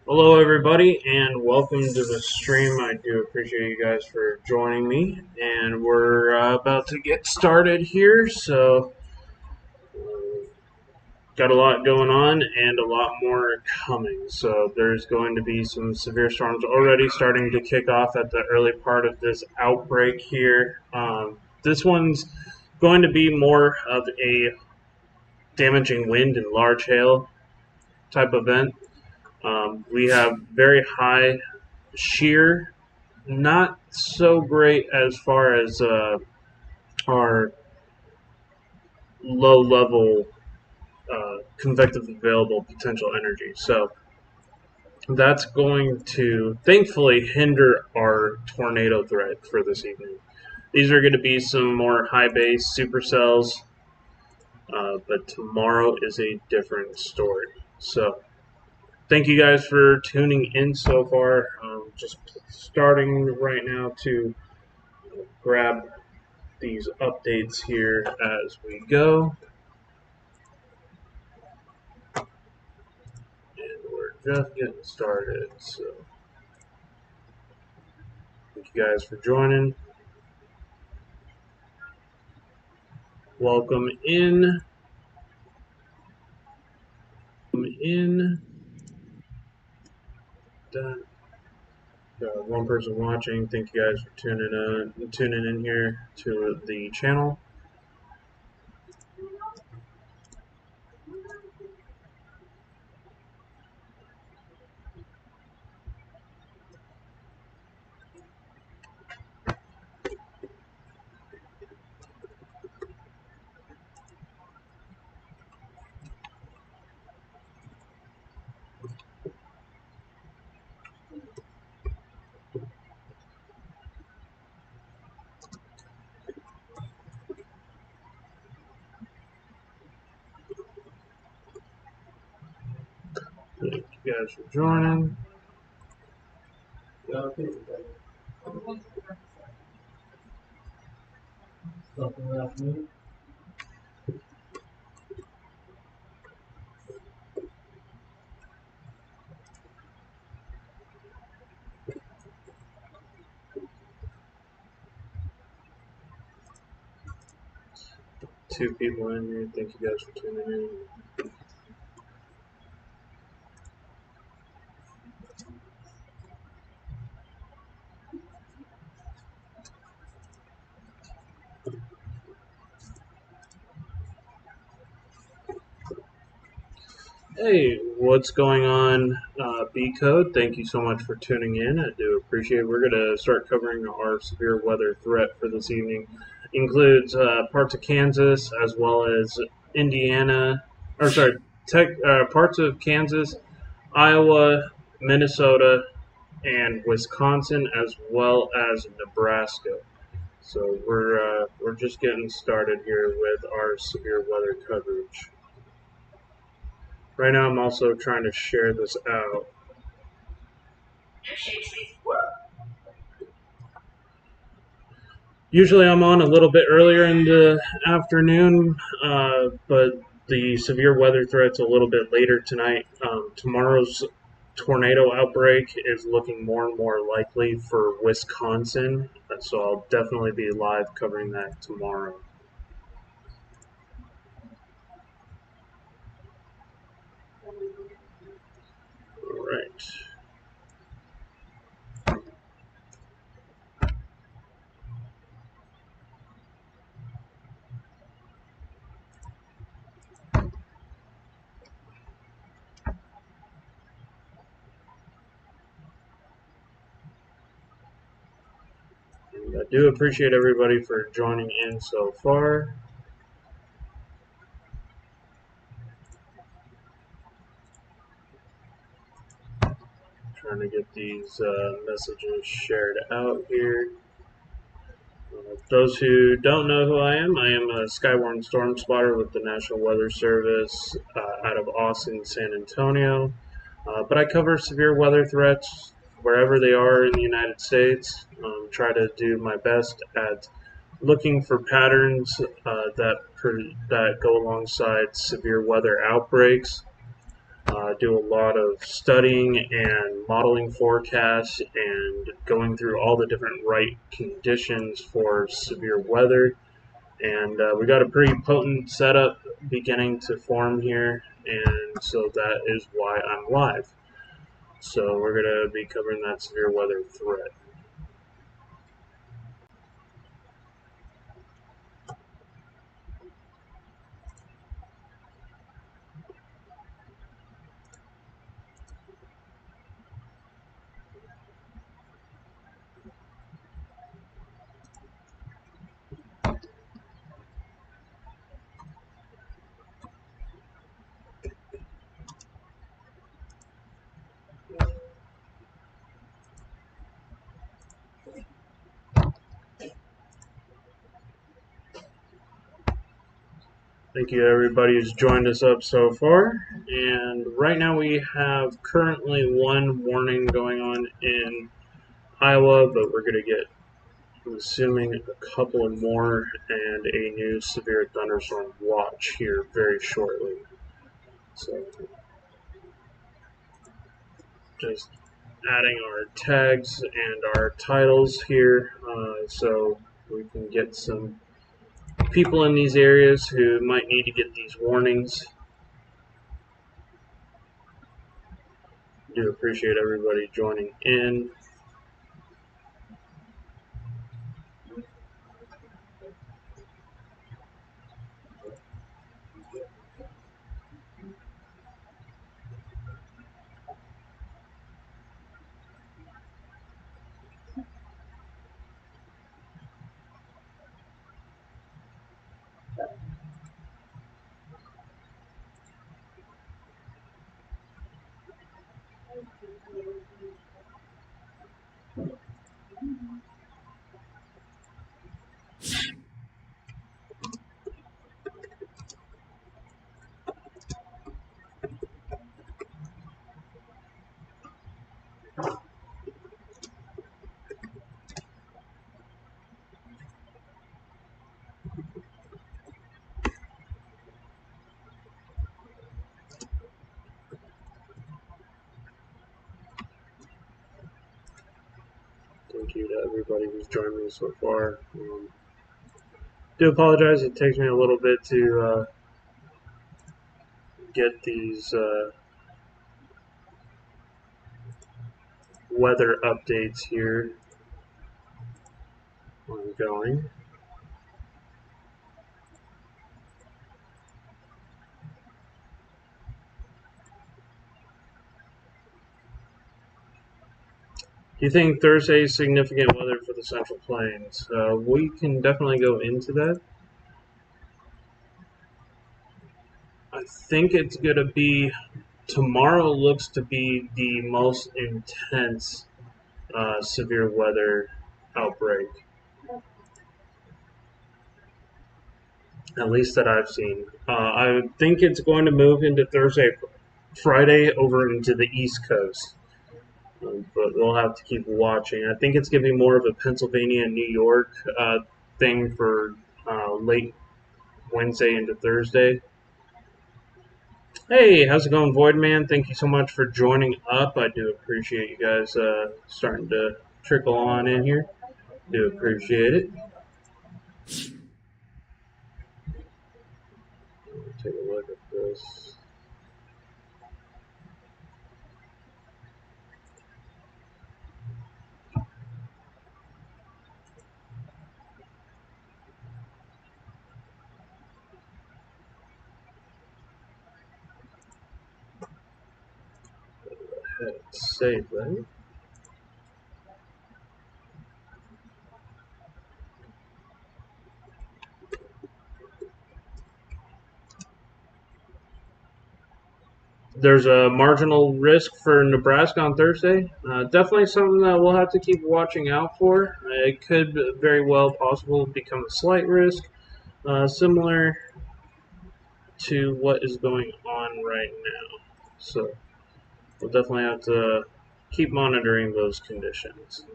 Hello, everybody, and welcome to the stream. I do appreciate you guys for joining me, and we're about to get started here. So, got a lot going on and a lot more coming. So, there's going to be some severe storms already starting to kick off at the early part of this outbreak here. This one's going to be more of a damaging wind and large hail type event. We have very high shear, not so great as far as our low level convective available potential energy. So that's going to thankfully hinder our tornado threat for this evening. These are going to be some more high base supercells, but tomorrow is a different story. So thank you guys for tuning in so far. Just starting right now to grab these updates here as we go. And we're just getting started, so thank you guys for joining. Welcome in. Got one person watching. Thank you guys for tuning in here to the channel. Thank you guys for joining. Two people in here. Thank you guys for tuning in. Hey, what's going on, B Code? Thank you so much for tuning in. I do appreciate it. We're going to start covering our severe weather threat for this evening. Includes parts of Kansas as well as Indiana, parts of Kansas, Iowa, Minnesota, and Wisconsin, as well as Nebraska. So we're just getting started here with our severe weather coverage. Right now, I'm also trying to share this out. Usually, I'm on a little bit earlier in the afternoon, but the severe weather threat's a little bit later tonight. Tomorrow's tornado outbreak is looking more and more likely for Wisconsin, so I'll definitely be live covering that tomorrow. All right. I do appreciate everybody for joining in so far. Trying to get these messages shared out here. Those who don't know who I am a Skywarn storm spotter with the National Weather Service out of Austin, San Antonio. But I cover severe weather threats wherever they are in the United States. Try to do my best at looking for patterns that go alongside severe weather outbreaks. do a lot of studying and modeling forecasts and going through all the different right conditions for severe weather. And we got a pretty potent setup beginning to form here, and so that is why I'm live. So we're going to be covering that severe weather threat. Thank you everybody who's joined us up so far. And right now we have currently one warning going on in Iowa, but we're going to get, I'm assuming, a couple of more and a new severe thunderstorm watch here very shortly. So just adding our tags and our titles here so we can get some people in these areas who might need to get these warnings. Do appreciate everybody joining in. Thank you to everybody who's joined me so far. Do apologize, it takes me a little bit to get these weather updates here ongoing. Do you think Thursday is significant weather for the Central Plains? We can definitely go into that. I think it's going to be, tomorrow looks to be the most intense severe weather outbreak, at least that I've seen. I think it's going to move into Thursday, Friday over into the East Coast. But we'll have to keep watching. I think it's going to be more of a Pennsylvania and New York thing for late Wednesday into Thursday. Hey, how's it going, Void Man? Thank you so much for joining up. I do appreciate you guys starting to trickle on in here. Do appreciate it. Take a look at this. Save that. There's a marginal risk for Nebraska on Thursday. Definitely something that we'll have to keep watching out for. It could very well possible become a slight risk, similar to what is going on right now. So we'll definitely have to keep monitoring those conditions.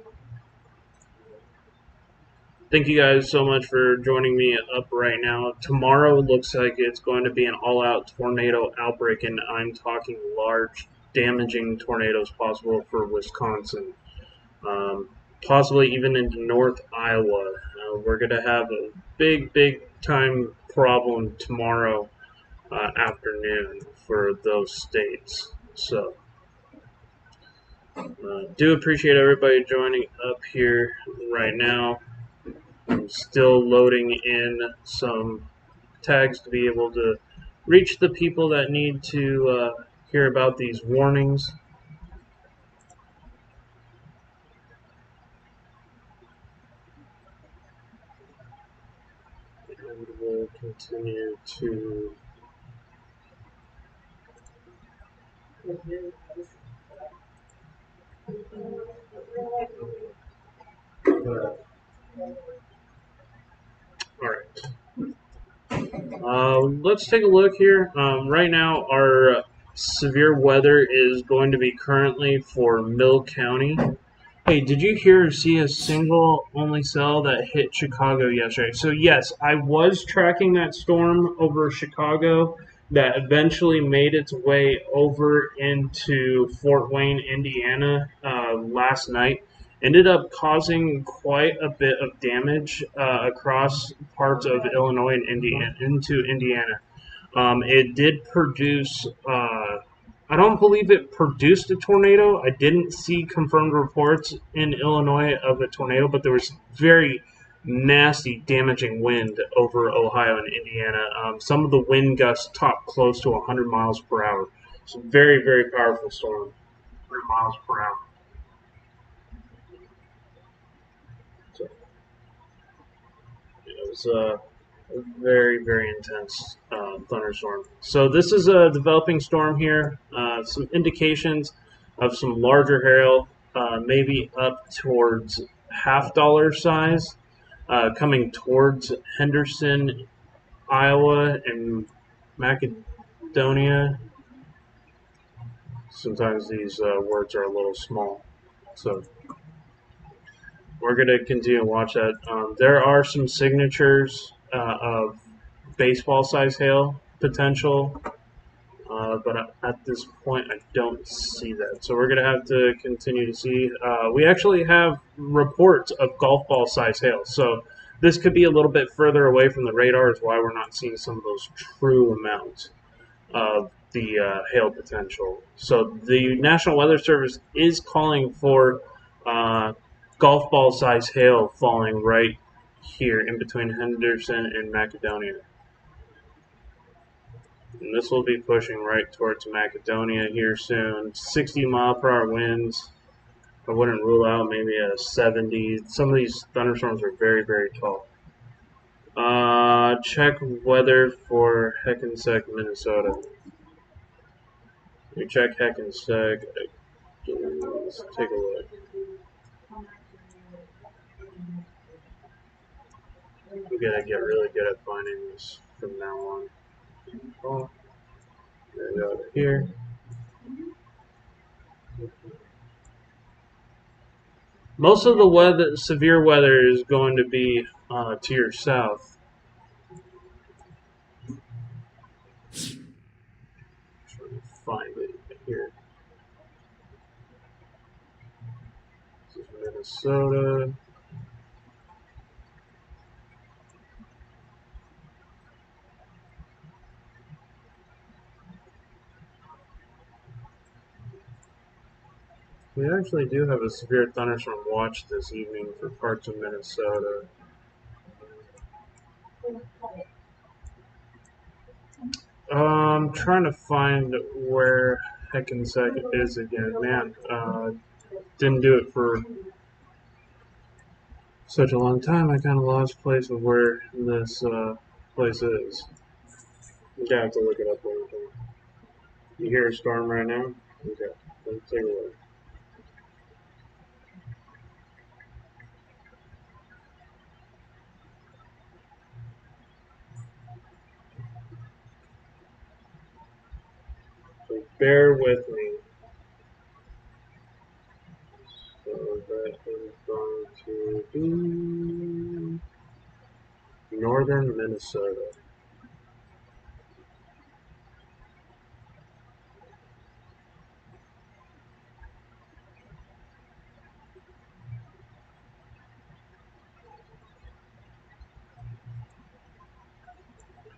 Thank you guys so much for joining me up right now. Tomorrow looks like it's going to be an all-out tornado outbreak, and I'm talking large, damaging tornadoes possible for Wisconsin, um, possibly even into North Iowa. We're going to have a big time problem tomorrow afternoon for those states. So, do appreciate everybody joining up here right now. I'm still loading in some tags to be able to reach the people that need to hear about these warnings. And we'll continue to. All right. Let's take a look here. Right now, our severe weather is going to be currently for Mill County. Hey, did you hear or see a single only cell that hit Chicago yesterday? So yes, I was tracking that storm over Chicago that eventually made its way over into Fort Wayne, Indiana last night. Ended up causing quite a bit of damage across parts of Illinois and Indiana into Indiana. It did produce. I don't believe it produced a tornado. I didn't see confirmed reports in Illinois of a tornado, but there was very nasty, damaging wind over Ohio and Indiana. Some of the wind gusts topped close to 100 miles per hour. So very powerful storm. 100 miles per hour. So it was a very intense thunderstorm. So this is a developing storm here. Some indications of some larger hail, maybe up towards half-dollar size, coming towards Henderson, Iowa, and Macedonia. Sometimes these words are a little small, so we're going to continue to watch that. There are some signatures of baseball size hail potential, but at this point I don't see that. So we're going to have to continue to see. We actually have reports of golf ball size hail. So this could be a little bit further away from the radar, is why we're not seeing some of those true amounts of the hail potential. So the National Weather Service is calling for golf ball size hail falling right here in between Henderson and Macedonia. And this will be pushing right towards Macedonia here soon. 60-mile-per-hour winds. I wouldn't rule out maybe a 70. Some of these thunderstorms are very tall. Check weather for Hackensack, Minnesota. We check Hackensack. Let's take a look. We gotta get really good at finding this from now on. Oh, there we go here. Most of the weather, severe weather, is going to be to your south. Trying to find it here. This is Minnesota. We actually do have a severe thunderstorm watch this evening for parts of Minnesota. I'm trying to find where Hackensack is again. Man, didn't do it for such a long time. I kind of lost place of where this place is. I'm gonna have to look it up later. You hear a storm right now? Okay, let's take a look. So bear with me. So that is going to be northern Minnesota.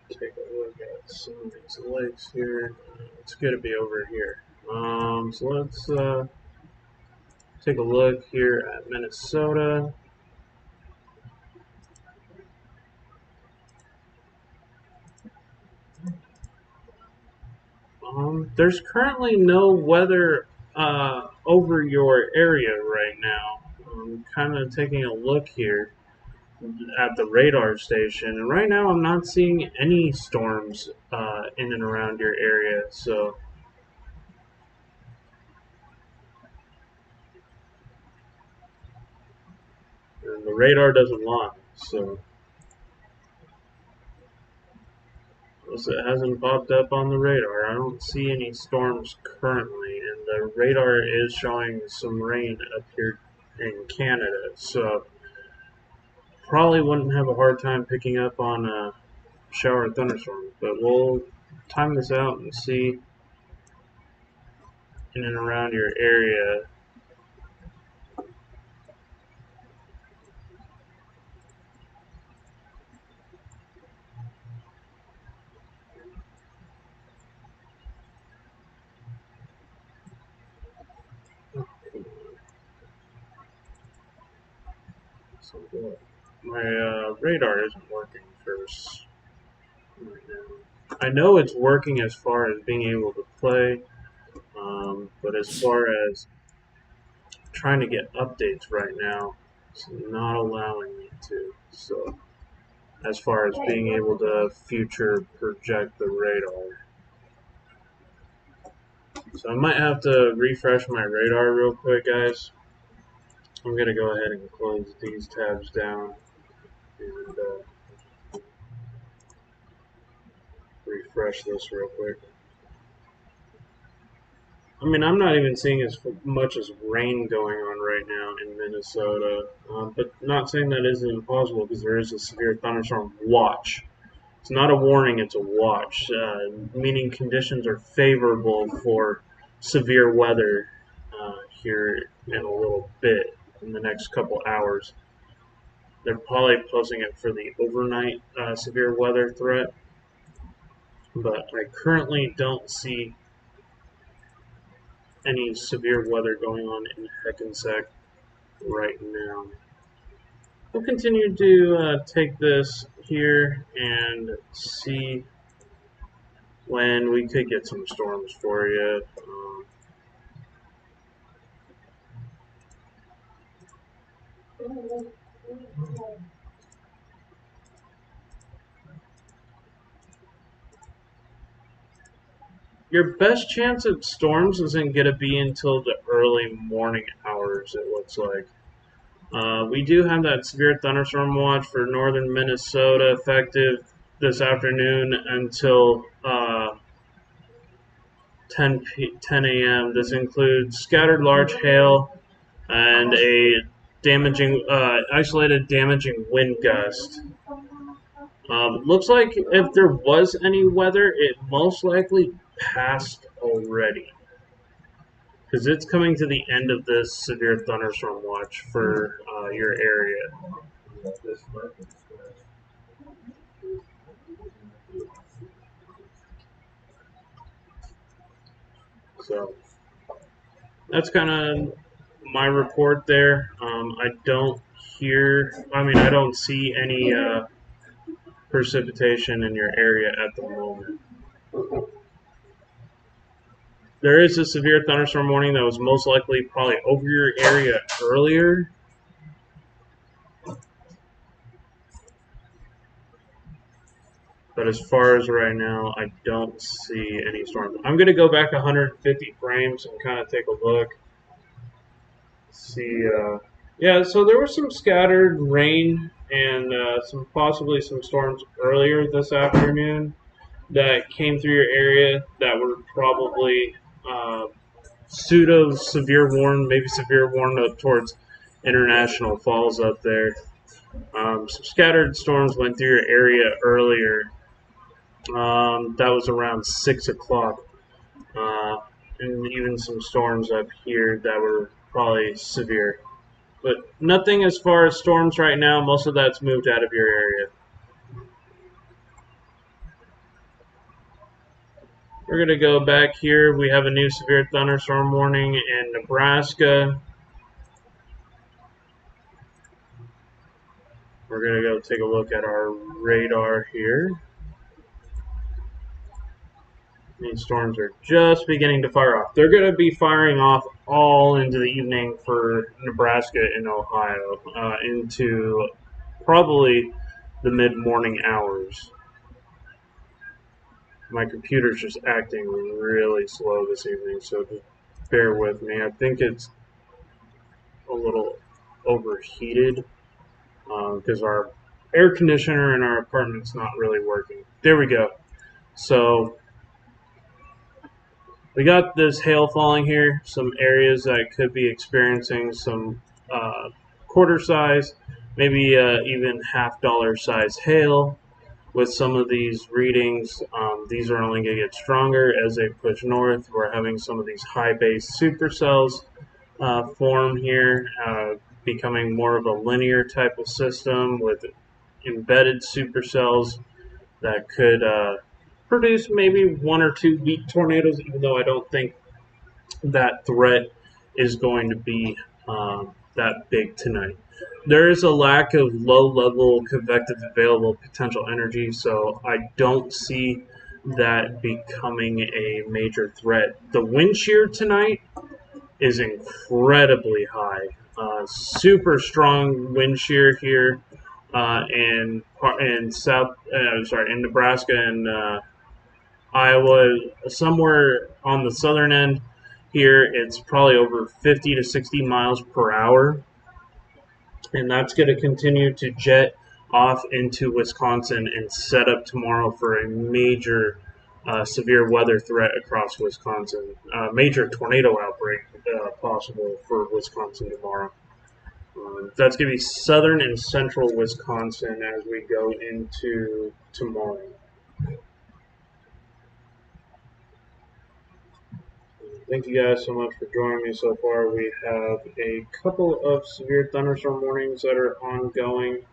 Take a look at some of these lakes here. It's good to be over here. So let's take a look here at Minnesota. There's currently no weather over your area right now. I'm kind of taking a look here at the radar station, and right now I'm not seeing any storms in and around your area. So and the radar doesn't lie. So it hasn't popped up on the radar. I don't see any storms currently, and the radar is showing some rain up here in Canada. So probably wouldn't have a hard time picking up on a shower or thunderstorm. But we'll time this out and see in and around your area. So my radar isn't working first right now. I know it's working as far as being able to play, but as far as trying to get updates right now, it's not allowing me to. So as far as being able to future project the radar. So I might have to refresh my radar real quick, guys. I'm going to go ahead and close these tabs down and refresh this real quick. I mean, I'm not even seeing as much as rain going on right now in Minnesota, but not saying that isn't impossible because there is a severe thunderstorm watch. It's not a warning, it's a watch, meaning conditions are favorable for severe weather here in a little bit, in the next couple hours. They're probably posting it for the overnight severe weather threat, but I currently don't see any severe weather going on in Hackensack right now. We'll continue to take this here and see when we could get some storms for you. Your best chance at storms isn't going to be until the early morning hours, it looks like. We do have that severe thunderstorm watch for northern Minnesota effective this afternoon until 10 a.m. This includes scattered large hail and a isolated damaging wind gust. Looks like if there was any weather, it most likely passed already. Because it's coming to the end of this severe thunderstorm watch for your area. So that's kind of my report there. I don't see any precipitation in your area at the moment. There is a severe thunderstorm warning that was most likely probably over your area earlier. But as far as right now, I don't see any storms. I'm going to go back 150 frames and kind of take a look. See, yeah, so there was some scattered rain and possibly some storms earlier this afternoon that came through your area that were probably pseudo severe warned, maybe severe warned up towards International Falls up there. Some scattered storms went through your area earlier. That was around 6 o'clock. And even some storms up here that were probably severe. But nothing as far as storms right now. Most of that's moved out of your area. We're going to go back here. We have a new severe thunderstorm warning in Nebraska. We're going to go take a look at our radar here. These storms are just beginning to fire off. They're going to be firing off all into the evening for Nebraska and Ohio, into probably the mid-morning hours. My computer's just acting really slow this evening, so just bear with me. I think it's a little overheated because our air conditioner in our apartment's not really working. There we go. So we got this hail falling here. Some areas that could be experiencing some quarter size, maybe even $half size hail. With some of these readings, these are only going to get stronger as they push north. We're having some of these high base supercells form here, becoming more of a linear type of system with embedded supercells that could produce maybe one or two weak tornadoes, even though I don't think that threat is going to be that big tonight. There is a lack of low-level convective available potential energy, so I don't see that becoming a major threat. The wind shear tonight is incredibly high. Super strong wind shear here in Nebraska and Iowa. Somewhere on the southern end here, it's probably over 50 to 60 miles per hour, and that's going to continue to jet off into Wisconsin and set up tomorrow for a major severe weather threat across Wisconsin. Major tornado outbreak possible for Wisconsin tomorrow. That's going to be southern and central Wisconsin as we go into tomorrow. Thank you guys so much for joining me so far. We have a couple of severe thunderstorm warnings that are ongoing.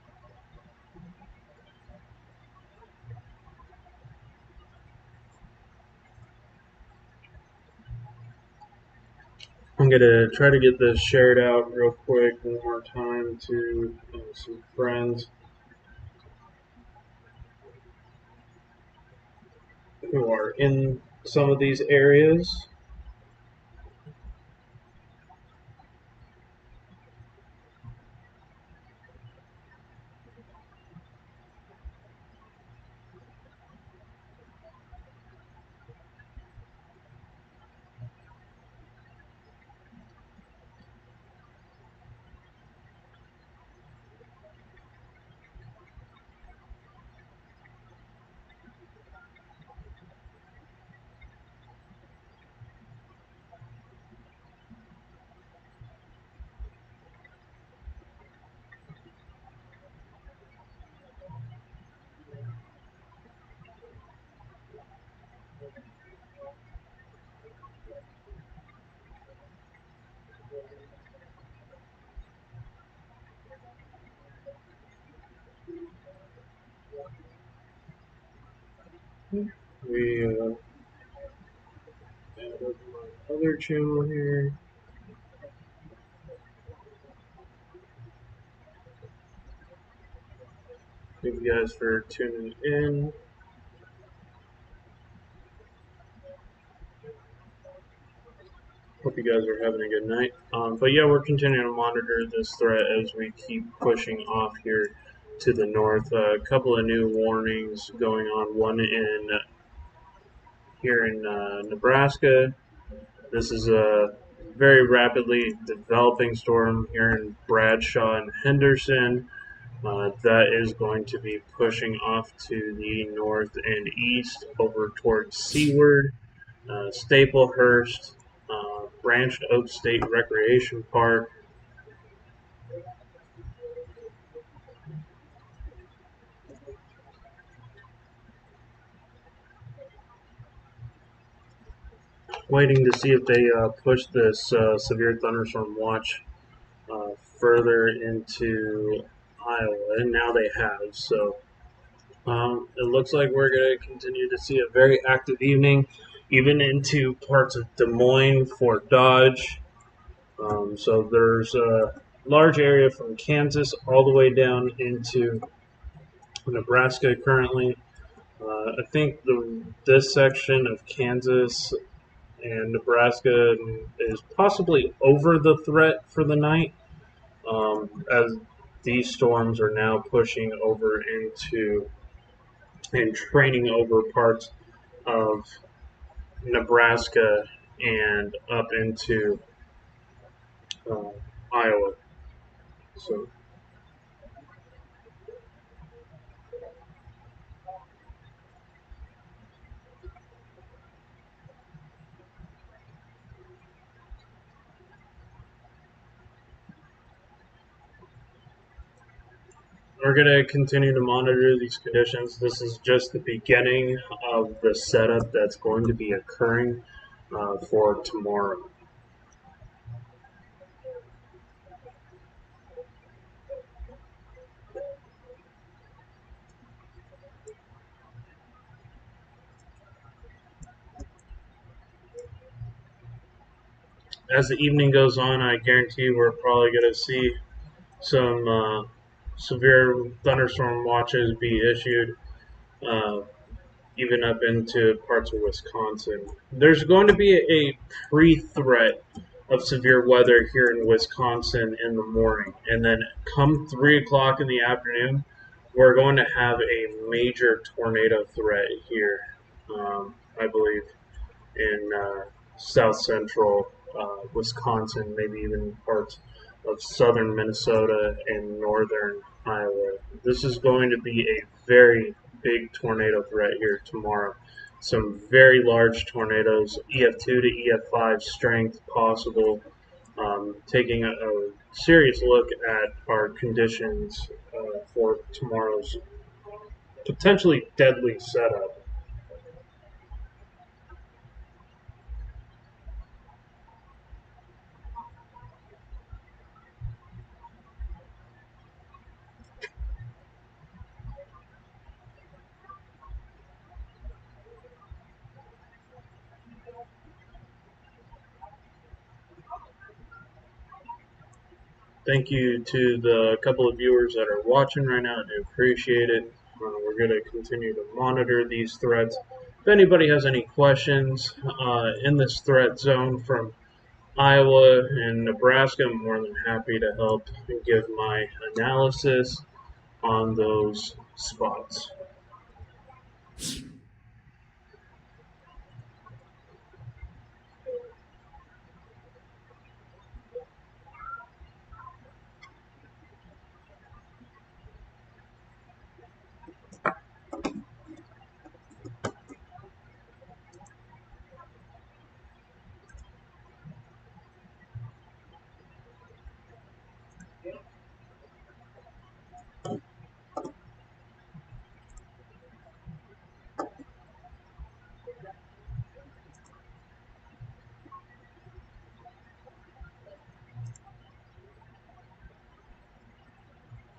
I'm going to try to get this shared out real quick one more time to some friends who are in some of these areas. We added my other channel here. Thank you guys for tuning in. Hope you guys are having a good night. But yeah, we're continuing to monitor this threat as we keep pushing off here to the north. A couple of new warnings going on. One in here in Nebraska. This is a very rapidly developing storm here in Bradshaw and Henderson. That is going to be pushing off to the north and east over towards Seward, Staplehurst, Branched Oak State Recreation Park. waiting to see if they push this severe thunderstorm watch further into Iowa, and now they have. So it looks like we're going to continue to see a very active evening, even into parts of Des Moines, Fort Dodge. So there's a large area from Kansas all the way down into Nebraska currently. I think this section of Kansas and Nebraska is possibly over the threat for the night, as these storms are now pushing over into and training over parts of Nebraska and up into uh, Iowa. So we're going to continue to monitor these conditions. This is just the beginning of the setup that's going to be occurring for tomorrow. As the evening goes on, I guarantee we're probably going to see some severe thunderstorm watches be issued, uh, even up into parts of Wisconsin. There's going to be a pre-threat of severe weather here in Wisconsin in the morning, and then come 3 o'clock in the afternoon, we're going to have a major tornado threat here, I believe, in south central Wisconsin, maybe even parts of southern Minnesota and northern Iowa. This is going to be a very big tornado threat here tomorrow. Some very large tornadoes, EF2 to EF5 strength possible. Taking a serious look at our conditions for tomorrow's potentially deadly setup. Thank you to the couple of viewers that are watching right now. I do appreciate it. We're going to continue to monitor these threats. If anybody has any questions in this threat zone from Iowa and Nebraska, I'm more than happy to help and give my analysis on those spots.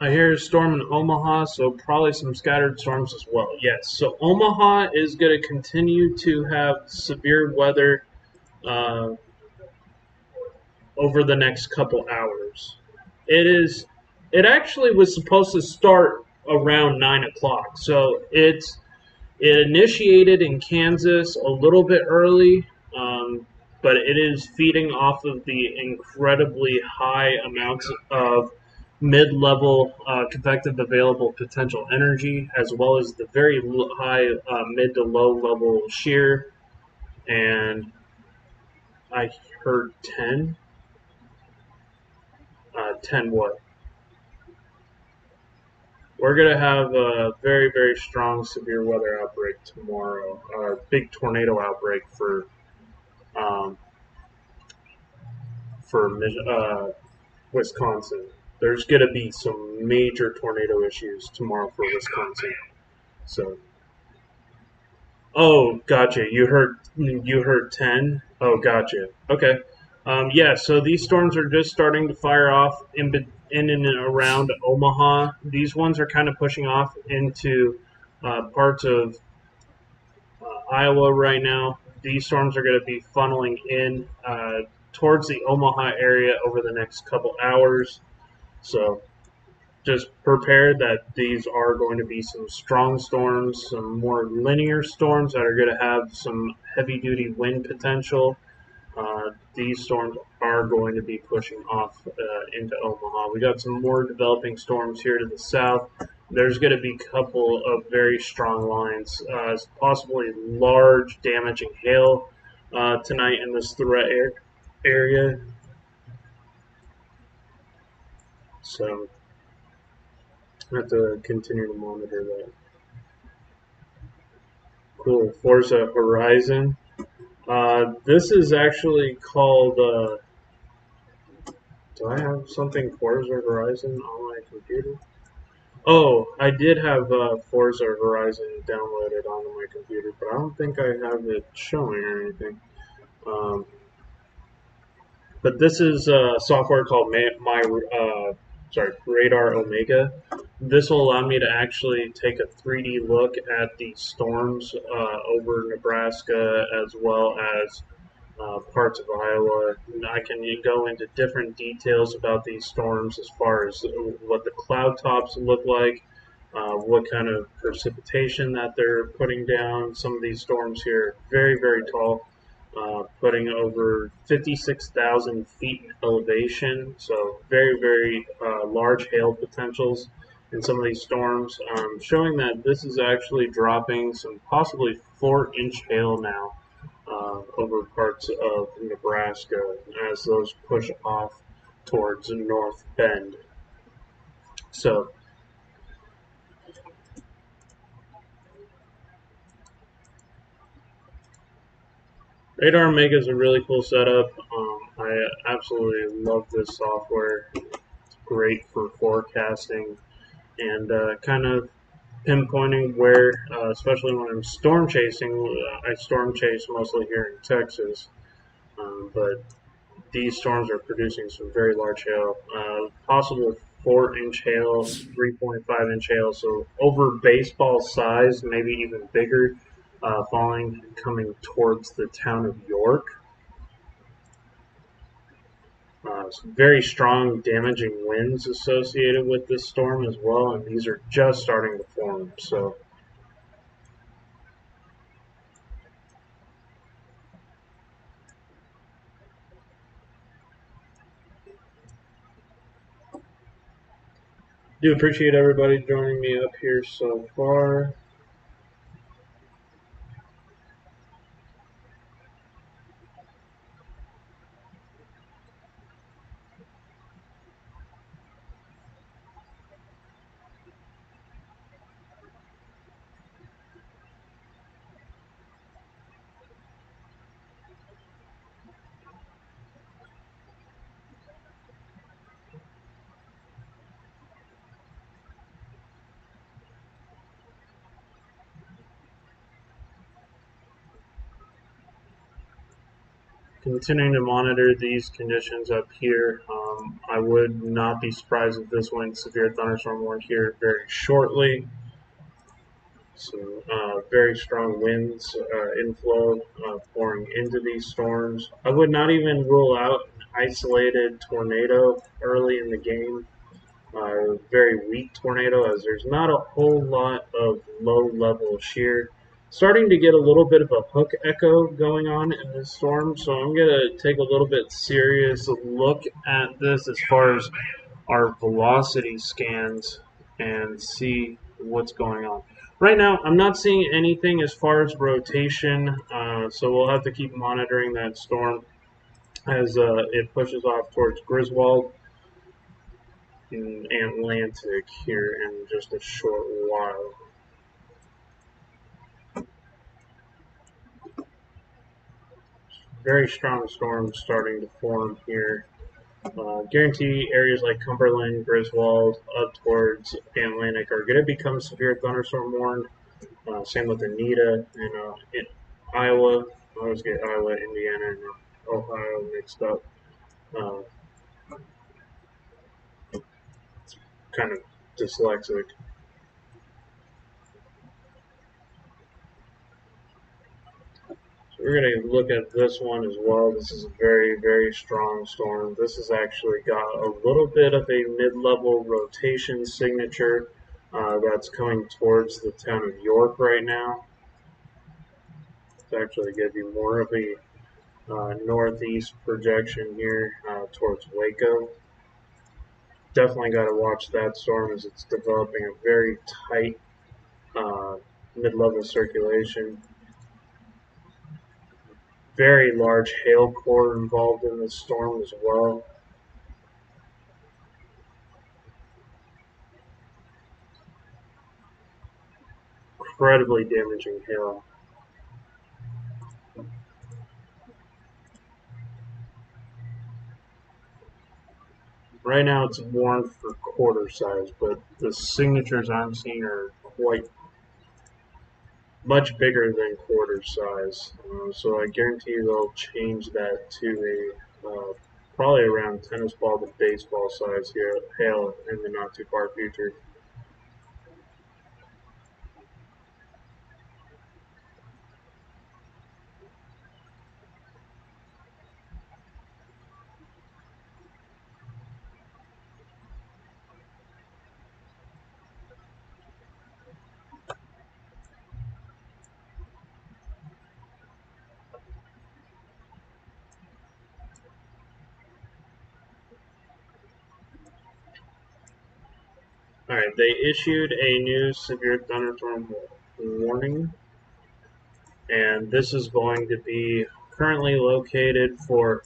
I hear a storm in Omaha, so probably some scattered storms as well. Yes, so Omaha is going to continue to have severe weather uh, over the next couple hours. It is. It actually was supposed to start around 9 o'clock, so it initiated in Kansas a little bit early, but it is feeding off of the incredibly high amounts of mid-level convective available potential energy, as well as the very high mid to low level shear. And I heard 10. 10 what? We're going to have a very, very strong severe weather outbreak tomorrow. A big tornado outbreak um, for Wisconsin. There's going to be some major tornado issues tomorrow for Wisconsin. So, oh, gotcha. You heard 10. Oh, gotcha. Okay. Yeah, so these storms are just starting to fire off in and around Omaha. These ones are kind of pushing off into parts of Iowa right now. These storms are going to be funneling in towards the Omaha area over the next couple hours. So just prepare that these are going to be some strong storms, some more linear storms that are going to have some heavy duty wind potential. These storms are going to be pushing off into Omaha. We got some more developing storms here to the south. There's going to be a couple of very strong lines, possibly large damaging hail tonight in this area. So I have to continue to monitor that. Cool. Forza Horizon. This is actually called. Do I have something Forza Horizon on my computer? Oh, I did have Forza Horizon downloaded onto my computer, but I don't think I have it showing or anything. Um, but this is software called Radar Omega. This will allow me to actually take a 3D look at the storms over Nebraska as well as parts of Iowa. And I can go into different details about these storms as far as what the cloud tops look like, what kind of precipitation that they're putting down. Some of these storms here are very, very tall, putting over 56,000 feet in elevation. So very, very large hail potentials in some of these storms, showing that this is actually dropping some possibly 4-inch hail now over parts of Nebraska as those push off towards North Bend. So Radar Omega is a really cool setup. I absolutely love this software. It's great for forecasting and kind of pinpointing where, especially when I'm storm chasing. I storm chase mostly here in Texas, but these storms are producing some very large hail, possible 4-inch hail, 3.5-inch hail, so over baseball size, maybe even bigger, falling coming towards the town of York. Some very strong damaging winds associated with this storm as well, and these are just starting to form. So do appreciate everybody joining me up here so far. Continuing to monitor these conditions up here. I would not be surprised if this went severe thunderstorm warned here very shortly. So very strong winds inflow pouring into these storms. I would not even rule out an isolated tornado early in the game. Very weak tornado as there's not a whole lot of low level shear. Starting to get a little bit of a hook echo going on in this storm, so I'm going to take a little bit serious look at this as far as our velocity scans and see what's going on. Right now, I'm not seeing anything as far as rotation, so we'll have to keep monitoring that storm as it pushes off towards Griswold in Atlantic here in just a short while. Very strong storms starting to form here. Guarantee areas like Cumberland, Griswold, up towards Atlantic are going to become severe thunderstorm warned. Same with Anita in Iowa. I always get Iowa, Indiana, and Ohio mixed up. Uh, kind of dyslexic. So we're going to look at this one as well. This is a very, very strong storm. This has actually got a little bit of a mid-level rotation signature that's coming towards the town of York right now. To actually give you more of a northeast projection here towards Waco. Definitely got to watch that storm as it's developing a very tight uh, mid-level circulation. Very large hail core involved in this storm as well. Incredibly damaging hail. Right now it's warned for quarter size, but the signatures I'm seeing are quite much bigger than quarter size. So I guarantee you they'll change that to a probably around tennis ball to baseball size here, hail in the not too far future. All right, they issued a new severe thunderstorm warning, and this is going to be currently located for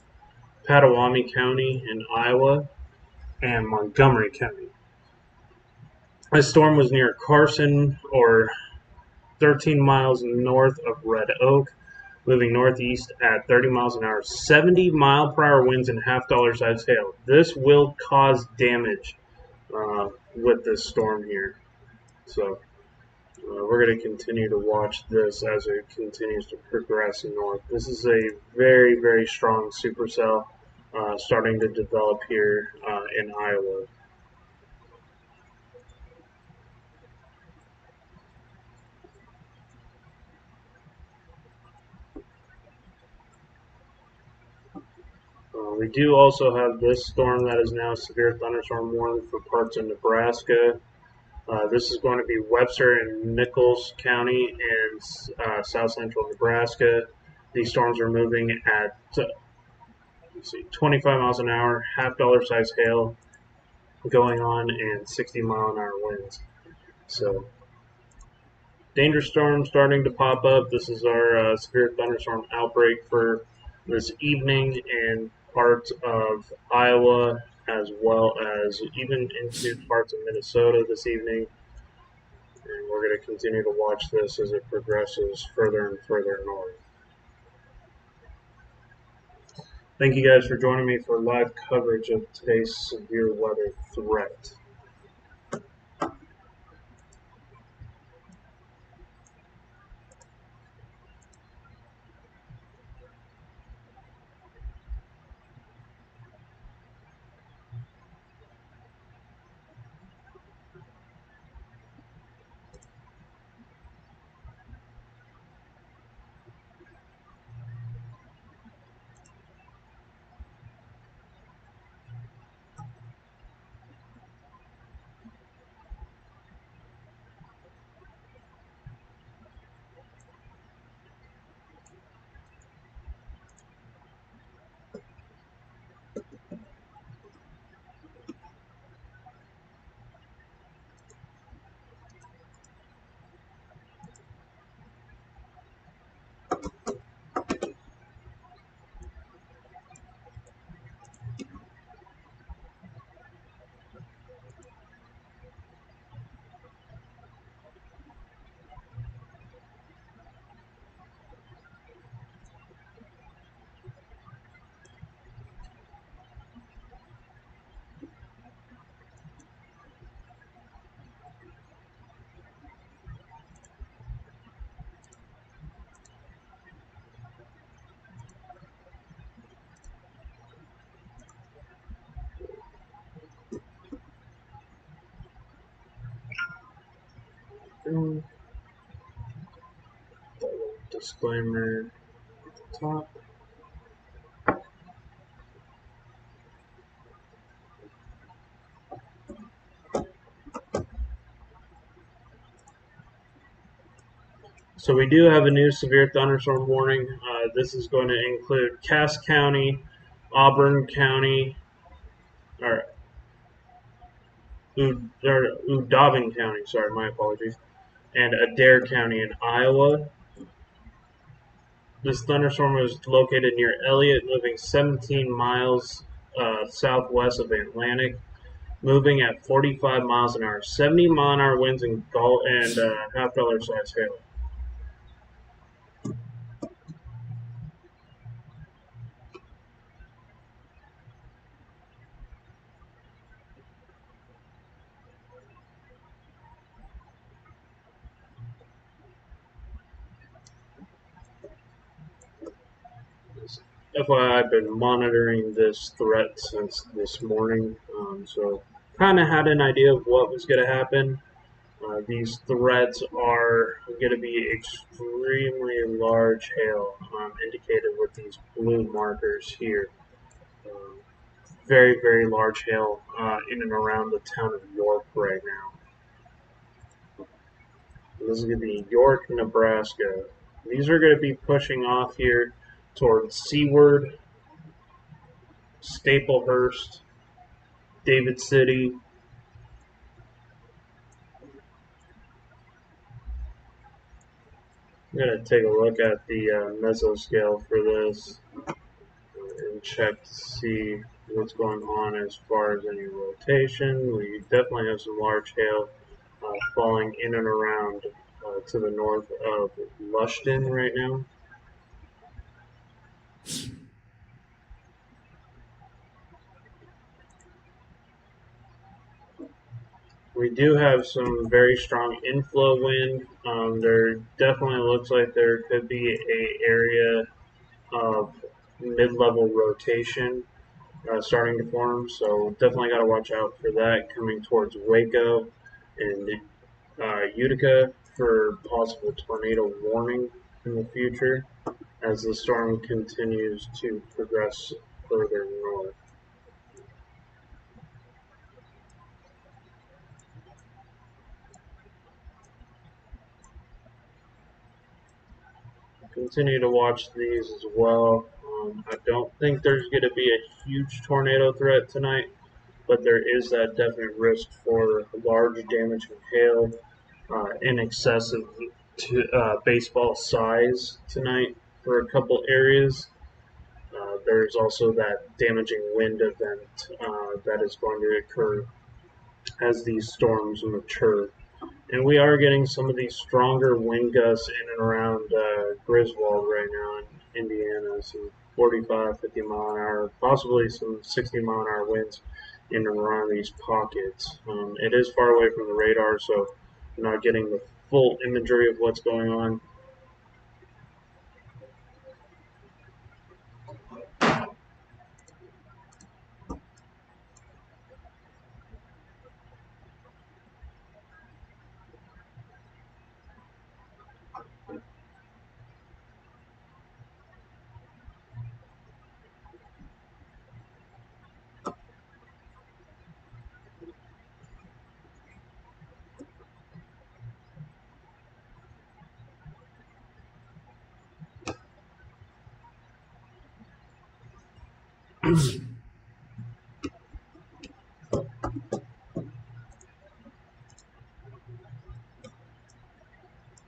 Potawatomi County in Iowa and Montgomery County. This storm was near Carson, or 13 miles north of Red Oak, moving northeast at 30 miles an hour, 70-mile-per-hour winds, and half-dollar size hail. This will cause damage with this storm here. So we're going to continue to watch this as it continues to progress north. This is a very, very strong supercell starting to develop here in Iowa. We do also have this storm that is now a severe thunderstorm warning for parts of Nebraska. This is going to be Webster and Nichols County and south central Nebraska. These storms are moving at 25 miles an hour, half-dollar size hail going on, and 60-mile-an-hour winds. So, dangerous storm starting to pop up. This is our severe thunderstorm outbreak for this evening in parts of Iowa, as well as even into parts of Minnesota this evening. And we're going to continue to watch this as it progresses further and further north. Thank you guys for joining me for live coverage of today's severe weather threat. down. Disclaimer at the top. So we do have a new severe thunderstorm warning. This is going to include Cass County, Auburn County, or Udavin County. Sorry, my apologies, and Adair County in Iowa. This thunderstorm was located near Elliott, moving 17 miles southwest of Atlantic, moving at 45 miles an hour, 70-mile-an-hour winds and half-dollar size hail. FYI, I've been monitoring this threat since this morning, so kind of had an idea of what was going to happen. These threats are going to be extremely large hail, indicated with these blue markers here. Um, very, very large hail in and around the town of York right now. This is going to be York, Nebraska. These are going to be pushing off here towards Seward, Staplehurst, David City. I'm going to take a look at the mesoscale for this and check to see what's going on as far as any rotation. We definitely have some large hail falling in and around to the north of Lushton right now. We do have some very strong inflow wind. There definitely looks like there could be a area of mid-level rotation starting to form, so definitely got to watch out for that coming towards Waco and Utica for possible tornado warning in the future as the storm continues to progress further north. Continue to watch these as well. I don't think there's going to be a huge tornado threat tonight, but there is that definite risk for large damage and hail in excess of baseball size tonight for a couple areas. There's also that damaging wind event that is going to occur as these storms mature. And we are getting some of these stronger wind gusts in and around Griswold right now in Indiana. Some 45, 50 mile an hour, possibly some 60 mile an hour winds in and around these pockets. It is far away from the radar, so I'm not getting the full imagery of what's going on.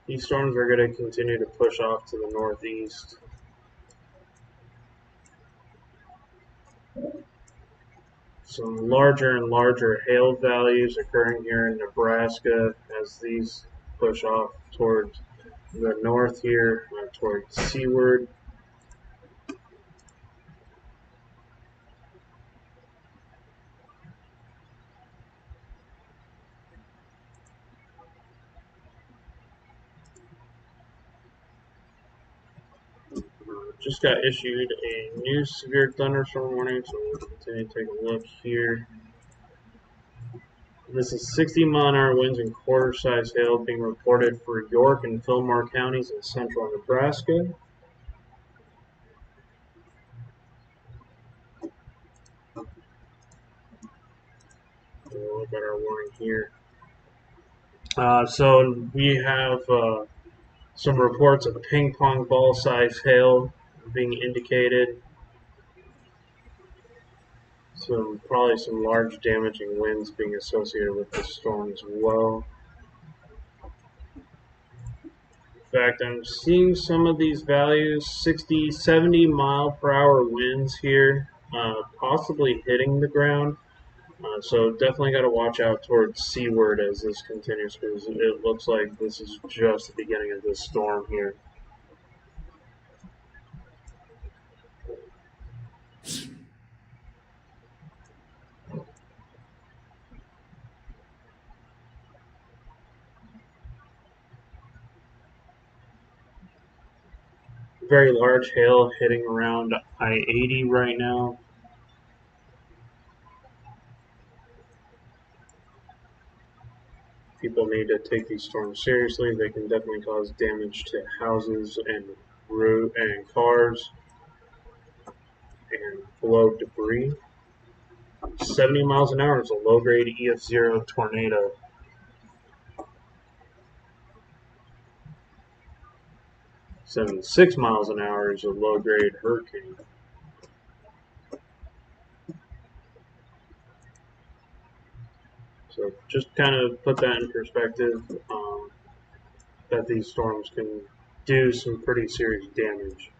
These storms are going to continue to push off to the northeast. Some larger and larger hail values occurring here in Nebraska as these push off towards the north here, towards Seward. Just got issued a new severe thunderstorm warning, so we'll continue to take a look here. This is 60-mile-an-hour winds and quarter-size hail being reported for York and Fillmore counties in central Nebraska. A little bit our warning here. So we have some reports of ping pong ball size hail being indicated. Probably some large damaging winds being associated with this storm as well. In fact, I'm seeing some of these values, 60, 70 mile per hour winds here, possibly hitting the ground. So definitely got to watch out towards seaward as this continues, because it looks like this is just the beginning of this storm here. Very large hail hitting around I-80 right now. People need to take these storms seriously. They can definitely cause damage to houses and cars and blow debris. 70 miles an hour is a low-grade EF0 tornado. 76 miles an hour is a low-grade hurricane. So just kind of put that in perspective, that these storms can do some pretty serious damage.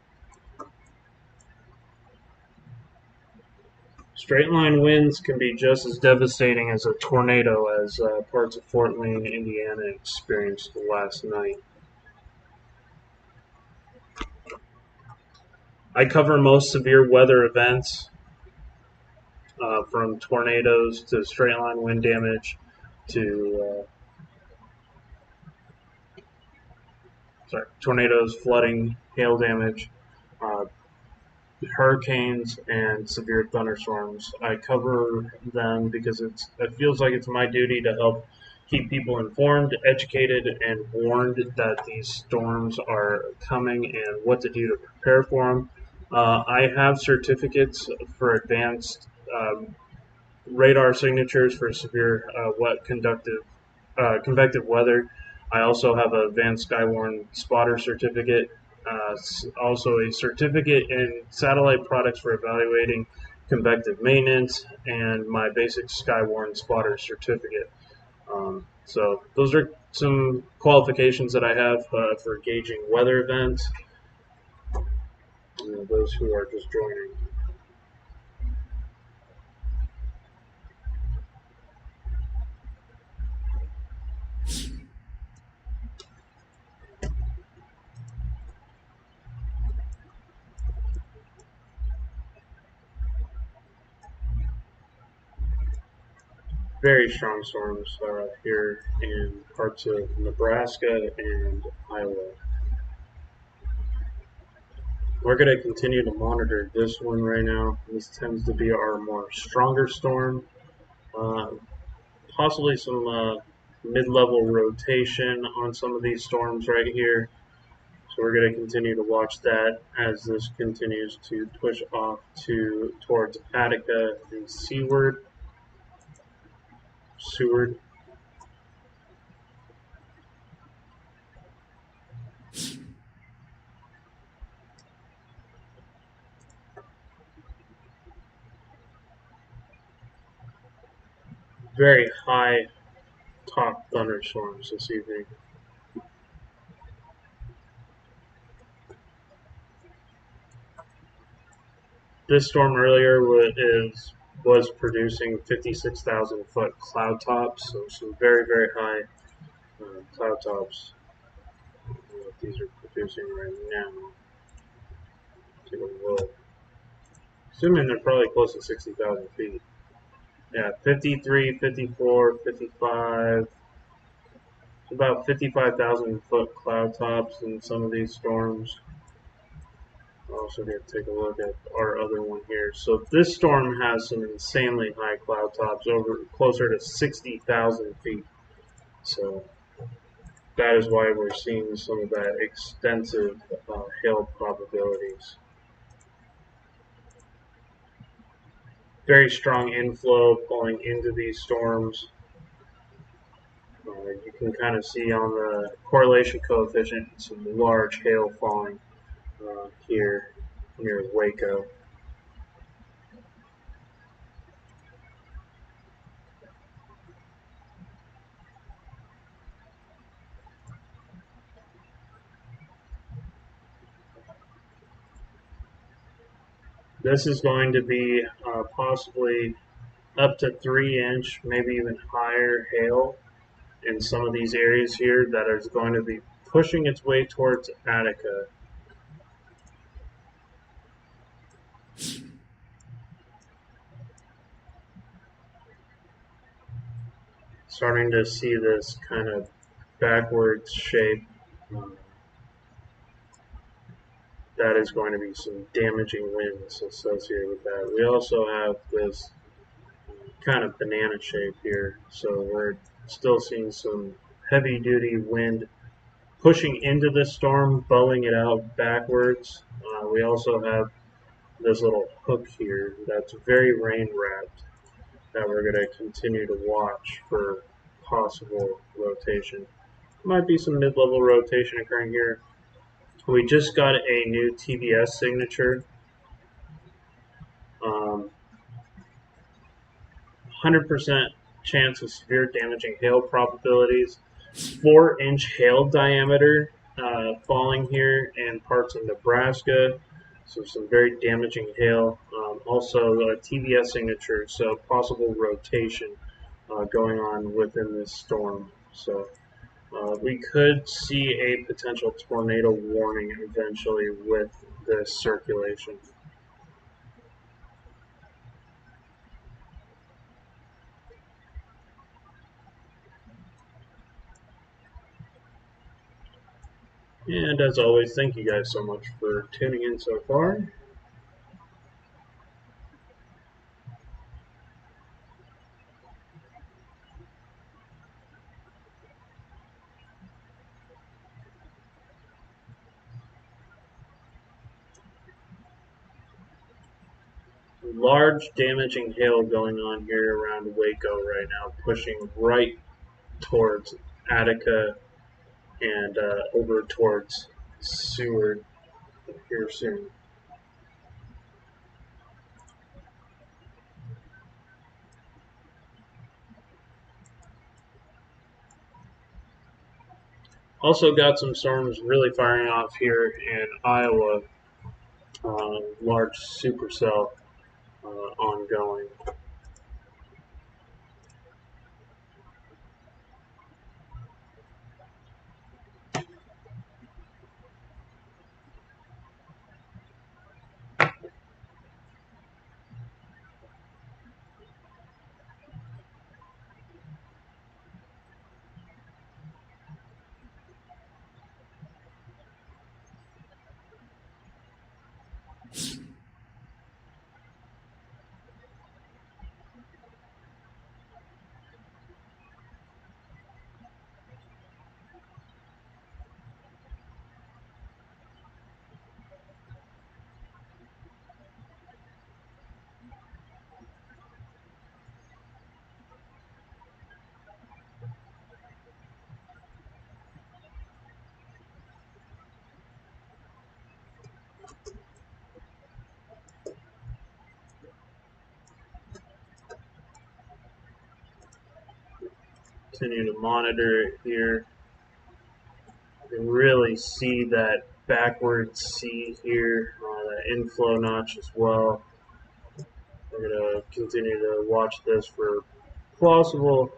Straight line winds can be just as devastating as a tornado as parts of Fort Wayne, Indiana experienced last night. I cover most severe weather events, from tornadoes to straight line wind damage to tornadoes, flooding, hail damage, uh, hurricanes, and severe thunderstorms. I cover them because it feels like it's my duty to help keep people informed, educated, and warned that these storms are coming and what to do to prepare for them. I have certificates for advanced radar signatures for severe convective weather. I also have an advanced Skywarn spotter certificate, also a certificate in satellite products for evaluating convective maintenance, and my basic Skywarn spotter certificate. So those are some qualifications that I have for gauging weather events. Those who are just joining. Very strong storms here in parts of Nebraska and Iowa. We're going to continue to monitor this one right now. This tends to be our more stronger storm. Uh, Possibly some mid-level rotation on some of these storms right here. So we're going to continue to watch that as this continues to push off towards Attica and Seward. Very high top thunderstorms this evening. This storm earlier was producing 56,000 foot cloud tops, so some very, very high cloud tops. What these are producing right now. Take a look. Assuming they're probably close to 60,000 feet. Yeah, 53, 54, 55. It's about 55,000 foot cloud tops in some of these storms. We're also going to take a look at our other one here. So this storm has some insanely high cloud tops, over closer to 60,000 feet. So that is why we're seeing some of that extensive hail probabilities. Very strong inflow pulling into these storms. You can kind of see on the correlation coefficient some large hail falling here near Waco. This is going to be possibly up to 3-inch, maybe even higher hail in some of these areas here that is going to be pushing its way towards Attica. Starting to see this kind of backwards shape. That is going to be some damaging winds associated with that. We also have this kind of banana shape here, so we're still seeing some heavy duty wind pushing into the storm, bowing it out backwards. We also have this little hook here that's very rain wrapped that we're going to continue to watch for possible rotation. Might be some mid-level rotation occurring here. We just got a new TBS signature. 100% chance of severe damaging hail probabilities. 4-inch hail diameter falling here in parts of Nebraska. So some very damaging hail. Also a TBS signature, so possible rotation going on within this storm. So we could see a potential tornado warning eventually with this circulation. And as always, thank you guys so much for tuning in so far. Large damaging hail going on here around Waco right now, pushing right towards Attica and over towards Seward here soon. Also got some storms really firing off here in Iowa. Large supercell ongoing. Continue to monitor it here. You can really see that backward C here, that inflow notch as well. We're going to continue to watch this for plausible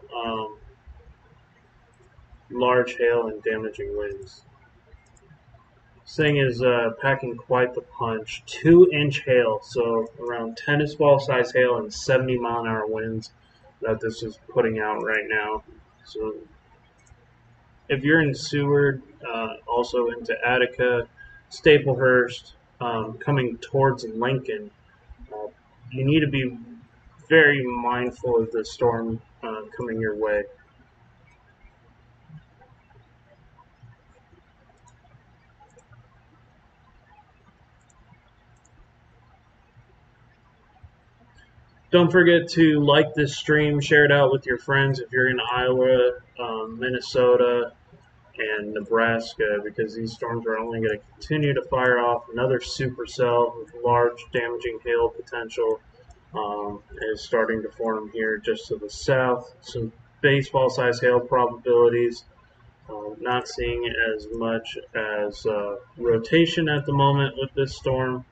large hail and damaging winds. This thing is packing quite the punch. 2-inch hail, so around tennis ball size hail and 70-mile-an-hour winds that this is putting out right now. So if you're in Seward, also into Attica, Staplehurst, coming towards Lincoln. You need to be very mindful of the storm coming your way. Don't forget to like this stream, share it out with your friends if you're in Iowa, Minnesota, and Nebraska, because these storms are only going to continue to fire off. Another supercell with large damaging hail potential is starting to form here just to the south. Some baseball-sized hail probabilities. Not seeing as much as rotation at the moment with this storm,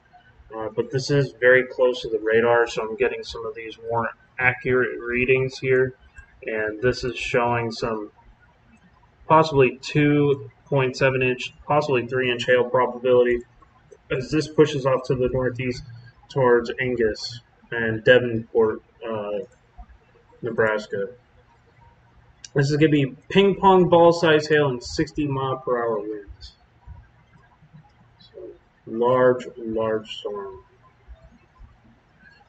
but this is very close to the radar, so I'm getting some of these more accurate readings here. And this is showing some possibly 2.7-inch, possibly 3-inch hail probability as this pushes off to the northeast towards Angus and Devonport, Nebraska. This is going to be ping pong ball size hail and 60-mile-per-hour winds. So, large storm.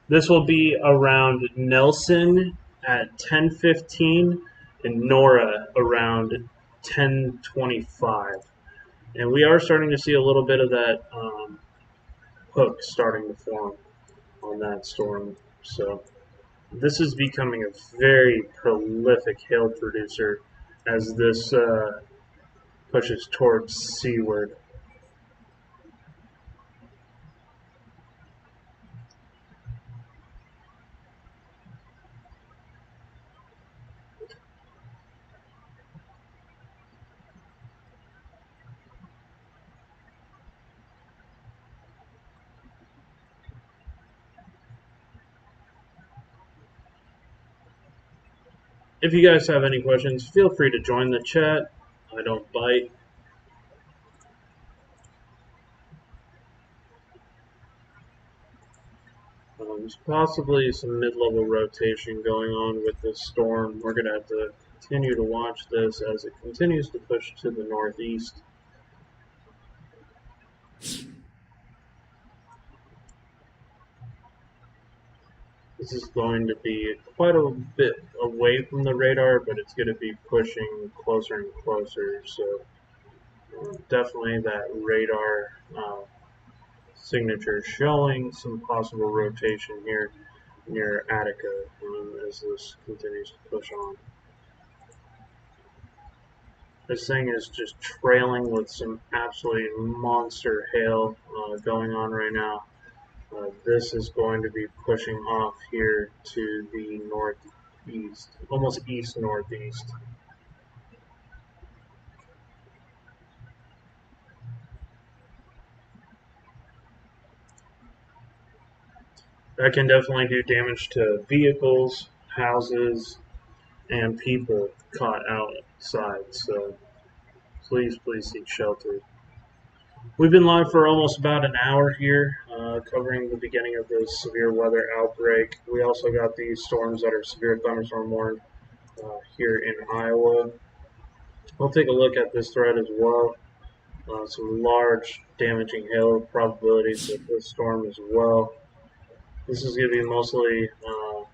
This will be around Nelson at 10:15 and Nora around 10:25. And we are starting to see a little bit of that hook starting to form on that storm. So this is becoming a very prolific hail producer as this pushes towards seaward. If you guys have any questions, feel free to join the chat. I don't bite. There's possibly some mid-level rotation going on with this storm. We're going to have to continue to watch this as it continues to push to the northeast. This is going to be quite a bit away from the radar, but it's going to be pushing closer and closer. So definitely that radar signature showing some possible rotation here near Attica as this continues to push on. This thing is just trailing with some absolutely monster hail going on right now. This is going to be pushing off here to the northeast, almost east-northeast. That can definitely do damage to vehicles, houses, and people caught outside. So please seek shelter. We've been live for almost about an hour here, covering the beginning of this severe weather outbreak. We also got these storms that are severe thunderstorm warned here in Iowa. We'll take a look at this thread as well. Some large damaging hail probabilities with this storm as well. This is going to be mostly, I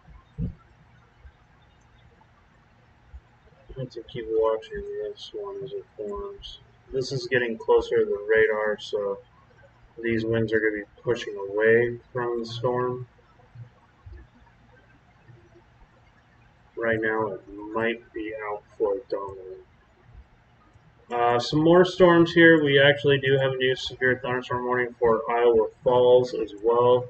have to keep watching this one as it forms. This is getting closer to the radar, so these winds are going to be pushing away from the storm. Right now, it might be outflow dominant. Some more storms here. We actually do have a new severe thunderstorm warning for Iowa Falls as well.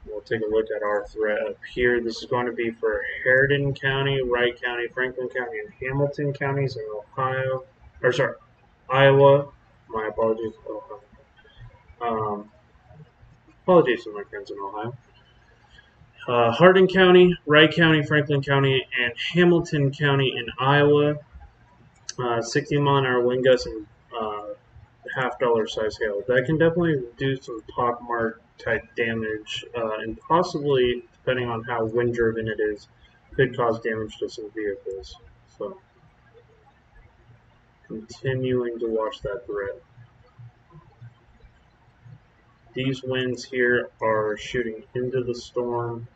We'll take a look at our threat up here. This is going to be for Hardin County, Wright County, Franklin County, and Hamilton counties in Ohio. Or sorry, Iowa. My apologies, Ohio. Apologies to my friends in Ohio. Hardin County, Wright County, Franklin County, and Hamilton County in Iowa. 60-mile-an-hour wind gusts and half-dollar size hail. That can definitely do some pockmark type damage, and possibly, depending on how wind-driven it is, could cause damage to some vehicles. So, continuing to watch that threat. These winds here are shooting into the storm.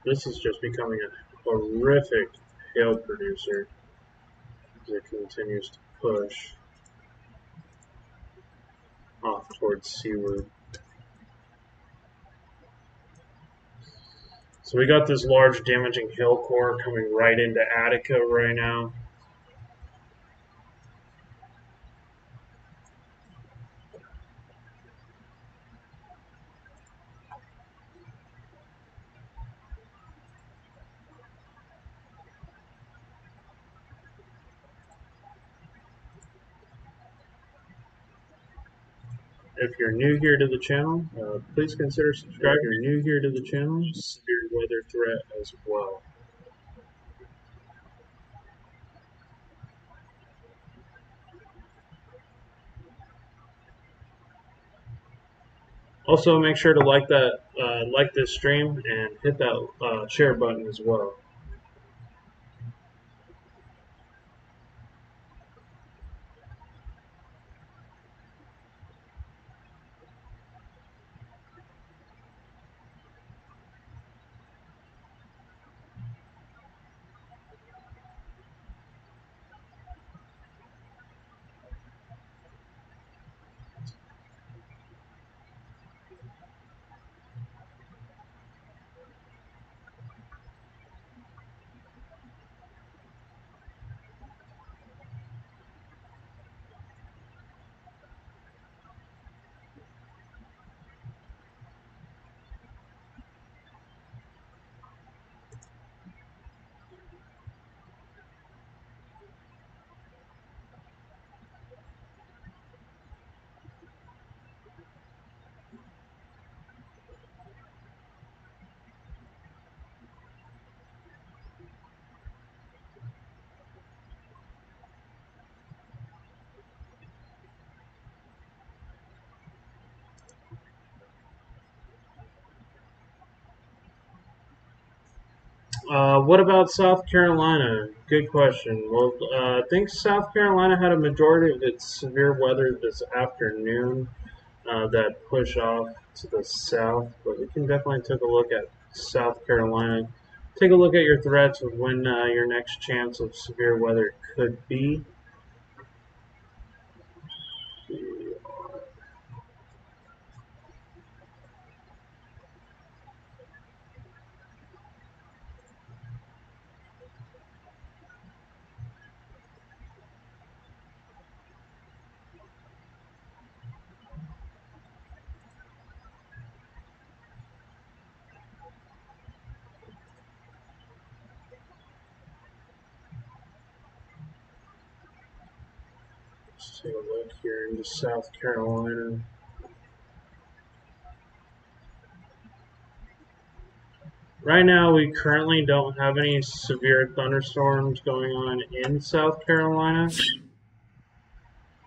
This is just becoming a horrific hail producer as it continues to push off towards seaward. So we got this large damaging hail core coming right into Attica right now. If you're new here to the channel, please consider subscribing. If you're new here to the channel, severe weather threat as well. Also, make sure to like this stream and hit that share button as well. What about South Carolina? Good question. Well, I think South Carolina had a majority of its severe weather this afternoon that push off to the south, but we can definitely take a look at South Carolina. Take a look at your threats of when your next chance of severe weather could be. Let's take a look here into South Carolina. Right now, we currently don't have any severe thunderstorms going on in South Carolina,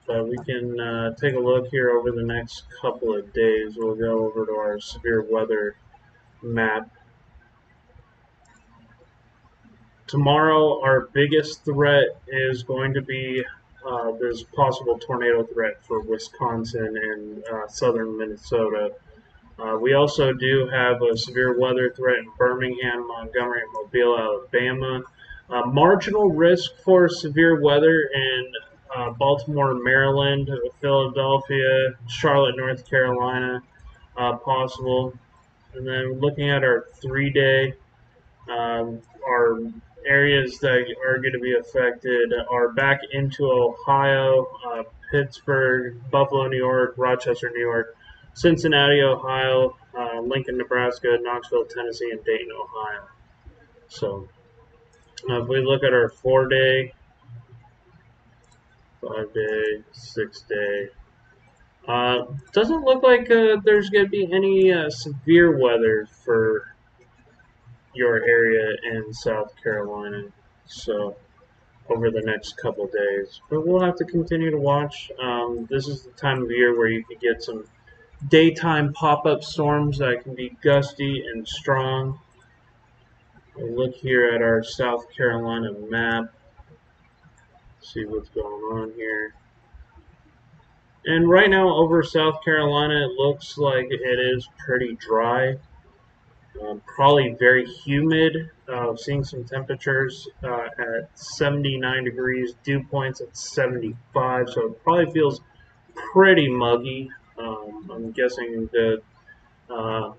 but we can take a look here over the next couple of days. We'll go over to our severe weather map. Tomorrow, our biggest threat is going to be there's possible tornado threat for Wisconsin and southern Minnesota. We also do have a severe weather threat in Birmingham, Montgomery, and Mobile, Alabama. Marginal risk for severe weather in Baltimore, Maryland, Philadelphia, Charlotte, North Carolina, possible. And then looking at our 3-day, our areas that are going to be affected are back into Ohio, Pittsburgh, Buffalo, New York, Rochester, New York, Cincinnati, Ohio, Lincoln, Nebraska, Knoxville, Tennessee, and Dayton, Ohio. So if we look at our 4-day, 5-day, 6-day, doesn't look like there's going to be any severe weather for your area in South Carolina. So over the next couple days, but we'll have to continue to watch. This is the time of year where you could get some daytime pop-up storms that can be gusty and strong. We'll look here at our South Carolina map, see what's going on here. And right now over South Carolina, it looks like it is pretty dry. Probably very humid. Seeing some temperatures at 79 degrees, dew points at 75, so it probably feels pretty muggy. I'm guessing that uh,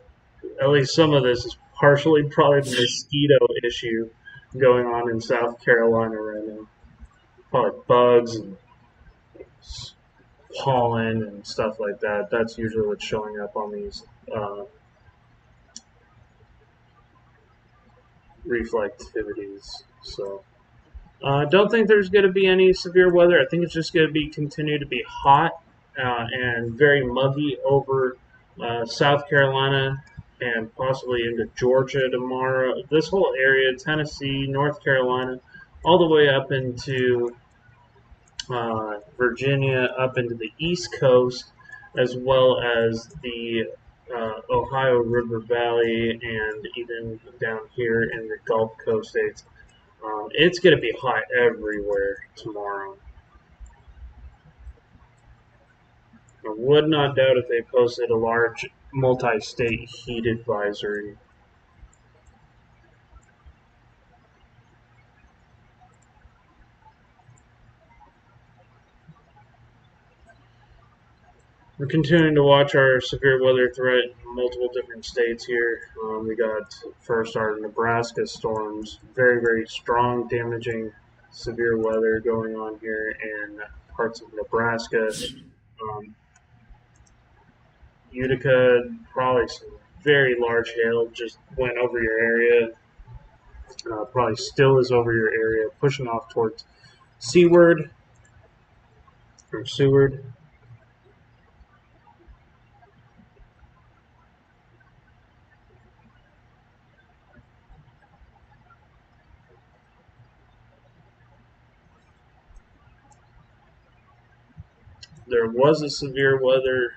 at least some of this is partially probably the mosquito issue going on in South Carolina right now. Probably bugs and pollen and stuff like that. That's usually what's showing up on these reflectivities. So don't think there's going to be any severe weather. I think it's just going to be continue to be hot and very muggy over South Carolina and possibly into Georgia tomorrow. This whole area, Tennessee, North Carolina, all the way up into Virginia, up into the East Coast, as well as the Ohio River Valley, and even down here in the Gulf Coast states. It's going to be hot everywhere tomorrow. I would not doubt if they posted a large multi-state heat advisory. We're continuing to watch our severe weather threat in multiple different states here. We got first our Nebraska storms, very, very strong, damaging, severe weather going on here in parts of Nebraska. Um, Utica, probably some very large hail just went over your area. Probably still is over your area, pushing off towards Seaward or Seward. There was a severe weather,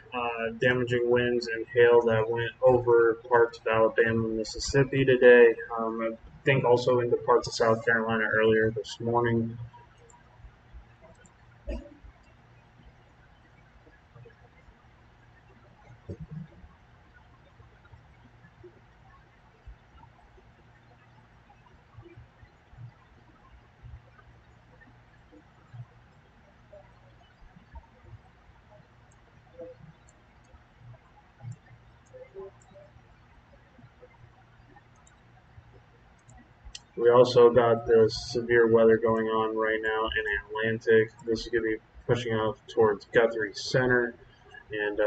damaging winds and hail that went over parts of Alabama and Mississippi today. I think also into parts of South Carolina earlier this morning. We also got this severe weather going on right now in Atlantic. This is going to be pushing off towards Guthrie Center and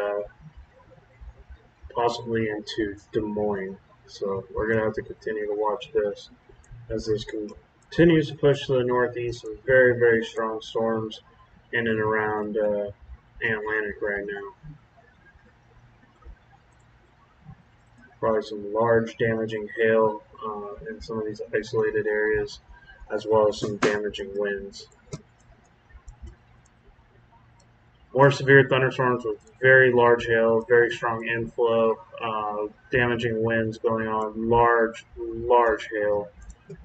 possibly into Des Moines. So we're going to have to continue to watch this as this continues to push to the northeast. Some very, very strong storms in and around Atlantic right now. Probably some large damaging hail in some of these isolated areas, as well as some damaging winds. More severe thunderstorms with very large hail, very strong inflow, damaging winds going on, large hail,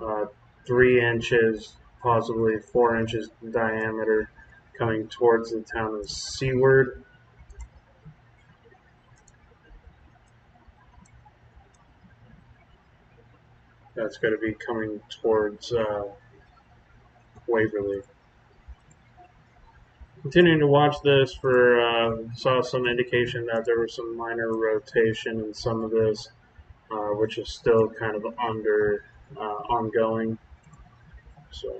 uh, 3 inches, possibly 4 inches in diameter, coming towards the town of Seward. That's going to be coming towards Waverly. Continuing to watch this for saw some indication that there was some minor rotation in some of this, which is still kind of under ongoing. So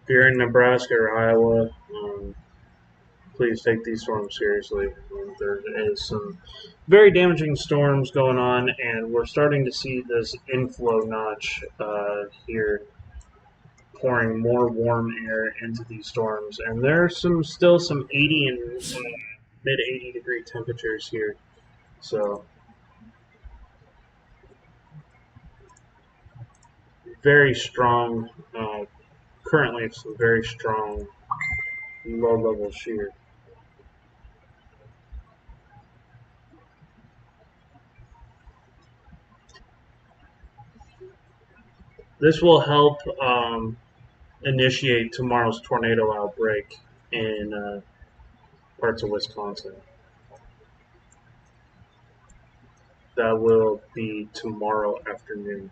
if you're in Nebraska or Iowa, please take these storms seriously. There is some very damaging storms going on, and we're starting to see this inflow notch here, pouring more warm air into these storms. And there's still some 80 and mid 80 degree temperatures here. So very strong. Currently, some very strong low level shear. This will help initiate tomorrow's tornado outbreak in parts of Wisconsin. That will be tomorrow afternoon.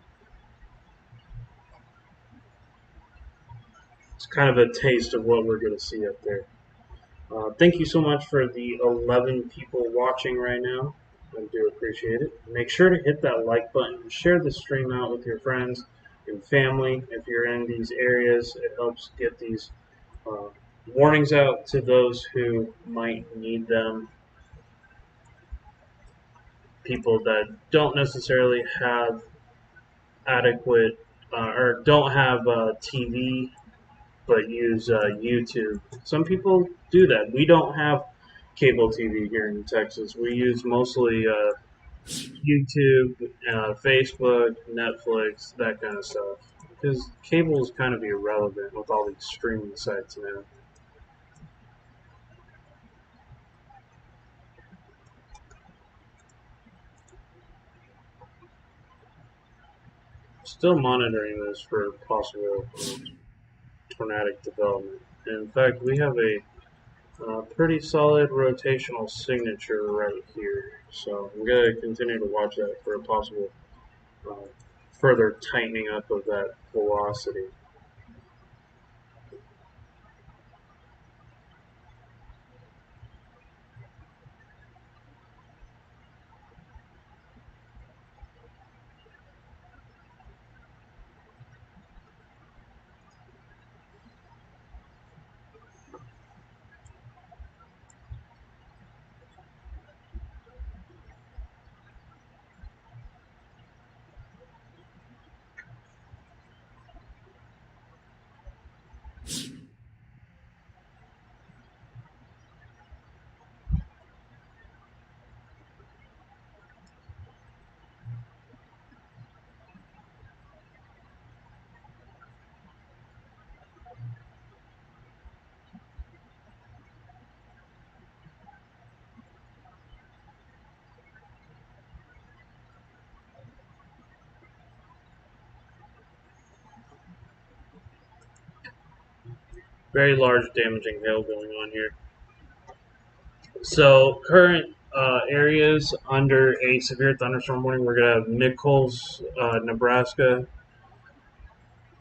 It's kind of a taste of what we're going to see up there. Thank you so much for the 11 people watching right now. I do appreciate it. Make sure to hit that like button. Share the stream out with your friends and family. If you're in these areas, it helps get these uh, warnings out to those who might need them. People that don't necessarily have adequate or don't have TV but use YouTube. Some people do that. We don't have cable TV here in Texas. We use mostly YouTube, Facebook, Netflix, that kind of stuff. Because cable is kind of irrelevant with all these streaming sites now. Still monitoring this for possible tornadic development. In fact, we have a pretty solid rotational signature right here. So I'm going to continue to watch that for a possible uh, further tightening up of that velocity. Very large damaging hail going on here. So current areas under a severe thunderstorm warning, we're going to have Nichols, Nebraska.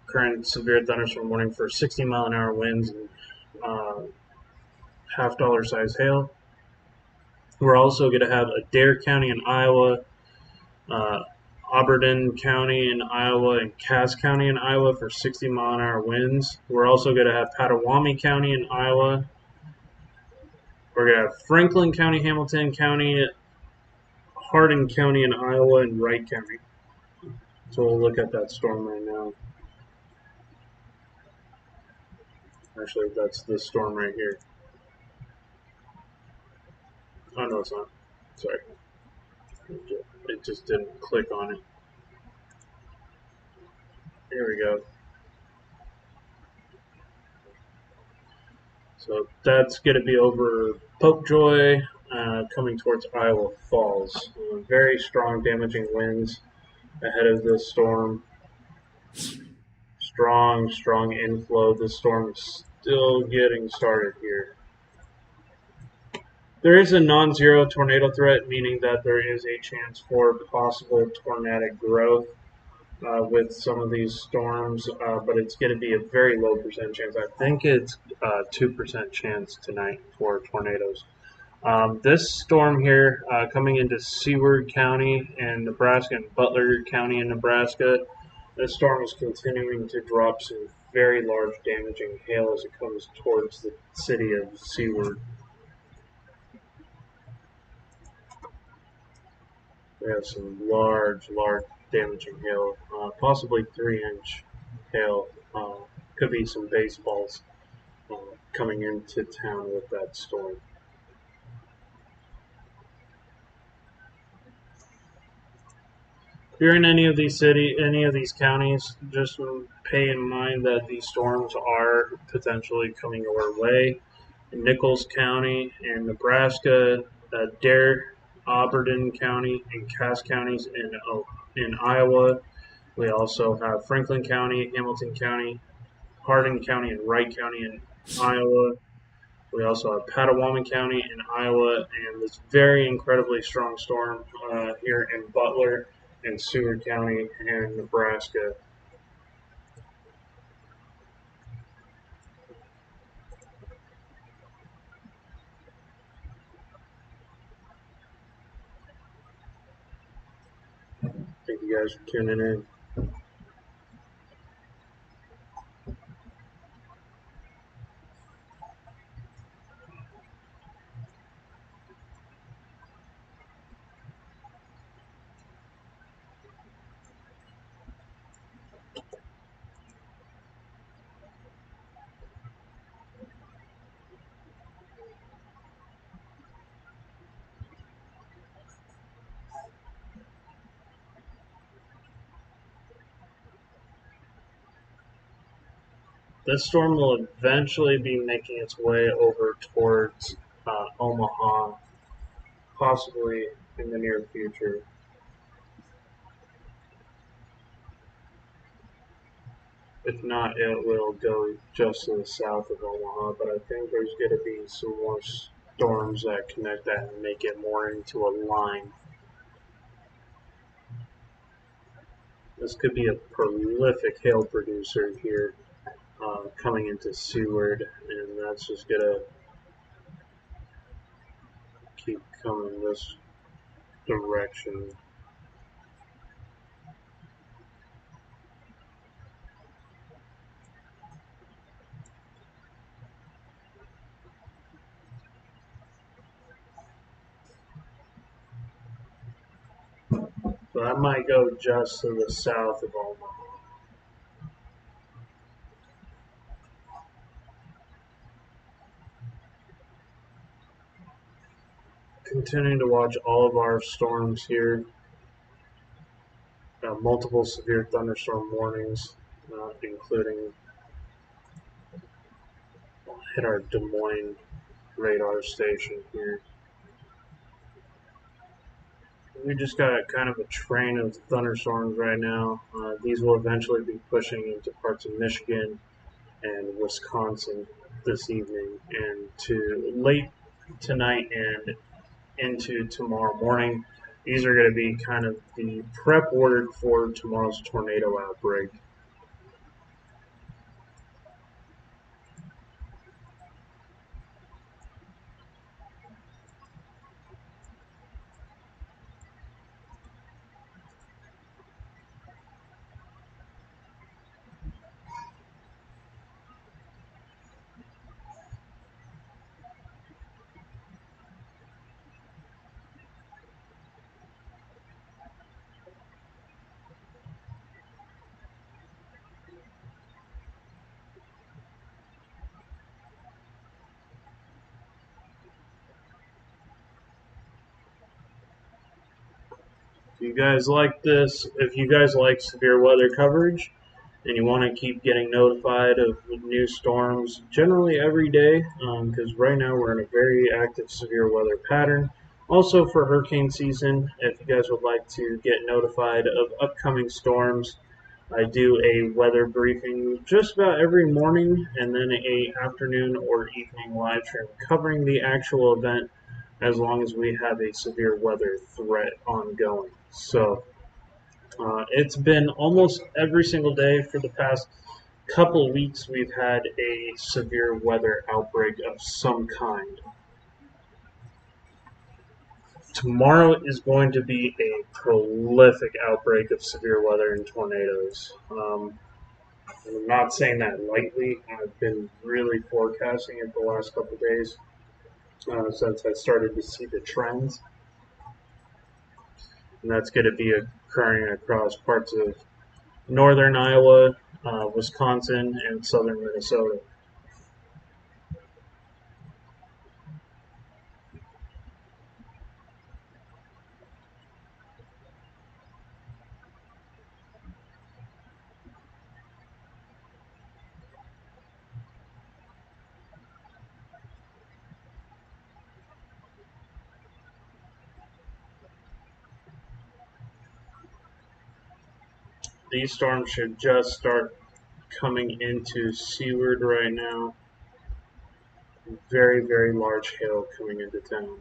Current severe thunderstorm warning for 60-mile-an-hour winds and half-dollar size hail. We're also going to have Adair County in Iowa, uh, Auburn County in Iowa, and Cass County in Iowa for 60-mile-an-hour winds. We're also going to have Potawatomi County in Iowa. We're going to have Franklin County, Hamilton County, Hardin County in Iowa, and Wright County. So we'll look at that storm right now. Actually, that's this storm right here. Oh, no, it's not. Sorry. It just didn't click on it. Here we go. So that's going to be over Popejoy, coming towards Iowa Falls. Very strong damaging winds ahead of this storm. Strong inflow. This storm is still getting started here. There is a non-zero tornado threat, meaning that there is a chance for possible tornadic growth with some of these storms, but it's going to be a very low percent chance. I think it's 2% chance tonight for tornadoes. This storm here coming into Seward County in Nebraska and Butler County in Nebraska, this storm is continuing to drop some very large damaging hail as it comes towards the city of Seward. We have some large damaging hail, possibly 3-inch hail. Could be some baseballs coming into town with that storm. If you're in any of these counties, just pay in mind that these storms are potentially coming your way. Nichols County and Nebraska, Dare, Auburn County, and Cass counties in Iowa. We also have Franklin County, Hamilton County, Hardin County, and Wright County in Iowa. We also have Patawaman County in Iowa, and this very incredibly strong storm here in Butler and Seward County in Nebraska. Thank you guys for tuning in. This storm will eventually be making its way over towards Omaha, possibly in the near future. If not, it will go just to the south of Omaha, but I think there's going to be some more storms that connect that and make it more into a line. This could be a prolific hail producer here coming into Seward, and that's just going to keep coming this direction. So that might go just to the south of Omaha. Continuing to watch all of our storms here. Multiple severe thunderstorm warnings, including hit our Des Moines radar station here. We just got kind of a train of thunderstorms right now. These will eventually be pushing into parts of Michigan and Wisconsin this evening and to late tonight and into tomorrow morning. These are going to be kind of the prep word for tomorrow's tornado outbreak. If you guys like this, if you guys like severe weather coverage, and you want to keep getting notified of new storms generally every day, because right now we're in a very active severe weather pattern. Also for hurricane season, if you guys would like to get notified of upcoming storms, I do a weather briefing just about every morning and then a afternoon or evening live stream covering the actual event as long as we have a severe weather threat ongoing. So it's been almost every single day for the past couple of weeks. We've had a severe weather outbreak of some kind. Tomorrow is going to be a prolific outbreak of severe weather and tornadoes. I'm not saying that lightly. I've been really forecasting it the last couple of days since I started to see the trends. And that's going to be occurring across parts of northern Iowa, Wisconsin, and southern Minnesota. These storms should just start coming into Seward right now. Very, very large hail coming into town.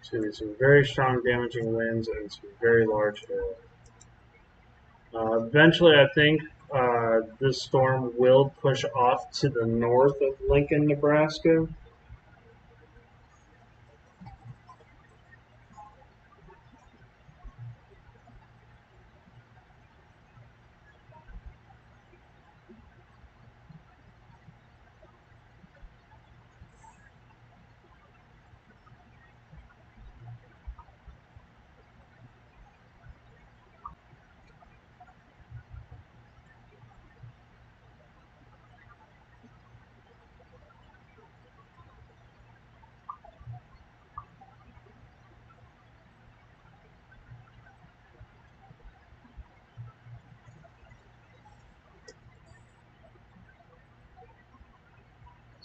So some very strong damaging winds and some very large hail. Eventually, I think this storm will push off to the north of Lincoln, Nebraska.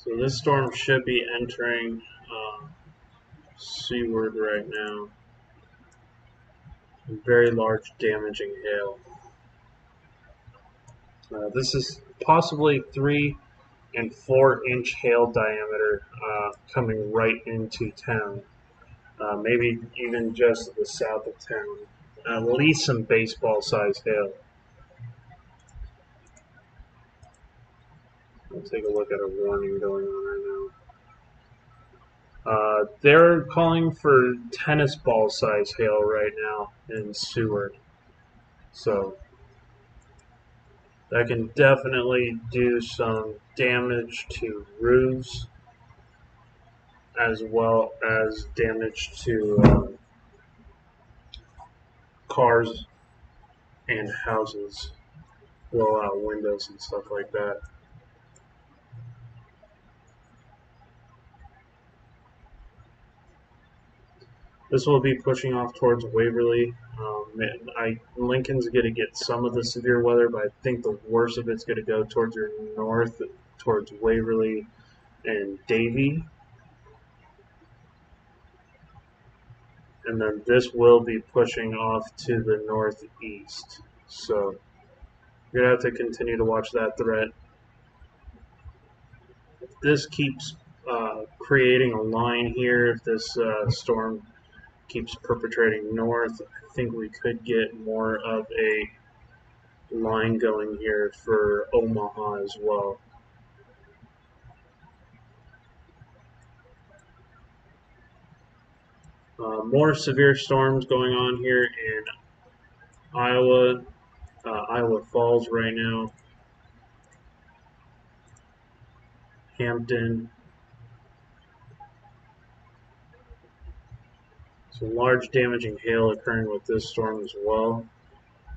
So this storm should be entering Seward right now. Very large damaging hail. This is possibly 3 and 4 inch hail diameter coming right into town. Maybe even just to the south of town. At least some baseball sized hail. I'll take a look at a warning going on right now. They're calling for tennis ball size hail right now in Seward. So that can definitely do some damage to roofs as well as damage to cars and houses, blow out windows and stuff like that. This will be pushing off towards Waverly. Lincoln's going to get some of the severe weather, but I think the worst of it's going to go towards your north, towards Waverly and Davie. And then this will be pushing off to the northeast. So you're going to have to continue to watch that threat. If this keeps creating a line here, if this storm keeps perpetrating north, I think we could get more of a line going here for Omaha as well. More severe storms going on here in Iowa, Iowa Falls right now, Hampton. Some large damaging hail occurring with this storm as well.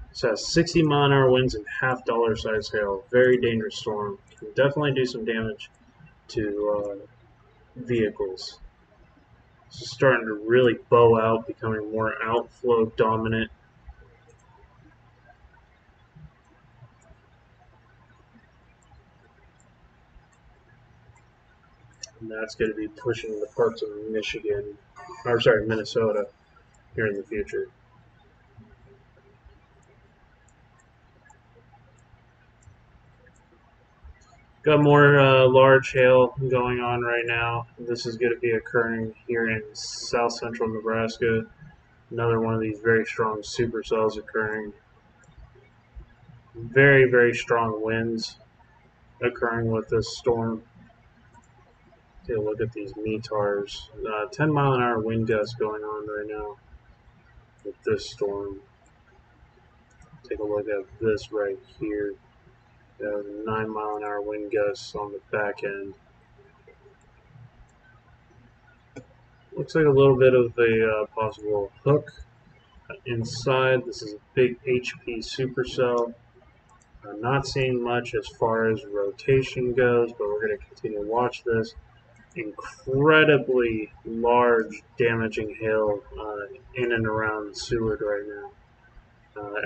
This has 60-mile-an-hour winds and half-dollar size hail. Very dangerous storm. Can definitely do some damage to vehicles. This is starting to really bow out, becoming more outflow dominant. And that's going to be pushing the parts of Minnesota here in the future. Got more large hail going on right now. This is going to be occurring here in south central Nebraska. Another one of these very strong supercells occurring. Very, very strong winds occurring with this storm. Take a look at these METARs. 10-mile-an-hour wind gusts going on right now with this storm. Take a look at this right here. 9-mile-an-hour wind gusts on the back end. Looks like a little bit of a possible hook inside. This is a big HP supercell. I'm not seeing much as far as rotation goes, but we're going to continue to watch this. Incredibly large damaging hail in and around Seward right now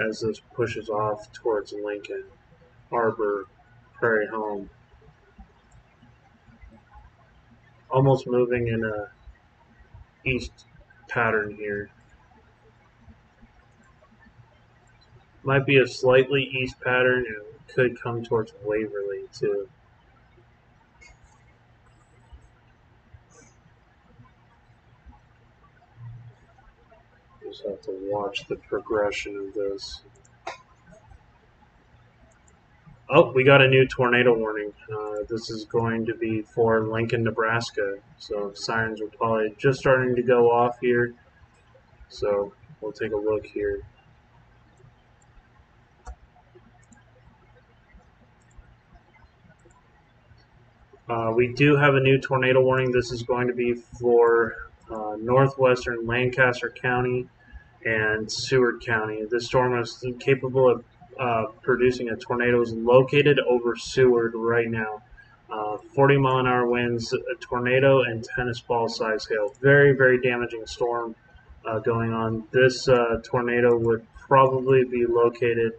as this pushes off towards Lincoln, Arbor, Prairie Home. Almost moving in a east pattern here. Might be a slightly east pattern and could come towards Waverly too. Just have to watch the progression of this. Oh, we got a new tornado warning. This is going to be for Lincoln, Nebraska. So sirens are probably just starting to go off here. So we'll take a look here. We do have a new tornado warning. This is going to be for northwestern Lancaster County and Seward County. This storm is capable of producing a tornado. Is located over Seward right now. 40-mile-an-hour winds, a tornado, and tennis ball size hail. Very, very damaging storm going on. This tornado would probably be located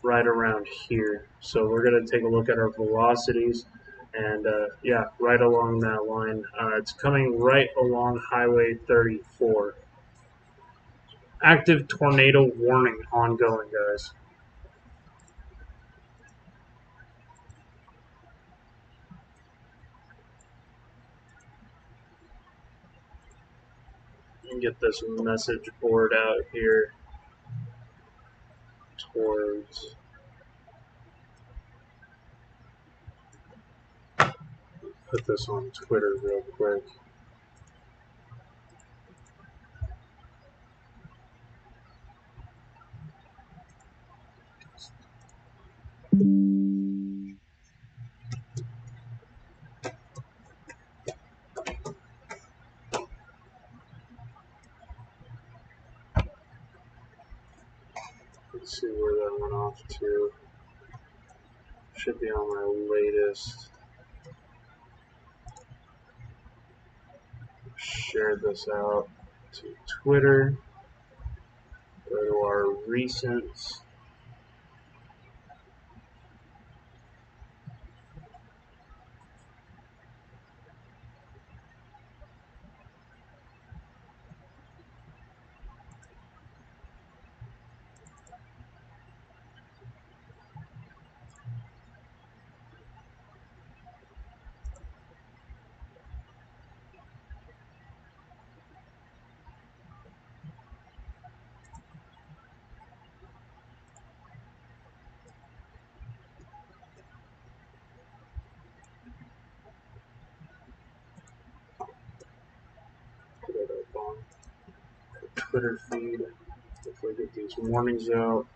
right around here. So we're going to take a look at our velocities. And yeah, right along that line. It's coming right along Highway 34. Active tornado warning ongoing, guys. And get this message board out here towards. Put this on Twitter real quick. Let's see where that went off to. Should be on my latest. Share this out to Twitter. Go to our recents. Put it up on the Twitter feed. Hopefully get these warnings out.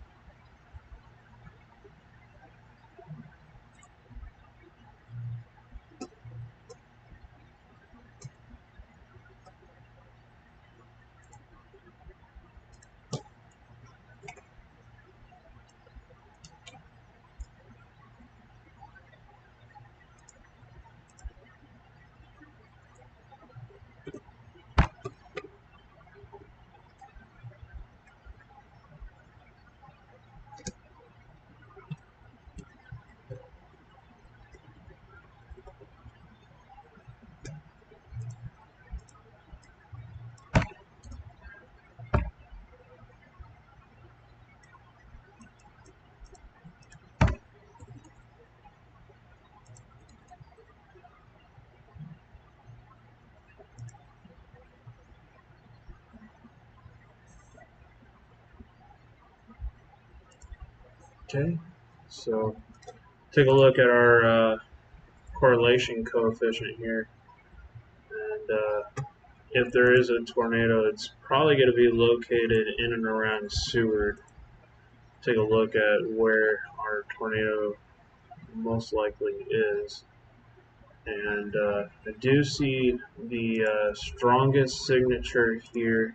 Okay, so take a look at our correlation coefficient here. And if there is a tornado, it's probably going to be located in and around Seward. Take a look at where our tornado most likely is. And I do see the strongest signature here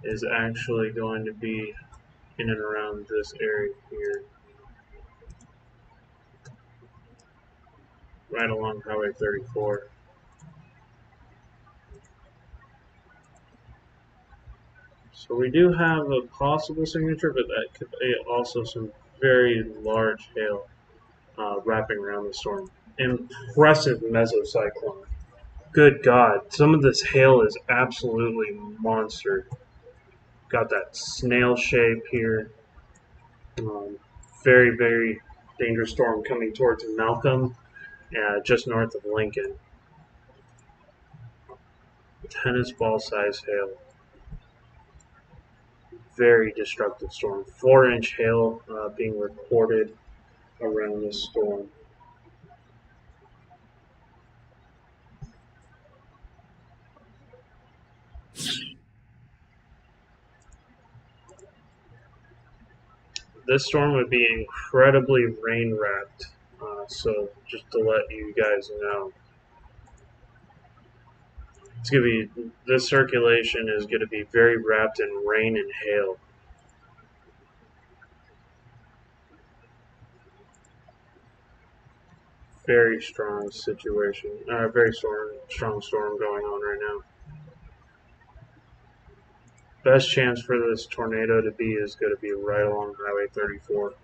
is actually going to be in and around this area here, right along Highway 34. So we do have a possible signature, but that could be also some very large hail. wrapping around the storm. Impressive mesocyclone. Good God, some of this hail is absolutely monster. Got that snail shape here. Um, very dangerous storm coming towards Malcolm, just north of Lincoln. Tennis ball size hail. Very destructive storm. 4-inch hail being recorded around this storm. This storm would be incredibly rain wrapped. So just to let you guys know, it's gonna be this circulation is gonna be very wrapped in rain and hail. Very strong situation. Very strong storm going on right now. Best chance for this tornado to be is going to be right along Highway 34.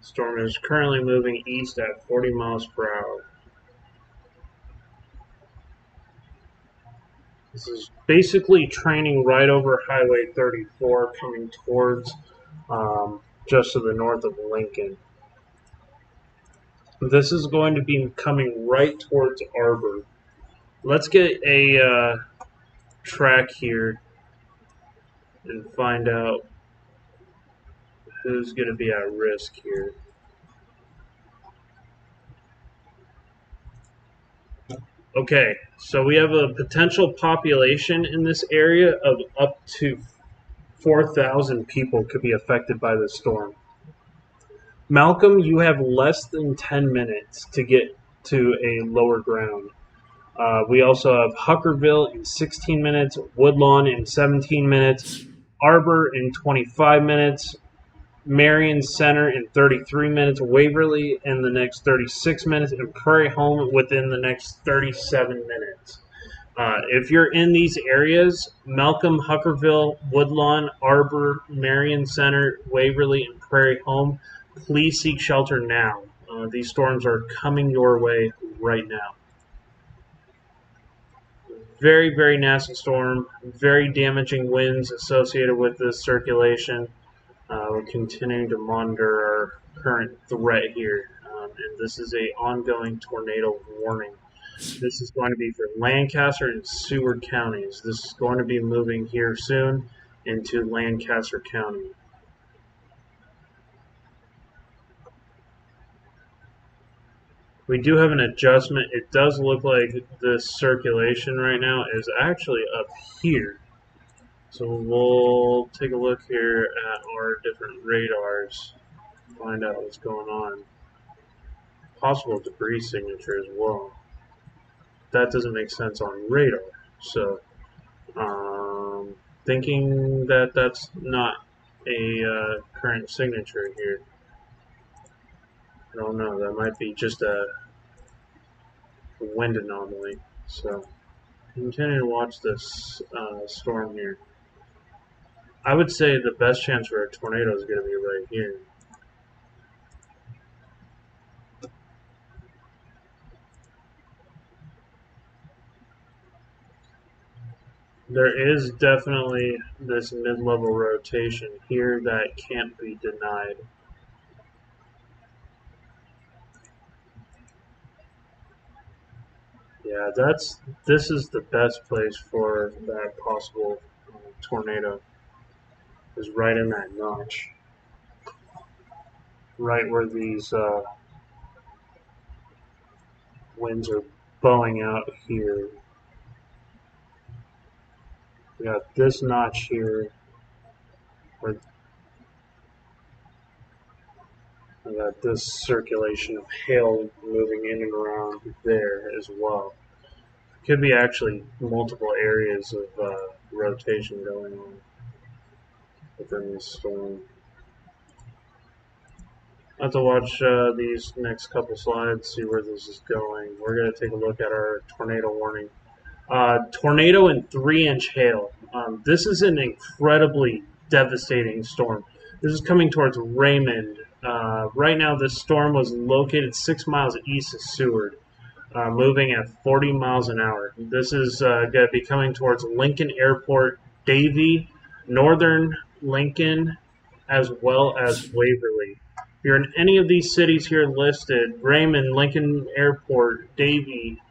Storm is currently moving east at 40 miles per hour. This is basically training right over Highway 34 coming towards just to the north of Lincoln. This is going to be coming right towards Arbor. Let's get a track here and find out who's going to be at risk here. Okay, so we have a potential population in this area of up to 4,000 people could be affected by the storm. Malcolm, you have less than 10 minutes to get to a lower ground. We also have Huckerville in 16 minutes, Woodlawn in 17 minutes, Arbor in 25 minutes, Marion Center in 33 minutes, Waverly in the next 36 minutes, and Prairie Home within the next 37 minutes. If you're in these areas, Malcolm, Huckerville, Woodlawn, Arbor, Marion Center, Waverly, and Prairie Home, please seek shelter now. These storms are coming your way right now. Very nasty storm, very damaging winds associated with this circulation. We're continuing to monitor our current threat here, and this is a ongoing tornado warning. This is going to be for Lancaster and Seward counties. This is going to be moving here soon into Lancaster County. We do have an adjustment. It does look like this circulation right now is actually up here. So we'll take a look here at our different radars, find out what's going on. Possible debris signature as well. That doesn't make sense on radar. So, thinking that that's not a current signature here. I don't know. That might be just a wind anomaly. So, continue to watch this storm here. I would say the best chance for a tornado is going to be right here. There is definitely this mid-level rotation here that can't be denied. Yeah, this is the best place for that possible tornado. Is right in that notch, right where these winds are bowing out here. We got this notch here. Where we got this circulation of hail moving in and around there as well. Could be actually multiple areas of rotation going on within this storm. I have to watch these next couple slides, see where this is going. We're going to take a look at our tornado warning. Tornado and 3-inch hail. This is an incredibly devastating storm. This is coming towards Raymond. Right now, this storm was located 6 miles east of Seward, moving at 40 miles an hour. This is going to be coming towards Lincoln Airport, Davie, northern Lincoln, as well as Waverly. If you're in any of these cities here listed, Raymond, Lincoln Airport, Davie,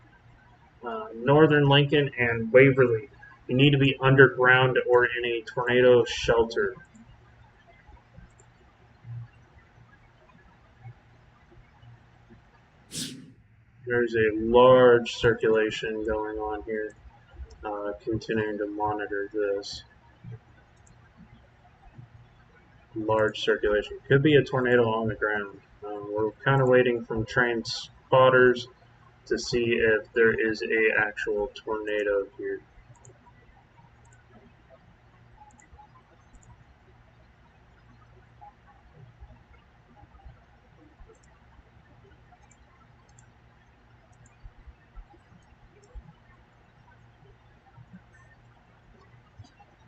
northern Lincoln, and Waverly, you need to be underground or in a tornado shelter. There's a large circulation going on here. Continuing to monitor this. Large circulation. Could be a tornado on the ground. We're kind of waiting from trained spotters to see if there is a actual tornado here.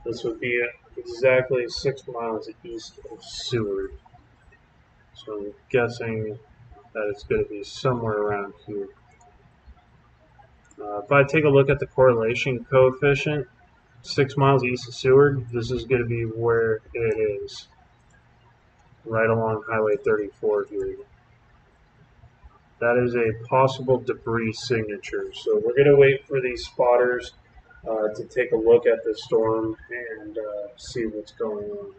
This would be exactly 6 miles east of Seward. So I'm guessing that it's going to be somewhere around here. If I take a look at the correlation coefficient, 6 miles east of Seward, this is going to be where it is, right along Highway 34 here. That is a possible debris signature. So we're going to wait for these spotters to take a look at the storm and see what's going on.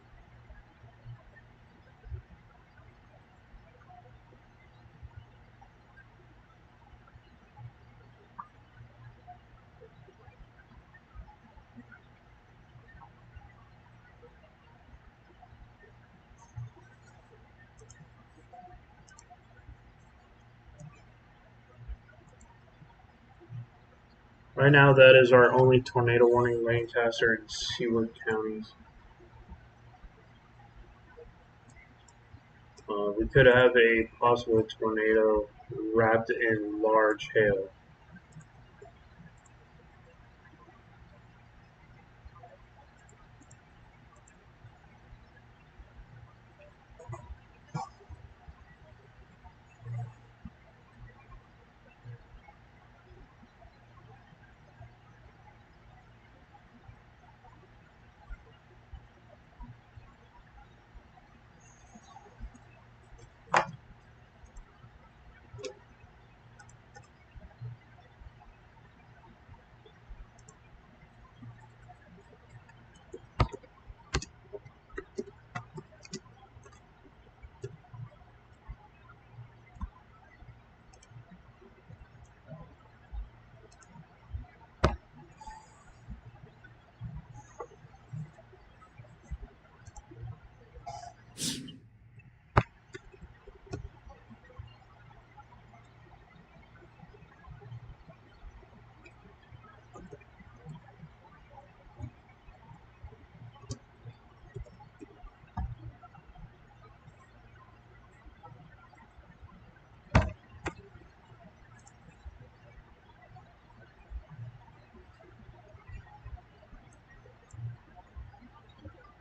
Right now, that is our only tornado warning Lancaster and Seward counties. We could have a possible tornado wrapped in large hail.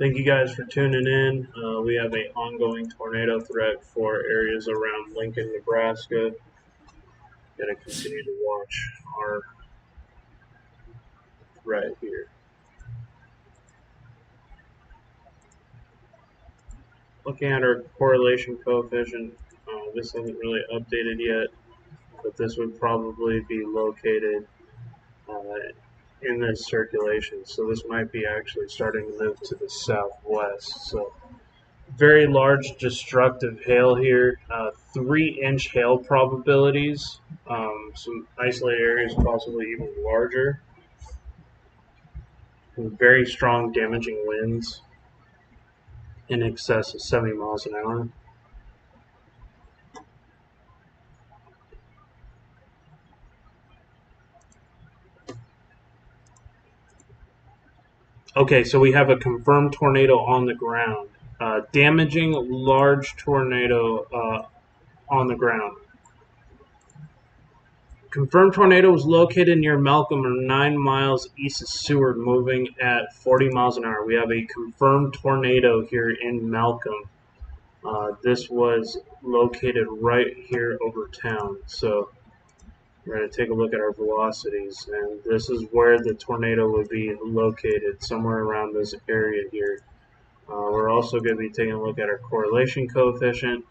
Thank you guys for tuning in. We have an ongoing tornado threat for areas around Lincoln, Nebraska. Going to continue to watch our threat here. Looking at our correlation coefficient, this isn't really updated yet, but this would probably be located in this circulation. So this might be actually starting to move to the southwest. So very large destructive hail here, 3-inch hail probabilities, some isolated areas possibly even larger. very strong damaging winds in excess of 70 miles an hour. Okay, so we have a confirmed tornado on the ground. Damaging large tornado on the ground. Confirmed tornado was located near Malcolm or 9 miles east of Seward, moving at 40 miles an hour. We have a confirmed tornado here in Malcolm. This was located right here over town. So we're going to take a look at our velocities, and this is where the tornado would be located, somewhere around this area here. We're also going to be taking a look at our correlation coefficient.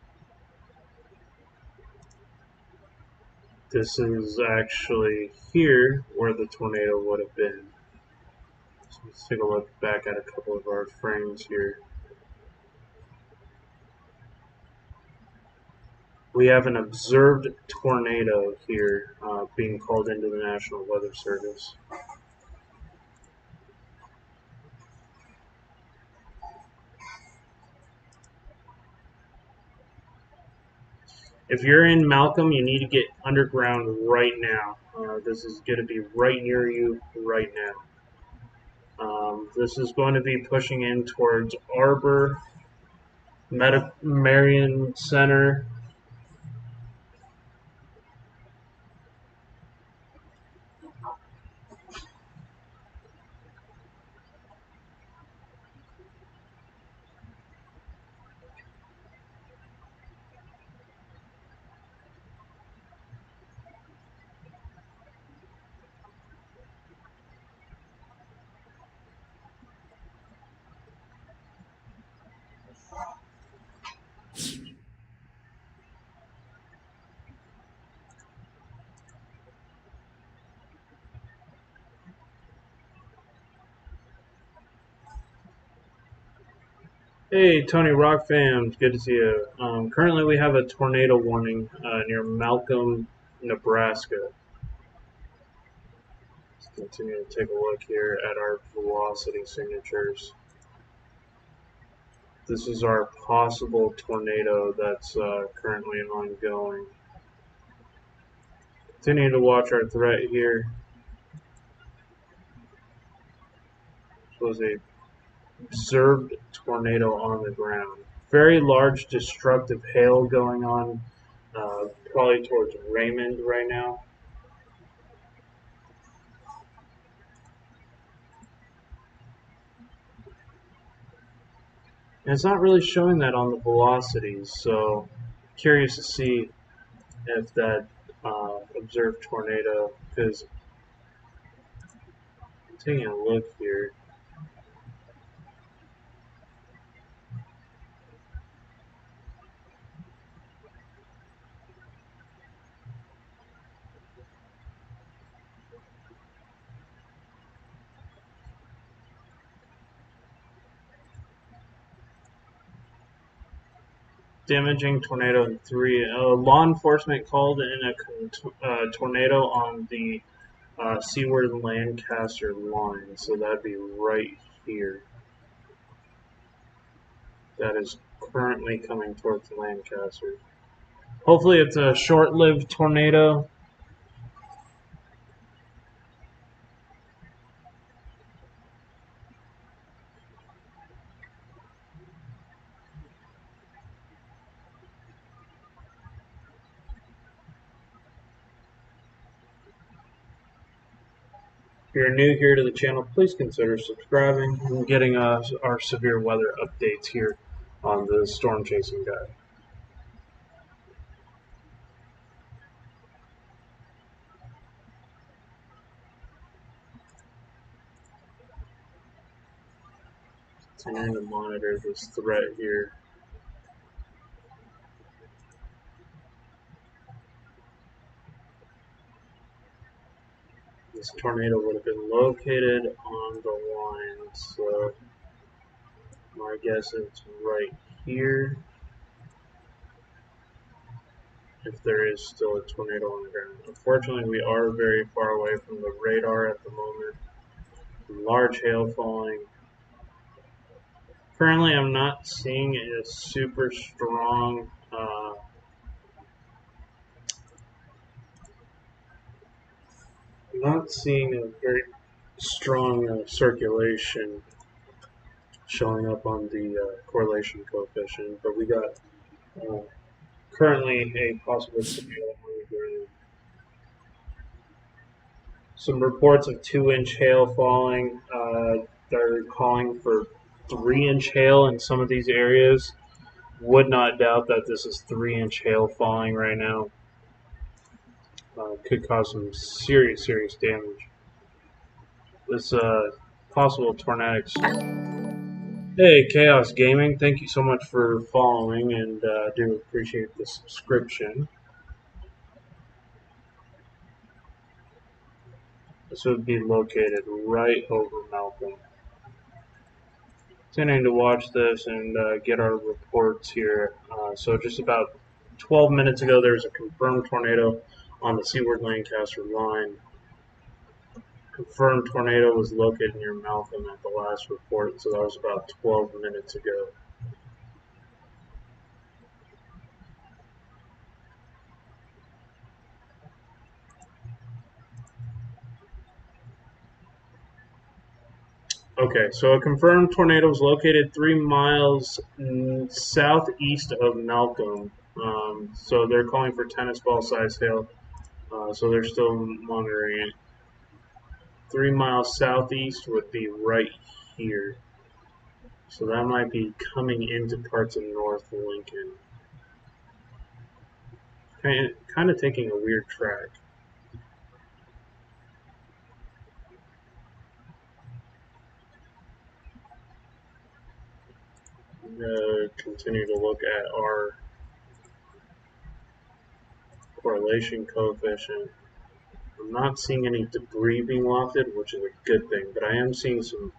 This is actually here where the tornado would have been. So let's take a look back at a couple of our frames here. We have an observed tornado here being called into the National Weather Service. If you're in Malcolm, you need to get underground right now. This is going to be right near you right now. This is going to be pushing in towards Arbor, Marion Center. Hey, Tony Rock fans, good to see you. Currently, we have a tornado warning near Malcolm, Nebraska. Let's continue to take a look here at our velocity signatures. This is our possible tornado that's currently ongoing. Continue to watch our threat here. This was a observed tornado on the ground. Very large destructive hail going on, probably towards Raymond right now. And it's not really showing that on the velocities, so curious to see if that observed tornado, because taking a look here, damaging tornado in 3. Law enforcement called in a tornado on the Seaward Lancaster line, so that'd be right here. That is currently coming towards Lancaster. Hopefully it's a short-lived tornado. If you're new here to the channel, please consider subscribing and getting us our severe weather updates here on the Storm Chasing Guide. Continuing to monitor this threat here. This tornado would have been located on the line, so my guess is right here. If there is still a tornado on the ground. Unfortunately, we are very far away from the radar at the moment. large hail falling. Currently, I'm not seeing a super strong. I'm not seeing a very strong circulation showing up on the correlation coefficient, but we got uh, currently a possible scenario where some reports of 2-inch hail falling. They're calling for 3-inch hail in some of these areas. Would not doubt that this is 3-inch hail falling right now. Could cause some serious, serious damage. This possible tornadic. Hey, Chaos Gaming, thank you so much for following, and do appreciate the subscription. This would be located right over Malcolm. Continuing to watch this and get our reports here. So just about 12 minutes ago, there was a confirmed tornado on the Seaward Lancaster line. Confirmed tornado was located near Malcolm at the last report, so that was about 12 minutes ago. Okay, so a confirmed tornado is located 3 miles southeast of Malcolm. So they're calling for tennis ball size hail. So they're still monitoring it. 3 miles southeast would be right here. So that might be coming into parts of North Lincoln. Kind of taking a weird track. I'm going to continue to look at our correlation coefficient. I'm not seeing any debris being wafted, which is a good thing, but I am seeing some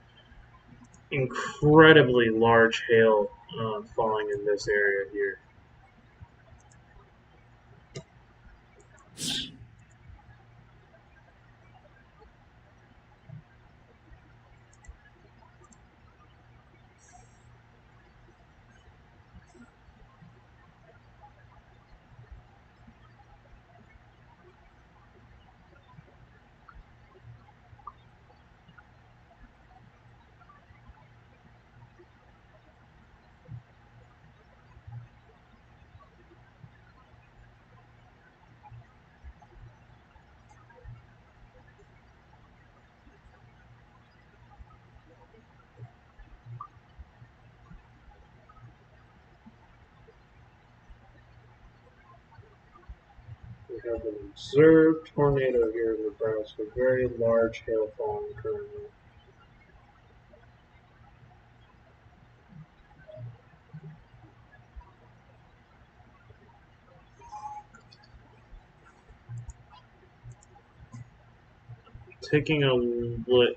incredibly large hail falling in this area here. We have an observed tornado here in Nebraska, very large hail falling currently.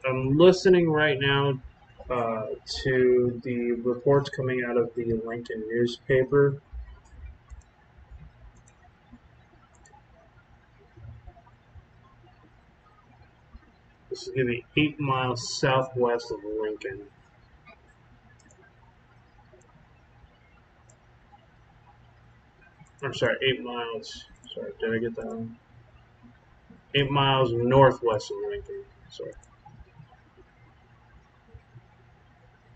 I'm listening right now to the reports coming out of the Lincoln newspaper. This is going to be 8 miles southwest of Lincoln. I'm sorry, 8 miles. Sorry, did I get that wrong? 8 miles northwest of Lincoln. Sorry.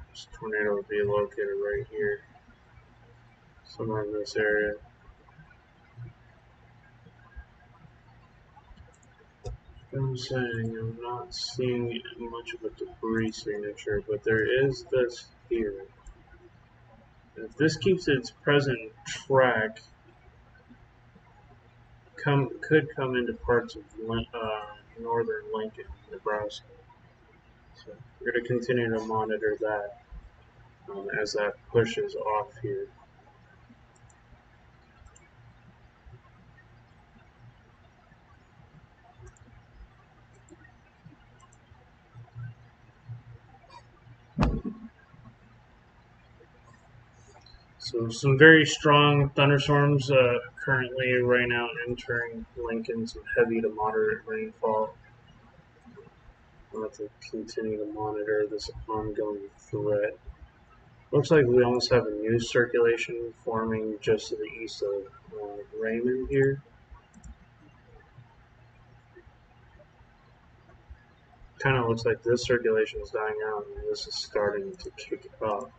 This tornado will be located right here, somewhere in this area. I'm saying I'm not seeing much of a debris signature, but there is this here. If this keeps its present track, could come into parts of northern Lincoln, Nebraska. So we're going to continue to monitor that as that pushes off here. So some very strong thunderstorms currently right now entering Lincoln. Some heavy to moderate rainfall. I'll have to continue to monitor this ongoing threat. Looks like we almost have a new circulation forming just to the east of Raymond here. Kind of looks like this circulation is dying out and this is starting to kick up.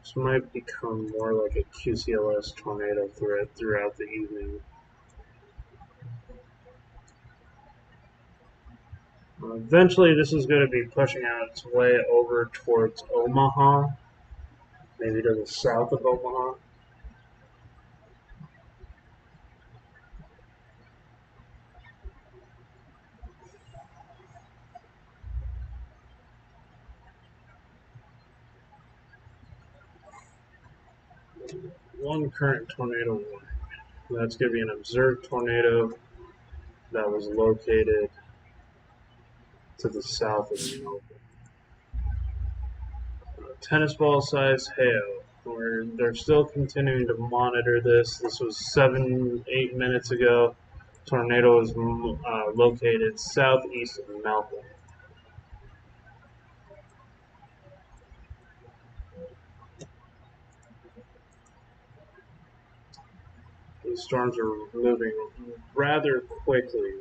This might become more like a QCLS tornado threat throughout the evening. Eventually, this is going to be pushing out its way over towards Omaha, maybe to the south of Omaha. One current tornado warning. That's going to be an observed tornado that was located to the south of Melbourne. Tennis ball size hail. They're still continuing to monitor this. This was 7-8 minutes ago. Tornado is located southeast of Melbourne. These storms are moving rather quickly.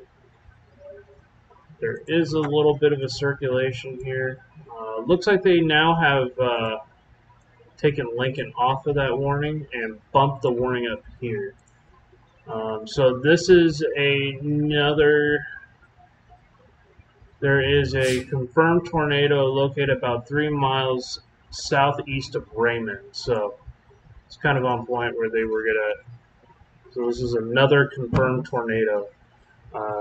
There is a little bit of a circulation here. Looks like they now have taken Lincoln off of that warning and bumped the warning up here. So this is another. There is a confirmed tornado located about 3 miles southeast of Raymond. So it's kind of on point where they were gonna. So this is another confirmed tornado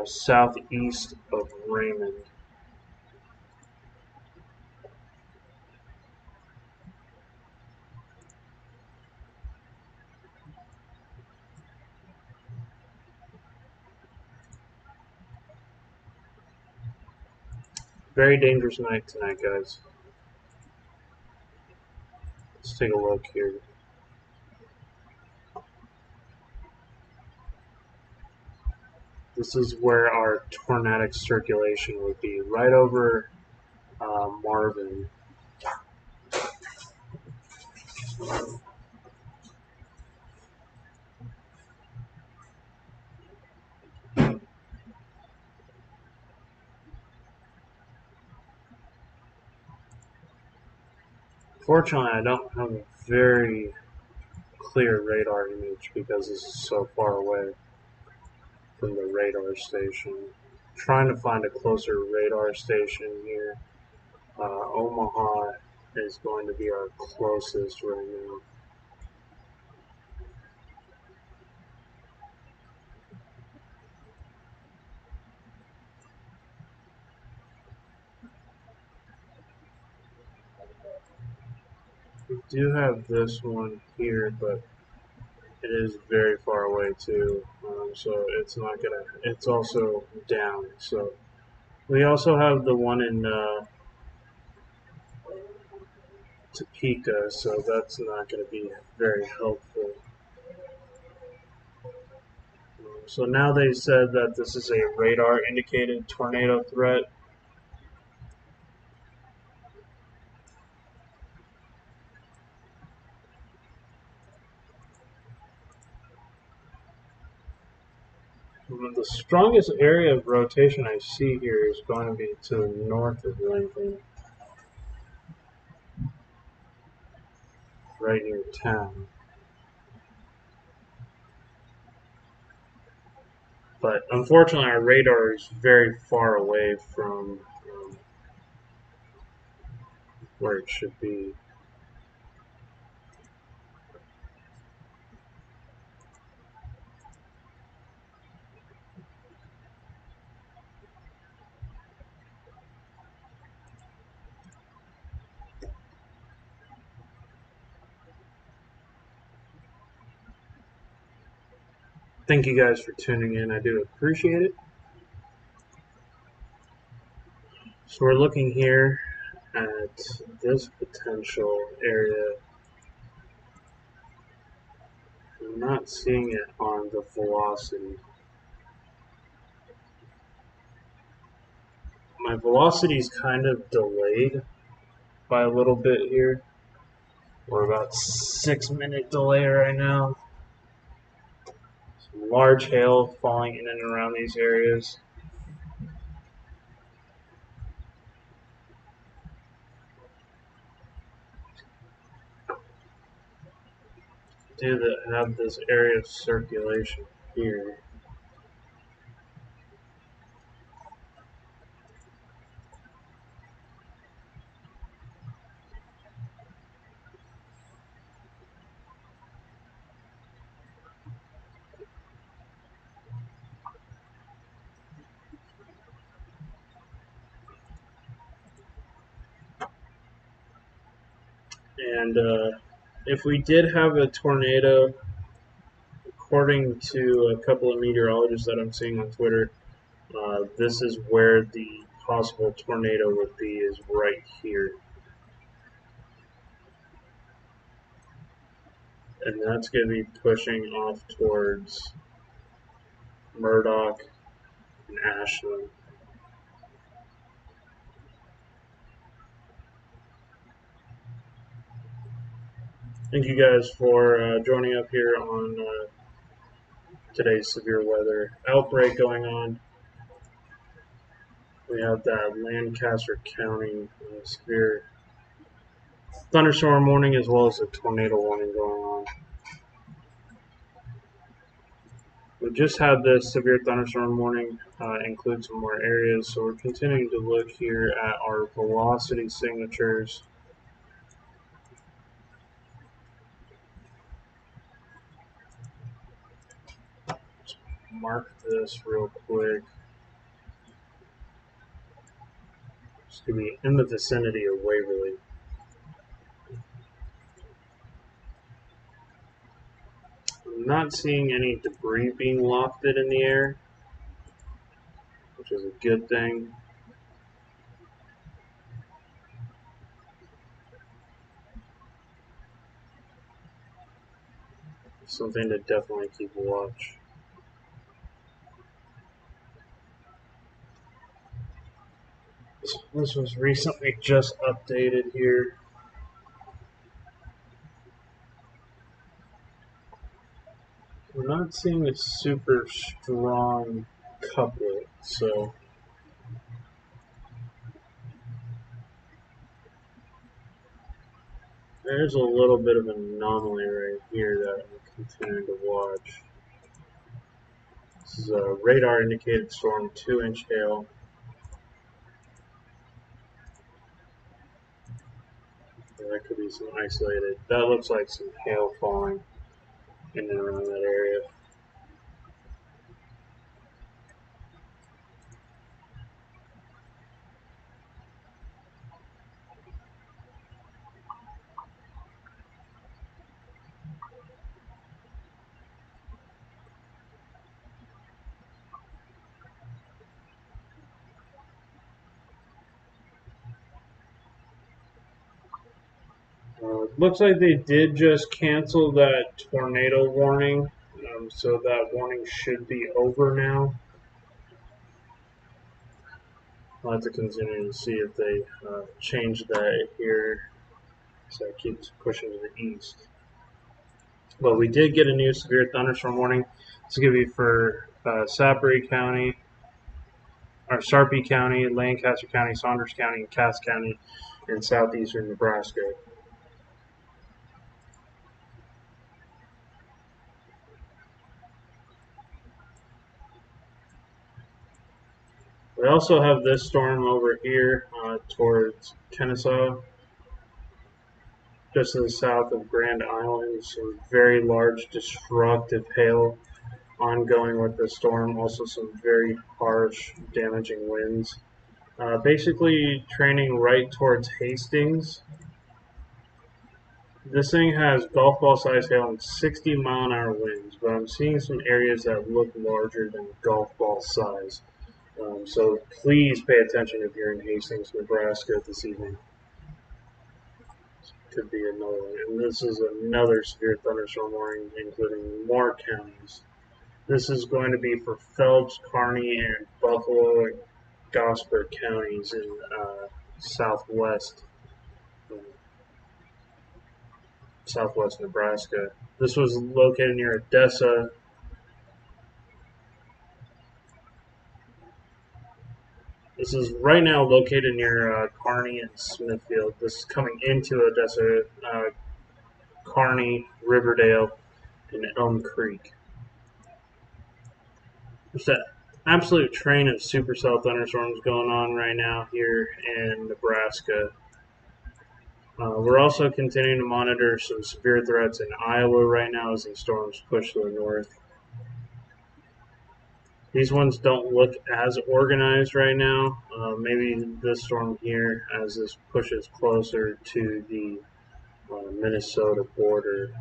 southeast of Raymond. Very dangerous night tonight, guys. Let's take a look here. This is where our tornadic circulation would be, right over Marvin. Fortunately, I don't have a very clear radar image because this is so far away from the radar station. Trying to find a closer radar station here. Omaha is going to be our closest right now. We do have this one here, but it is very far away too, so it's not gonna. It's also down. So we also have the one in Topeka, so that's not going to be very helpful. So now they said that this is a radar indicated tornado threat. The strongest area of rotation I see here is going to be to the north of Lincoln, right near town. But unfortunately, our radar is very far away from where it should be. Thank you guys for tuning in. I do appreciate it. So we're looking here at this potential area. I'm not seeing it on the velocity. My velocity is kind of delayed by a little bit here. We're about 6-minute delay right now. Some large hail falling in and around these areas. Do that have this area of circulation here. And if we did have a tornado, according to a couple of meteorologists that I'm seeing on Twitter, this is where the possible tornado would be, is right here. And that's going to be pushing off towards Murdoch and Ashland. Thank you guys for joining up here on today's severe weather outbreak going on. We have that Lancaster County severe thunderstorm warning as well as a tornado warning going on. We just had this severe thunderstorm warning include some more areas, so we're continuing to look here at our velocity signatures. Just mark this real quick. It's going to be in the vicinity of Waverly. I'm not seeing any debris being lofted in the air, which is a good thing. Something to definitely keep a watch. This was recently just updated here. We're not seeing a super strong couplet, so there's a little bit of an anomaly right here that I'm continuing to watch. This is a radar indicated storm, 2-inch hail. That could be some isolated. That looks like some hail falling in and around that area. Looks like they did just cancel that tornado warning, so that warning should be over now. I'll have to continue to see if they change that here, so it keeps pushing to the east. But we did get a new severe thunderstorm warning. It's going to be for Sarpy County, Lancaster County, Saunders County, and Cass County in southeastern Nebraska. We also have this storm over here towards Kennesaw, just to the south of Grand Island. Some very large destructive hail ongoing with the storm. Also some very harsh, damaging winds. Basically training right towards Hastings. This thing has golf ball size hail and 60-mile-an-hour winds, but I'm seeing some areas that look larger than golf ball size. So please pay attention if you're in Hastings, Nebraska this evening. This could be another one. And this is another severe thunderstorm warning, including more counties. This is going to be for Phelps, Kearney, and Buffalo. Gosper counties in southwest southwest Nebraska. This was located near Odessa. This is right now located near Kearney and Smithfield. This is coming into Odessa, Kearney, Riverdale, and Elm Creek. There's an absolute train of supercell thunderstorms going on right now here in Nebraska. We're also continuing to monitor some severe threats in Iowa right now as these storms push to the north. These ones don't look as organized right now. Maybe this storm here, as this pushes closer to the Minnesota border.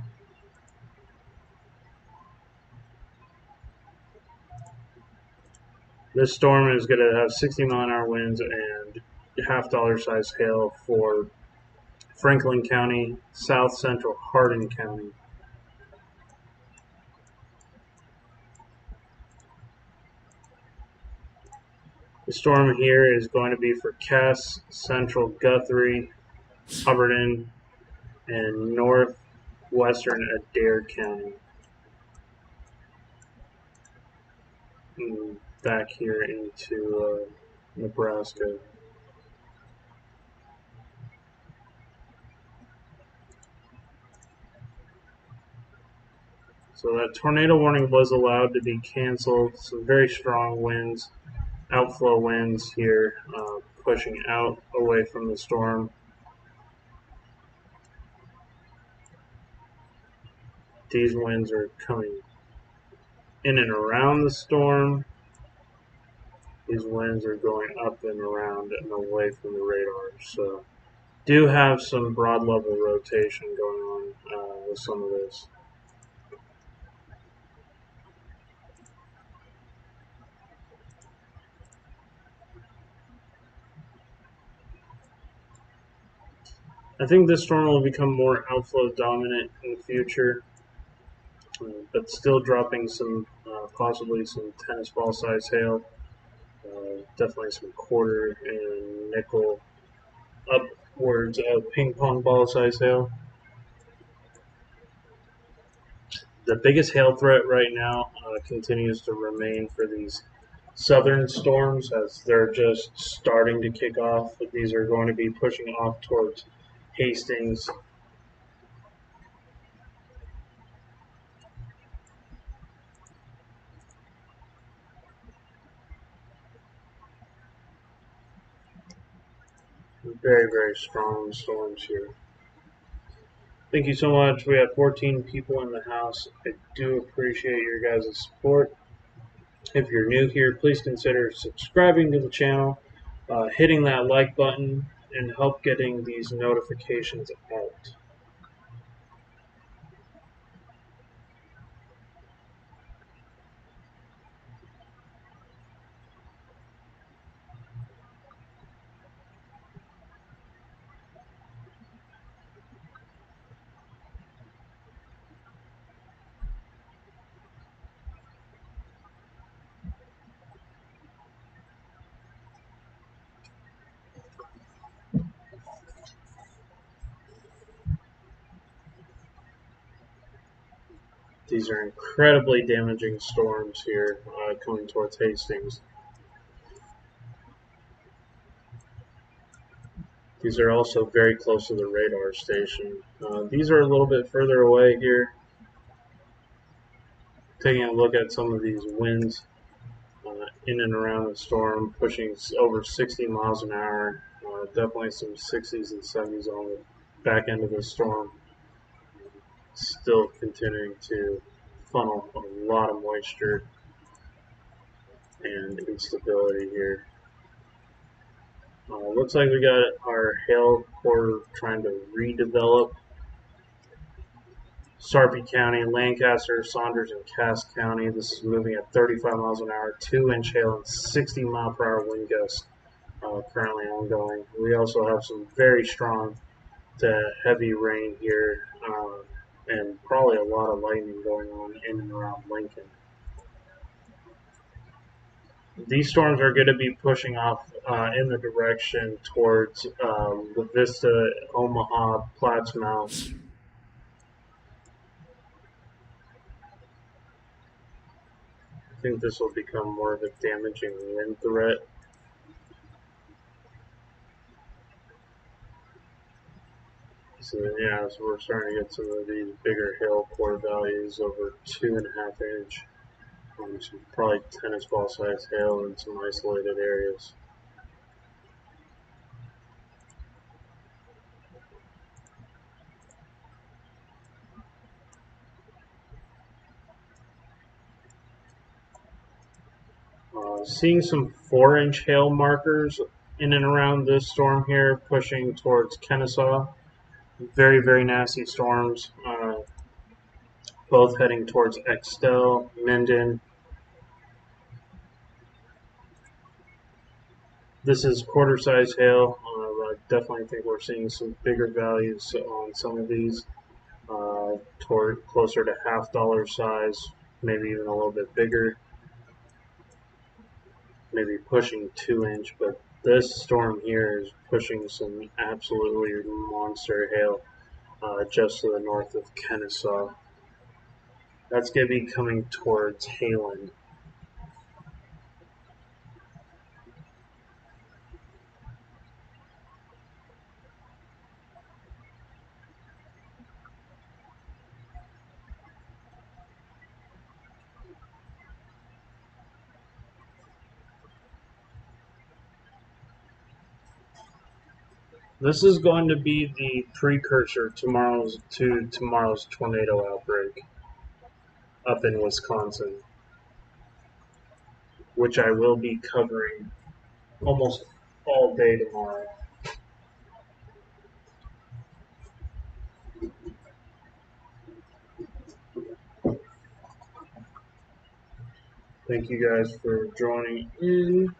This storm is going to have 60-mile-an-hour winds and half-dollar size hail for Franklin County, south central Hardin County. The storm here is going to be for Cass, central Guthrie, Hubbardton, and northwestern Adair County. And back here into Nebraska. So that tornado warning was allowed to be canceled. Some very strong winds, outflow winds here, pushing out away from the storm. These winds are coming in and around the storm. These winds are going up and around and away from the radar. So do have some broad level rotation going on with some of this. I think this storm will become more outflow dominant in the future, but still dropping some, possibly some tennis ball size hail, definitely some quarter and nickel, upwards of ping pong ball size hail. The biggest hail threat right now continues to remain for these southern storms as they're just starting to kick off. These are going to be pushing off towards Hastings. Very, very strong storms here. Thank you so much. We have 14 people in the house. I do appreciate your guys' support. If you're new here, please consider subscribing to the channel, hitting that like button, and help getting these notifications out. These are incredibly damaging storms here coming towards Hastings. These are also very close to the radar station. These are a little bit further away here. Taking a look at some of these winds in and around the storm, pushing over 60 miles an hour. Definitely some 60s and 70s on the back end of the storm. Still continuing to funnel a lot of moisture and instability here. Looks like we got our hail core trying to redevelop. Sarpy County, Lancaster, Saunders, and Cass County. This is moving at 35 miles an hour, 2-inch hail, and 60 mile per hour wind gusts currently ongoing. We also have some very strong to heavy rain here, and probably a lot of lightning going on in and around Lincoln. these storms are going to be pushing off in the direction towards La Vista, Omaha, Plattsmouth. I think this will become more of a damaging wind threat. So yeah, so we're starting to get some of these bigger hail core values over 2.5 inch. Some probably tennis ball size hail in some isolated areas. Seeing some 4 inch hail markers in and around this storm here, pushing towards Kennesaw. Very, very nasty storms, both heading towards Extell, Minden. This is quarter size hail. I definitely think we're seeing some bigger values on some of these, toward closer to $half size, maybe even a little bit bigger, maybe pushing 2 inch. But this storm here is pushing some absolutely monster hail just to the north of Kennesaw. That's going to be coming towards Halen. This is going to be the precursor to tomorrow's tornado outbreak up in Wisconsin, which I will be covering almost all day tomorrow. Thank you guys for joining in.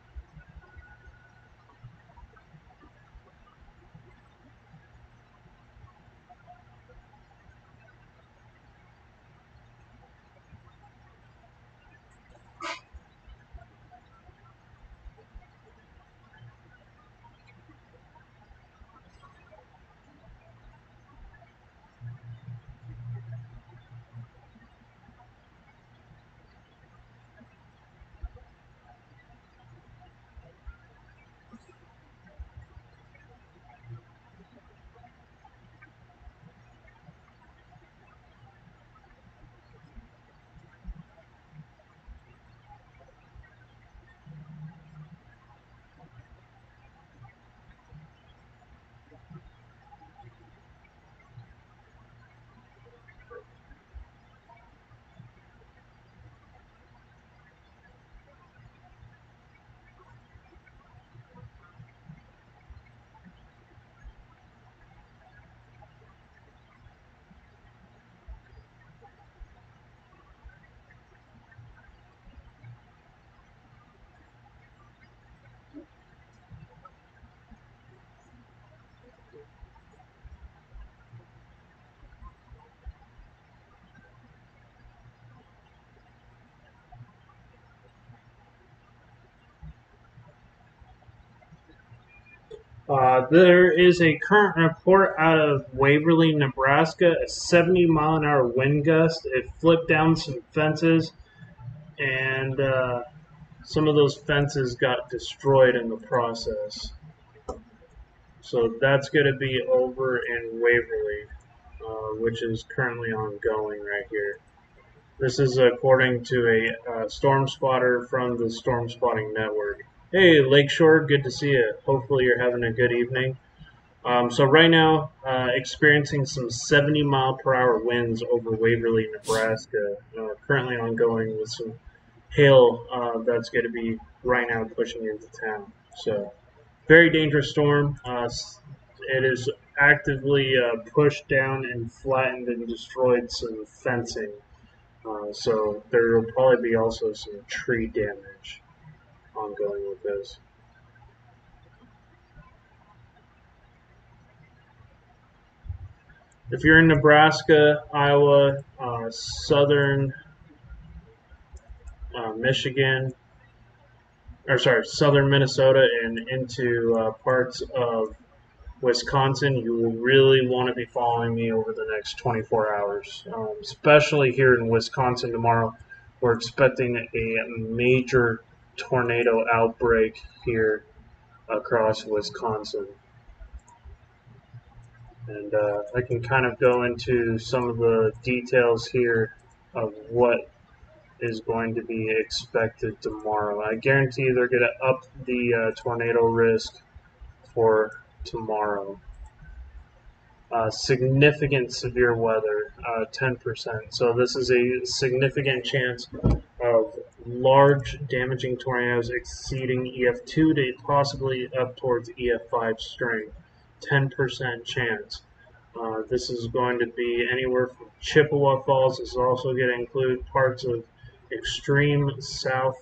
There is a current report out of Waverly, Nebraska, a 70-mile-an-hour wind gust. It flipped down some fences, and some of those fences got destroyed in the process. So that's going to be over in Waverly, which is currently ongoing right here. This is according to a storm spotter from the Storm Spotting Network. Hey, Lakeshore, good to see you. Hopefully you're having a good evening. So right now, experiencing some 70-mile-per-hour winds over Waverly, Nebraska. Currently ongoing with some hail that's going to be right now pushing into town. So very dangerous storm. It is actively pushed down and flattened and destroyed some fencing. So there will probably be also some tree damage ongoing with this. If you're in Nebraska, Iowa, southern Michigan, or sorry, southern Minnesota and into parts of Wisconsin, you will really want to be following me over the next 24 hours, especially here in Wisconsin tomorrow. We're expecting a major tornado outbreak here across Wisconsin. And I can kind of go into some of the details here of what is going to be expected tomorrow. I guarantee they're going to up the tornado risk for tomorrow. Significant severe weather, 10%. So this is a significant chance of large damaging tornadoes exceeding EF2 to possibly up towards EF5 strength. 10% chance. This is going to be anywhere from Chippewa Falls. This is also going to include parts of extreme south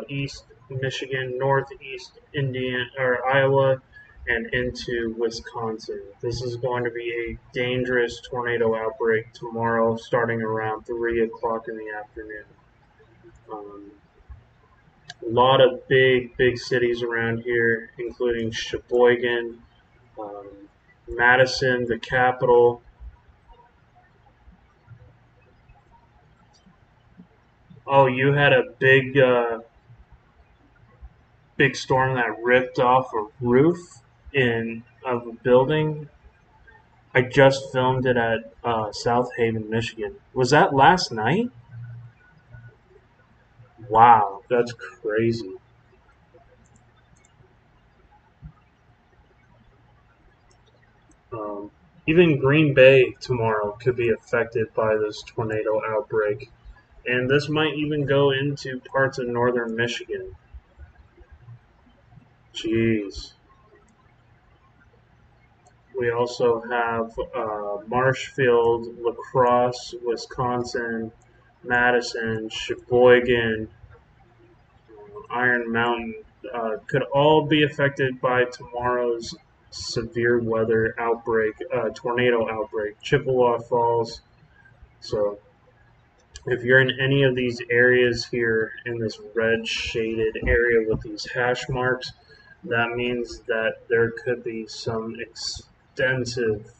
east Michigan, northeast Indiana or Iowa, and into Wisconsin. This is going to be a dangerous tornado outbreak tomorrow, starting around 3 o'clock in the afternoon. Um, a lot of big cities around here, including Sheboygan, um, Madison, the capital. Oh, you had a big storm that ripped off a roof in of a building. I just filmed it at South Haven, Michigan. Was that last night? Wow, that's crazy. Um, Even Green Bay tomorrow could be affected by this tornado outbreak, and this might even go into parts of northern Michigan. Jeez. We also have Marshfield, La Crosse, Wisconsin, Madison, Sheboygan, Iron Mountain could all be affected by tomorrow's severe weather outbreak, tornado outbreak, Chippewa Falls. So, if you're in any of these areas here in this red shaded area with these hash marks, that means that there could be some extensive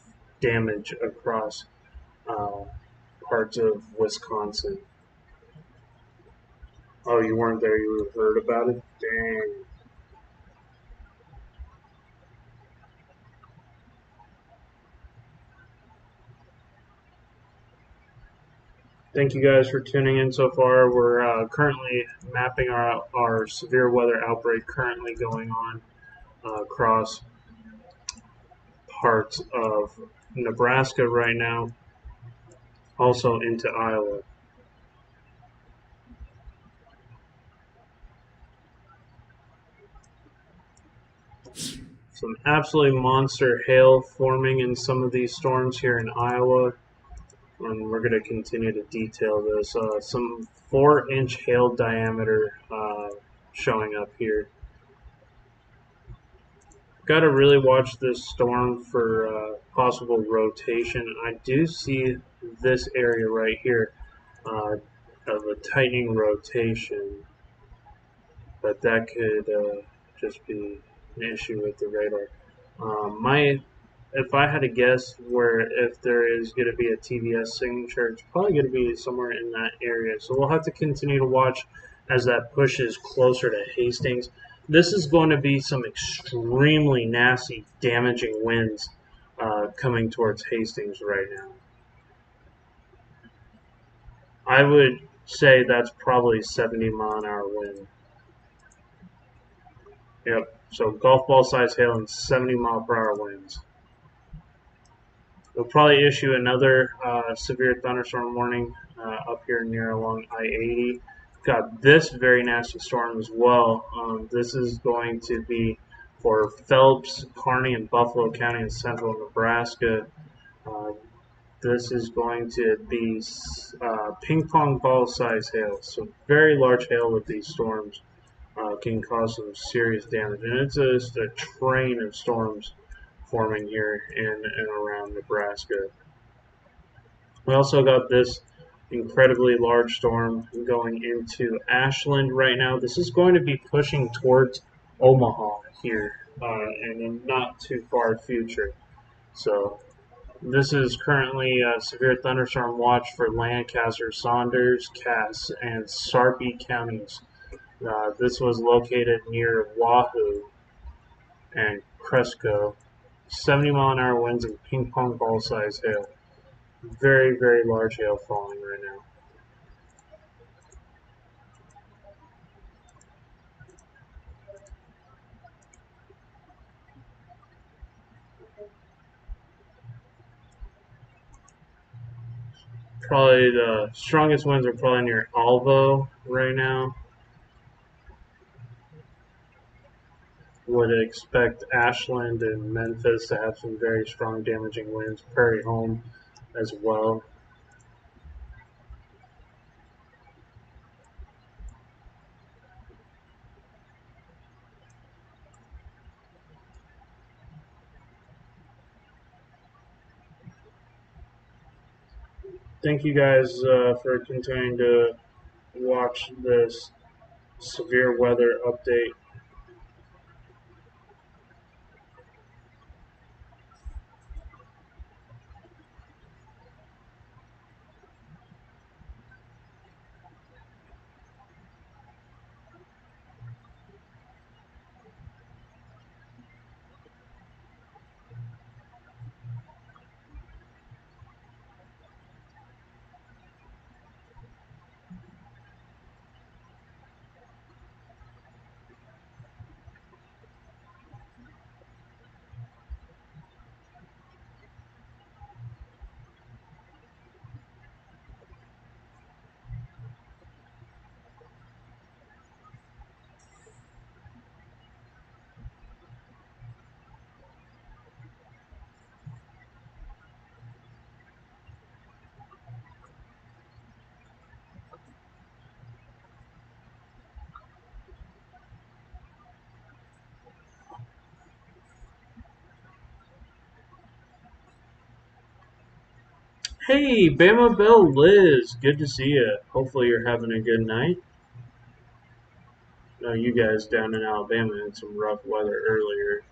damage across uh, parts of Wisconsin. Oh, you weren't there, you heard about it? Dang. Thank you guys for tuning in so far. We're currently mapping our severe weather outbreak currently going on across parts of Nebraska right now, also into Iowa. Some absolutely monster hail forming in some of these storms here in Iowa, and we're going to continue to detail this. Some 4-inch hail diameter showing up here. Got to really watch this storm for possible rotation. I do see this area right here of a tightening rotation, but that could just be an issue with the radar. My If I had to guess where if there is going to be a TVS signature, it's probably going to be somewhere in that area. So we'll have to continue to watch as that pushes closer to Hastings. This is going to be some extremely nasty, damaging winds coming towards Hastings right now. I would say that's probably 70-mile-an-hour wind. Yep. So golf ball size hail and 70-mile-per-hour winds. They'll probably issue another severe thunderstorm warning up here near along I-80. Got this very nasty storm as well. This is going to be for Phelps, Kearney, and Buffalo County in central Nebraska. Uh, this is going to be ping pong ball size hail. So very large hail with these storms can cause some serious damage. And it's just a train of storms forming here in and around Nebraska. We also got this incredibly large storm going into Ashland right now. This is going to be pushing towards Omaha here in a not too far future. So this is currently a severe thunderstorm watch for Lancaster, Saunders, Cass, and Sarpy counties. This was located near Wahoo and Cresco. 70-mile-an-hour winds and ping pong ball size hail. Very, very large hail falling right now. Probably the strongest winds are probably near Alvo right now. Would expect Ashland and Memphis to have some very strong damaging winds. Prairie Home as well. Thank you guys for continuing to watch this severe weather update. Hey, Bama Bell Liz, good to see you. Hopefully you're having a good night. I know you guys down in Alabama had some rough weather earlier.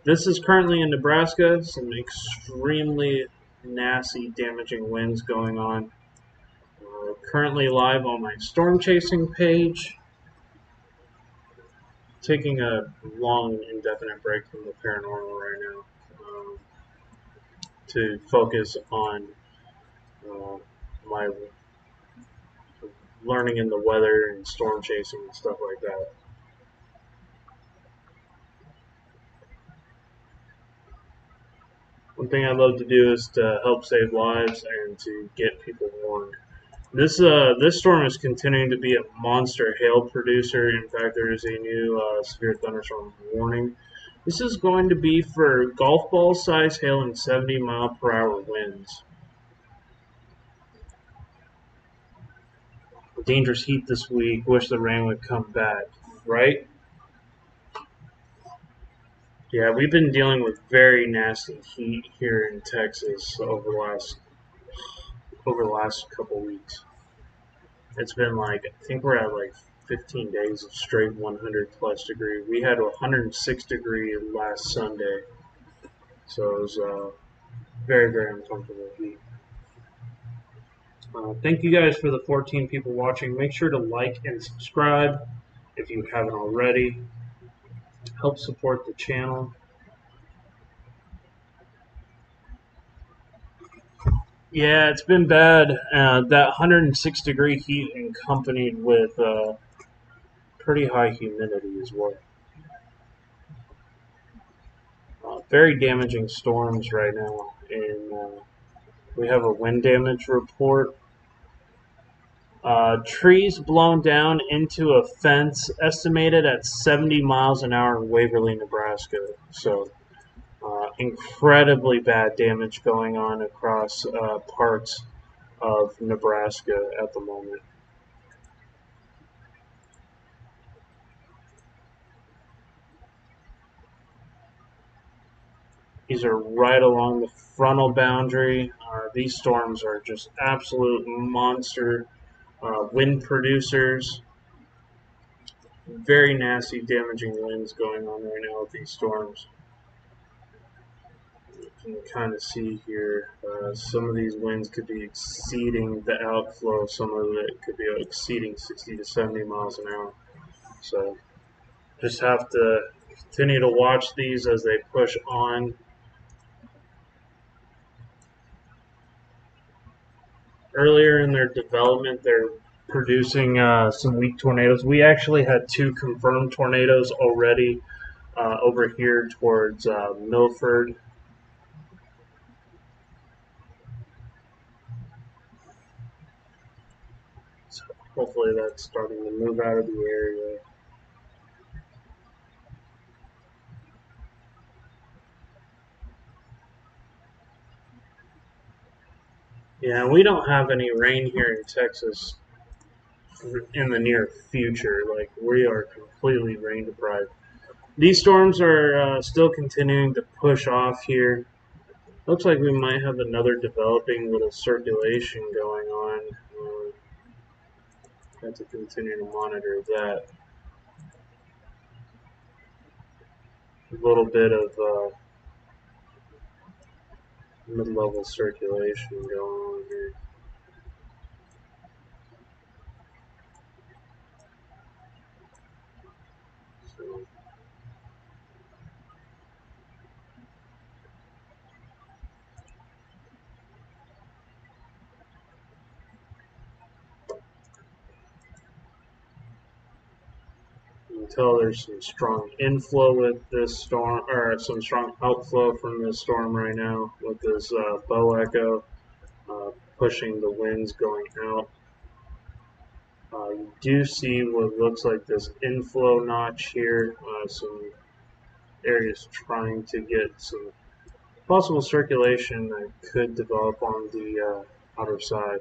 This is currently in Nebraska. Some extremely nasty, damaging winds going on. Currently live on my storm chasing page. Taking a long, indefinite break from the paranormal right now to focus on uh, my learning in the weather and storm chasing and stuff like that. One thing I love to do is to help save lives and to get people warned. This storm is continuing to be a monster hail producer. In fact, there is a new severe thunderstorm warning. This is going to be for golf ball size hail and 70-mile-per-hour winds. Dangerous heat this week. Wish the rain would come back. Right? Yeah, we've been dealing with very nasty heat here in Texas over the last couple weeks. It's been like I think we're at like 15 days of straight 100 plus degree. We had a 106 degree last Sunday, so it was very very uncomfortable heat. Thank you guys for the 14 people watching. Make sure to like and subscribe if you haven't already. Help support the channel. Yeah, it's been bad. That 106 degree heat accompanied with pretty high humidity as well. Very damaging storms right now. And we have a wind damage report. Trees blown down into a fence, estimated at 70 miles an hour in Waverly, Nebraska. So, incredibly bad damage going on across parts of Nebraska at the moment. These are right along the frontal boundary. These storms are just absolute monster wind producers. Very nasty, damaging winds going on right now with these storms. You can kind of see here, some of these winds could be exceeding the outflow. Some of it could be exceeding 60 to 70 miles an hour. So just have to continue to watch these as they push on. Earlier in their development, they're producing some weak tornadoes. We actually had 2 confirmed tornadoes already over here towards Milford. So hopefully that's starting to move out of the area. Yeah, we don't have any rain here in Texas in the near future. Like, we are completely rain deprived. These storms are still continuing to push off here. Looks like we might have another developing little circulation going on. Have to continue to monitor that. A little bit of mid-level circulation going on here. So, you can tell there's some strong inflow with this storm, or some strong outflow from this storm right now with this bow echo pushing the winds going out. You do see what looks like this inflow notch here, some areas trying to get some possible circulation that could develop on the outer side,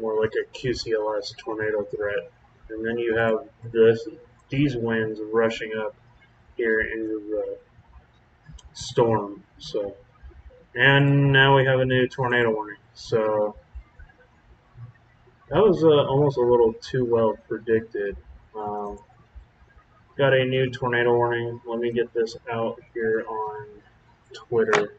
more like a QCLS tornado threat. And then you have these winds rushing up here into the storm. So, and now we have a new tornado warning. So that was almost a little too well predicted. Um, got a new tornado warning. Let me get this out here on Twitter.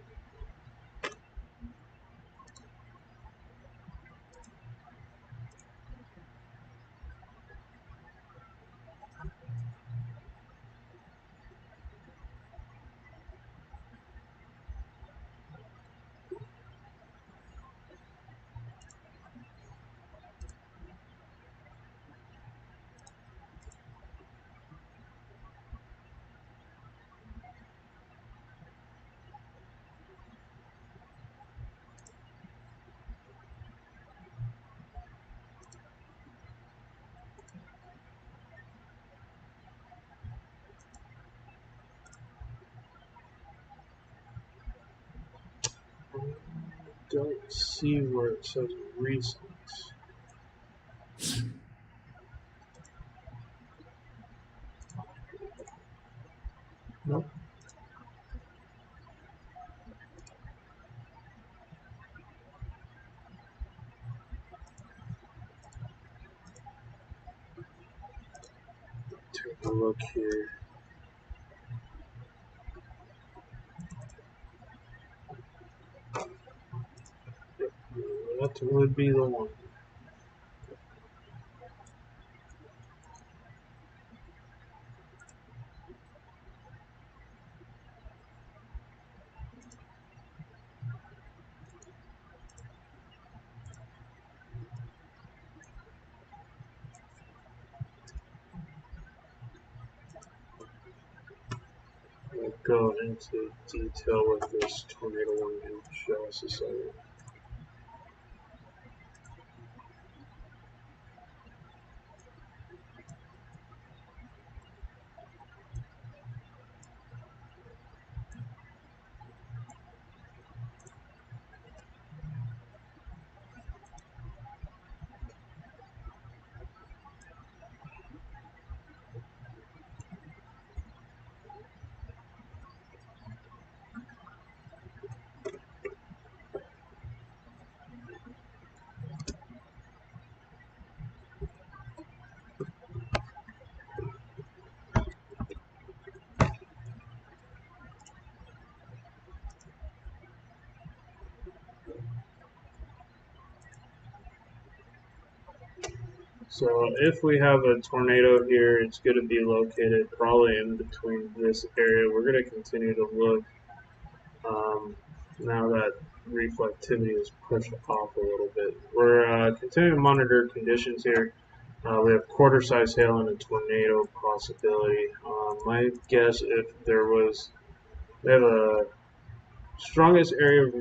Don't see where it says recent. Nope. Take a look here. That would be the one. We'll go into detail with this tornado warning in just a second. So if we have a tornado here, it's going to be located probably in between this area. We're going to continue to look now that reflectivity is pushed off a little bit. We're continuing to monitor conditions here. We have quarter-size hail and a tornado possibility. My guess, if there was, we have a strongest area of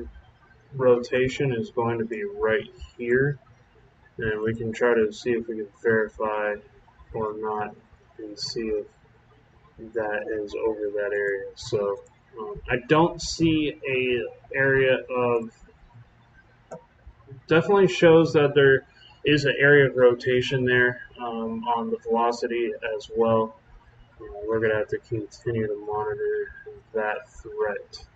rotation is going to be right here, and we can try to see if we can verify or not and see if that is over that area. So I don't see a area of, definitely shows that there is an area of rotation there on the velocity as well. We're going to have to continue to monitor that threat.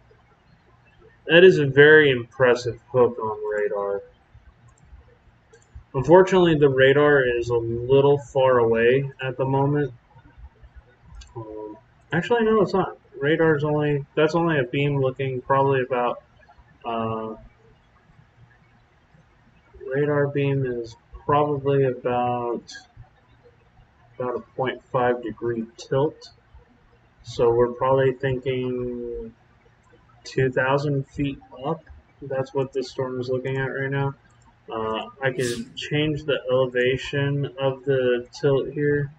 That is a very impressive hook on radar. Unfortunately, the radar is a little far away at the moment. Actually, no, it's not. Radar's only, that's only a beam looking probably about, radar beam is probably about a 0.5 degree tilt. So we're probably thinking 2,000 feet up. That's what this storm is looking at right now. I can change the elevation of the tilt here.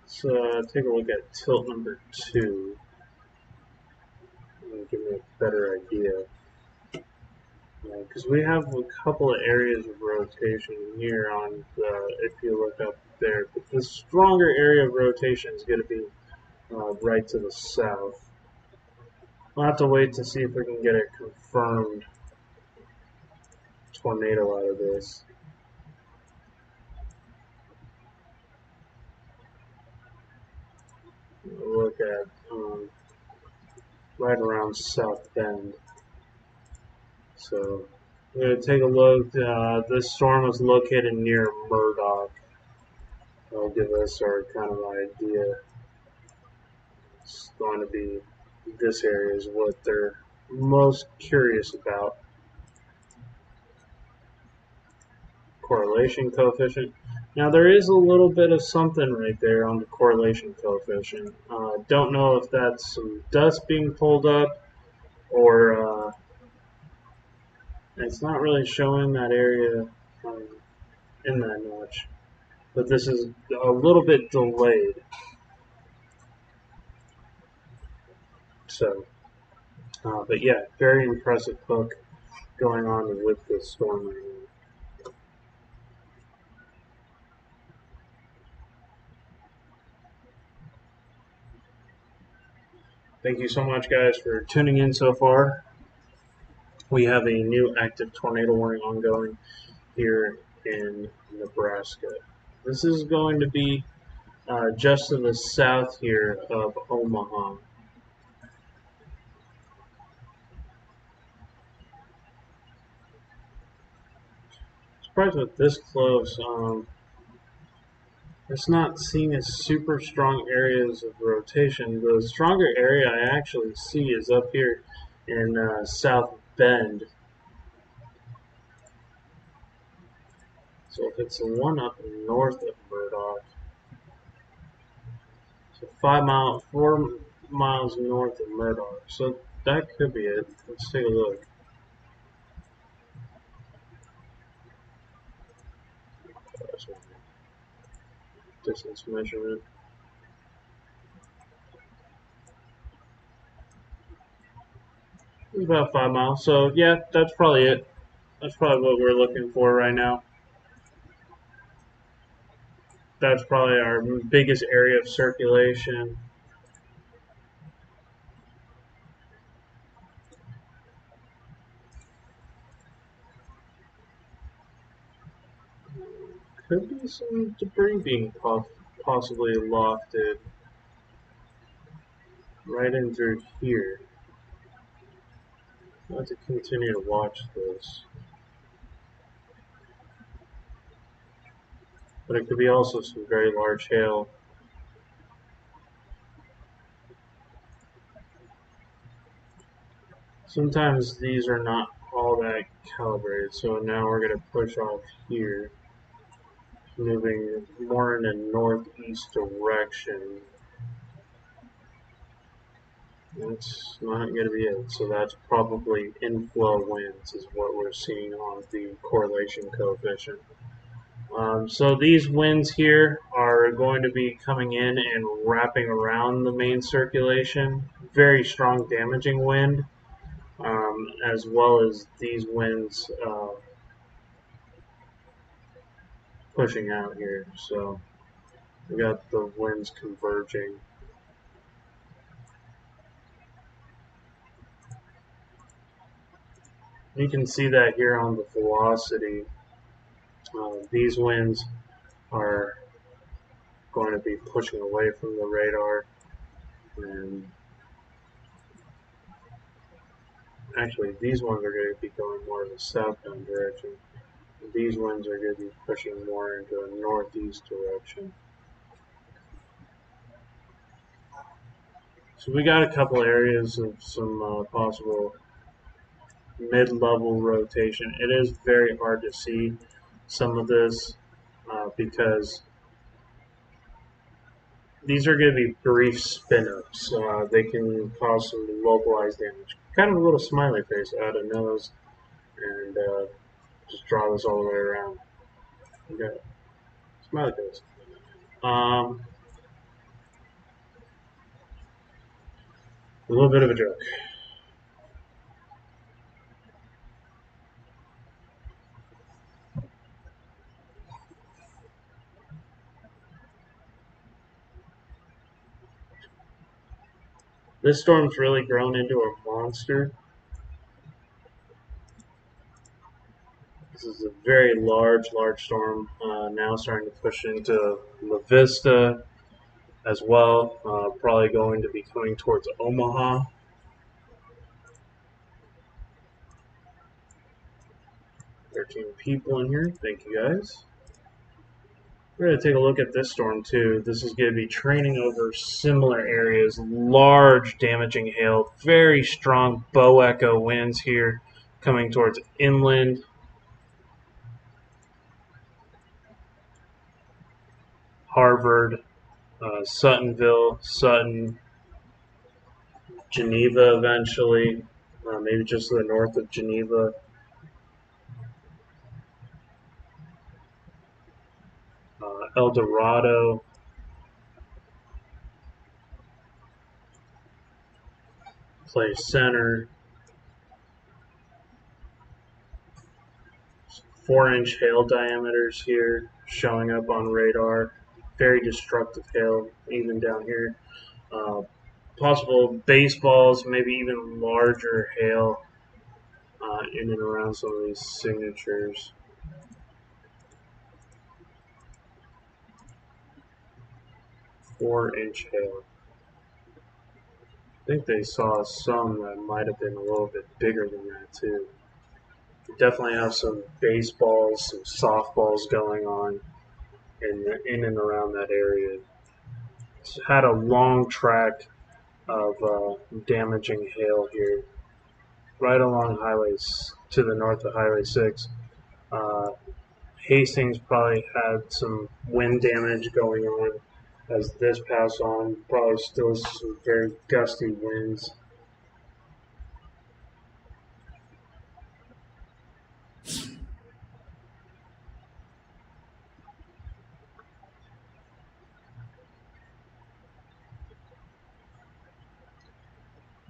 So take a look at tilt number 2 and give me a better idea. Because we have a couple of areas of rotation here on the, if you look up there. But the stronger area of rotation is going to be right to the south. We'll have to wait to see if we can get a confirmed tornado out of this. We'll look at right around South Bend. So we're going to take a look. This storm was located near Murdoch. That'll give us our kind of idea. It's going to be, this area is what they're most curious about. Correlation coefficient. Now there is a little bit of something right there on the correlation coefficient. Don't know if that's some dust being pulled up or it's not really showing that area in that notch. But this is a little bit delayed. So, but yeah, very impressive hook going on with this storm right now. Thank you so much, guys, for tuning in so far. We have a new active tornado warning ongoing here in Nebraska. This is going to be just to the south here of Omaha. Surprised with this close. It's not seeing as super strong areas of rotation. The stronger area I actually see is up here in South Bend. So if it's the one up north of Murdoch, so 4 miles north of Murdoch. So that could be it. Let's take a look. Distance measurement. It's about 5 miles. So yeah, that's probably it. That's probably what we're looking for right now. That's probably our biggest area of circulation. Could be some debris being possibly lofted right in through here. I'll have to continue to watch this. But it could be also some very large hail. Sometimes these are not all that calibrated, so now we're going to push off here. moving more in a northeast direction. That's not going to be it. So that's probably inflow winds is what we're seeing on the correlation coefficient. So these winds here are going to be coming in and wrapping around the main circulation. Very strong damaging wind, as well as these winds pushing out here. So we got the winds converging. You can see that here on the velocity. These winds are going to be pushing away from the radar, and actually these ones are going to be going more in the southbound direction. These winds are going to be pushing more into a northeast direction. So we got a couple areas of some possible mid-level rotation. It is very hard to see some of this because these are going to be brief spin-ups. They can cause some localized damage. Kind of a little smiley face out of nose, and just draw this all the way around. Okay, smiley face. A little bit of a joke. This storm's really grown into a monster. This is a very large storm. Now starting to push into La Vista as well. Probably going to be coming towards Omaha. 13 people in here. Thank you guys. We're going to take a look at this storm too. This is going to be training over similar areas. Large damaging hail. Very strong bow echo winds here coming towards inland. Harvard, Suttonville, Sutton, Geneva eventually, maybe just to the north of Geneva. El Dorado, Clay Center, 4-inch hail diameters here showing up on radar. Very destructive hail, even down here. Possible baseballs, maybe even larger hail in and around some of these signatures. 4-inch hail. I think they saw some that might have been a little bit bigger than that too. Definitely have some baseballs, some softballs going on in and around that area. It's had a long track of damaging hail here, right along highways to the north of Highway 6. Hastings probably had some wind damage going on as this passed on. Probably still some very gusty winds.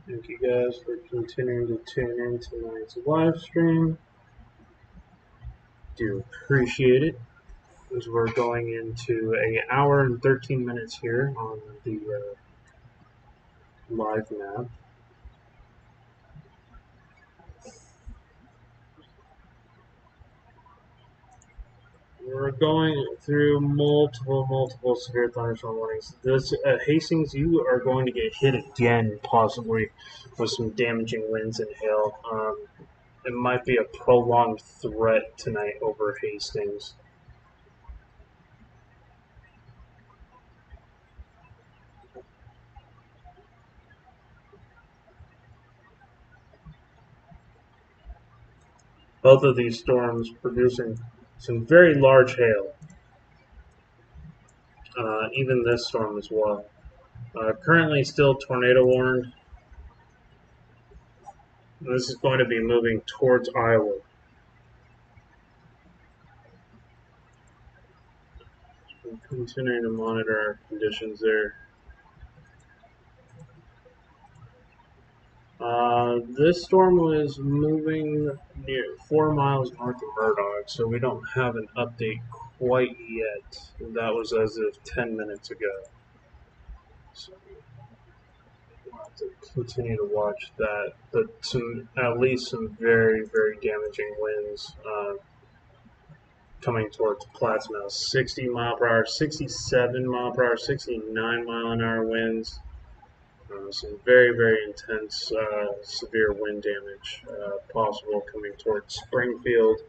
Thank you guys for continuing to tune in tonight's live stream. Do appreciate it. As we're going into an hour and 13 minutes here on the live map. We're going through multiple severe thunderstorm warnings. This Hastings, you are going to get hit again, possibly with some damaging winds and hail. It might be a prolonged threat tonight over Hastings. Both of these storms producing some very large hail. even this storm as well. Currently still tornado warned. This is going to be moving towards Iowa. We're continuing to monitor our conditions there. This storm was moving near 4 miles north of Murdoch, so we don't have an update quite yet. That was as of 10 minutes ago. So we'll have to continue to watch that. But at least some very, very damaging winds coming towards Plattsmouth. 60 mile per hour, 67 mile per hour, 69 mile an hour winds. Some very, very intense, severe wind damage possible coming towards Springfield.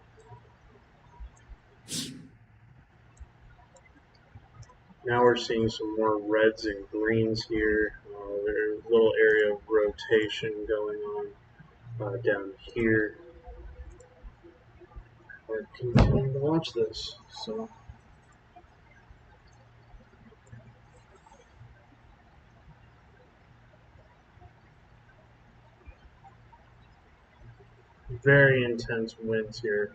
Now we're seeing some more reds and greens here. There's a little area of rotation going on down here. We're continuing to watch this. So. Very intense winds here,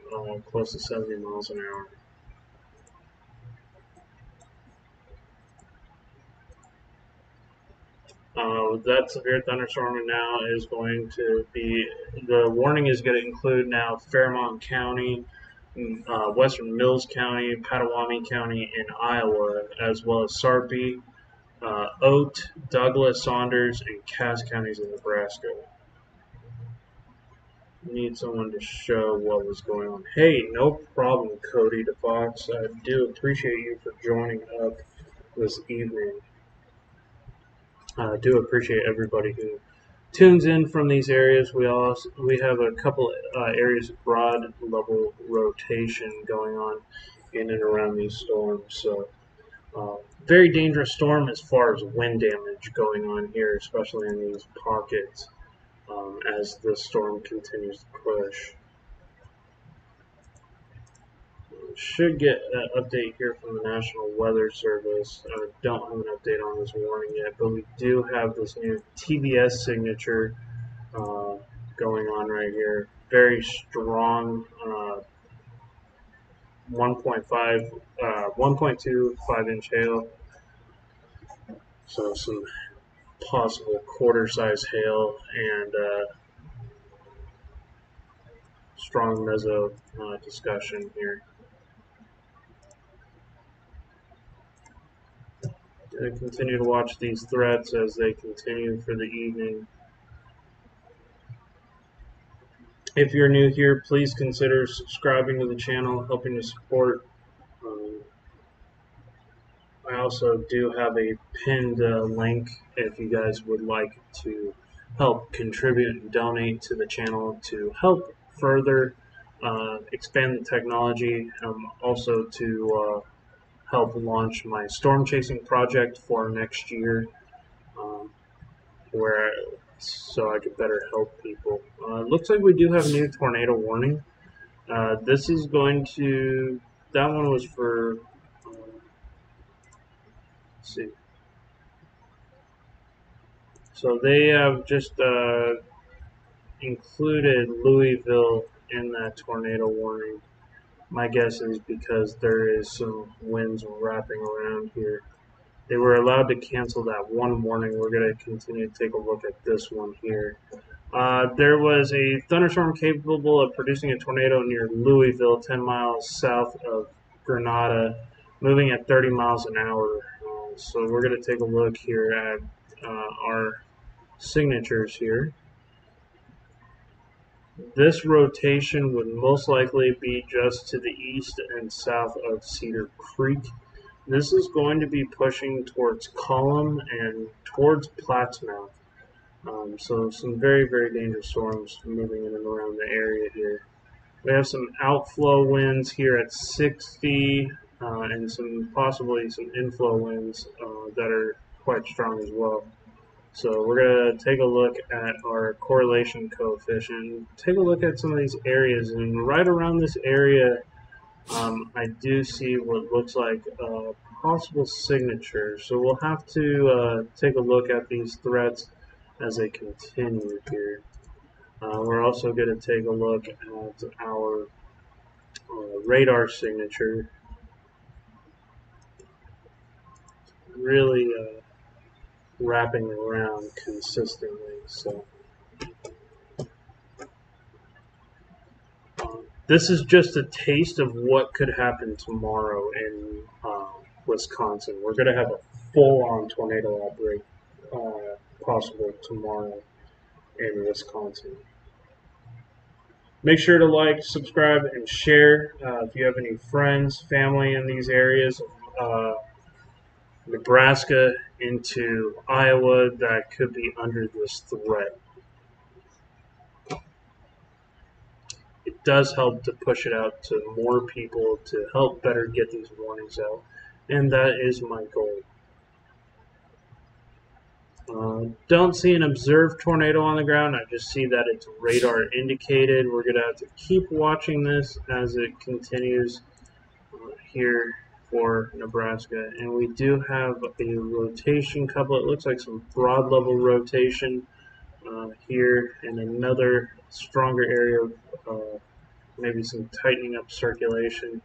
close to 70 miles an hour. That severe thunderstorm now is going to be, the warning is going to include now Fairmont County, Western Mills County, Potawatomi County in Iowa, as well as Sarpy, Oat, Douglas, Saunders, and Cass counties in Nebraska. Need someone to show what was going on. Hey, no problem, Cody DeFox. I do appreciate you for joining up this evening. I do appreciate everybody who tunes in from these areas. We have a couple areas of broad level rotation going on in and around these storms. So very dangerous storm as far as wind damage going on here, especially in these pockets as the storm continues to push. Should get an update here from the National Weather Service. I don't have an update on this warning yet, but we do have this new TBS signature going on right here. Very strong 1.25 inch hail. So some possible quarter-size hail and strong meso discussion here. Continue to watch these threats as they continue for the evening. If you're new here, please consider subscribing to the channel, helping to support. I also do have a pinned link if you guys would like to help contribute and donate to the channel to help further expand the technology, also to help launch my storm chasing project for next year, so I could better help people. Looks like we do have a new tornado warning. This is going to, that one was for, let's see. So they have just included Louisville in that tornado warning. My guess is because there is some winds wrapping around here. They were allowed to cancel that one warning. We're going to continue to take a look at this one here. There was a thunderstorm capable of producing a tornado near Louisville, 10 miles south of Grenada, moving at 30 miles an hour. So we're going to take a look here at our signatures here. This rotation would most likely be just to the east and south of Cedar Creek. This is going to be pushing towards Cullum and towards Plattsmouth. So some very, very dangerous storms moving in and around the area here. We have some outflow winds here at 60 and possibly some inflow winds that are quite strong as well. So we're going to take a look at our correlation coefficient, take a look at some of these areas, and right around this area I do see what looks like possible signature. So we'll have to take a look at these threats as they continue here. We're also going to take a look at our radar signature. Really wrapping around consistently. So this is just a taste of what could happen tomorrow in Wisconsin. We're going to have a full-on tornado outbreak possible tomorrow in Wisconsin. Make sure to like, subscribe, and share if you have any friends, family in these areas. Nebraska into Iowa that could be under this threat. It does help to push it out to more people to help better get these warnings out, and that is my goal. Don't see an observed tornado on the ground. I just see that it's radar indicated. We're going to have to keep watching this as it continues here for Nebraska. And we do have a rotation couple. It looks like some broad level rotation here, and another stronger area of maybe some tightening up circulation.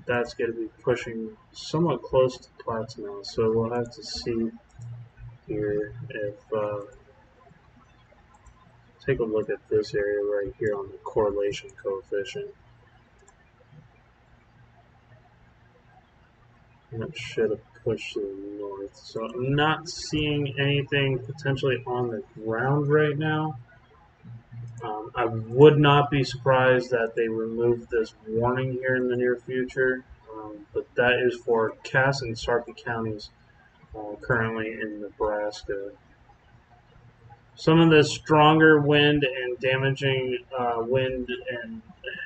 That's going to be pushing somewhat close to Platts now. So we'll have to see here if take a look at this area right here on the correlation coefficient. And that should have pushed to the north. So I'm not seeing anything potentially on the ground right now. I would not be surprised that they remove this warning here in the near future. But that is for Cass and Sarpy counties currently in Nebraska. Some of the stronger wind and damaging wind and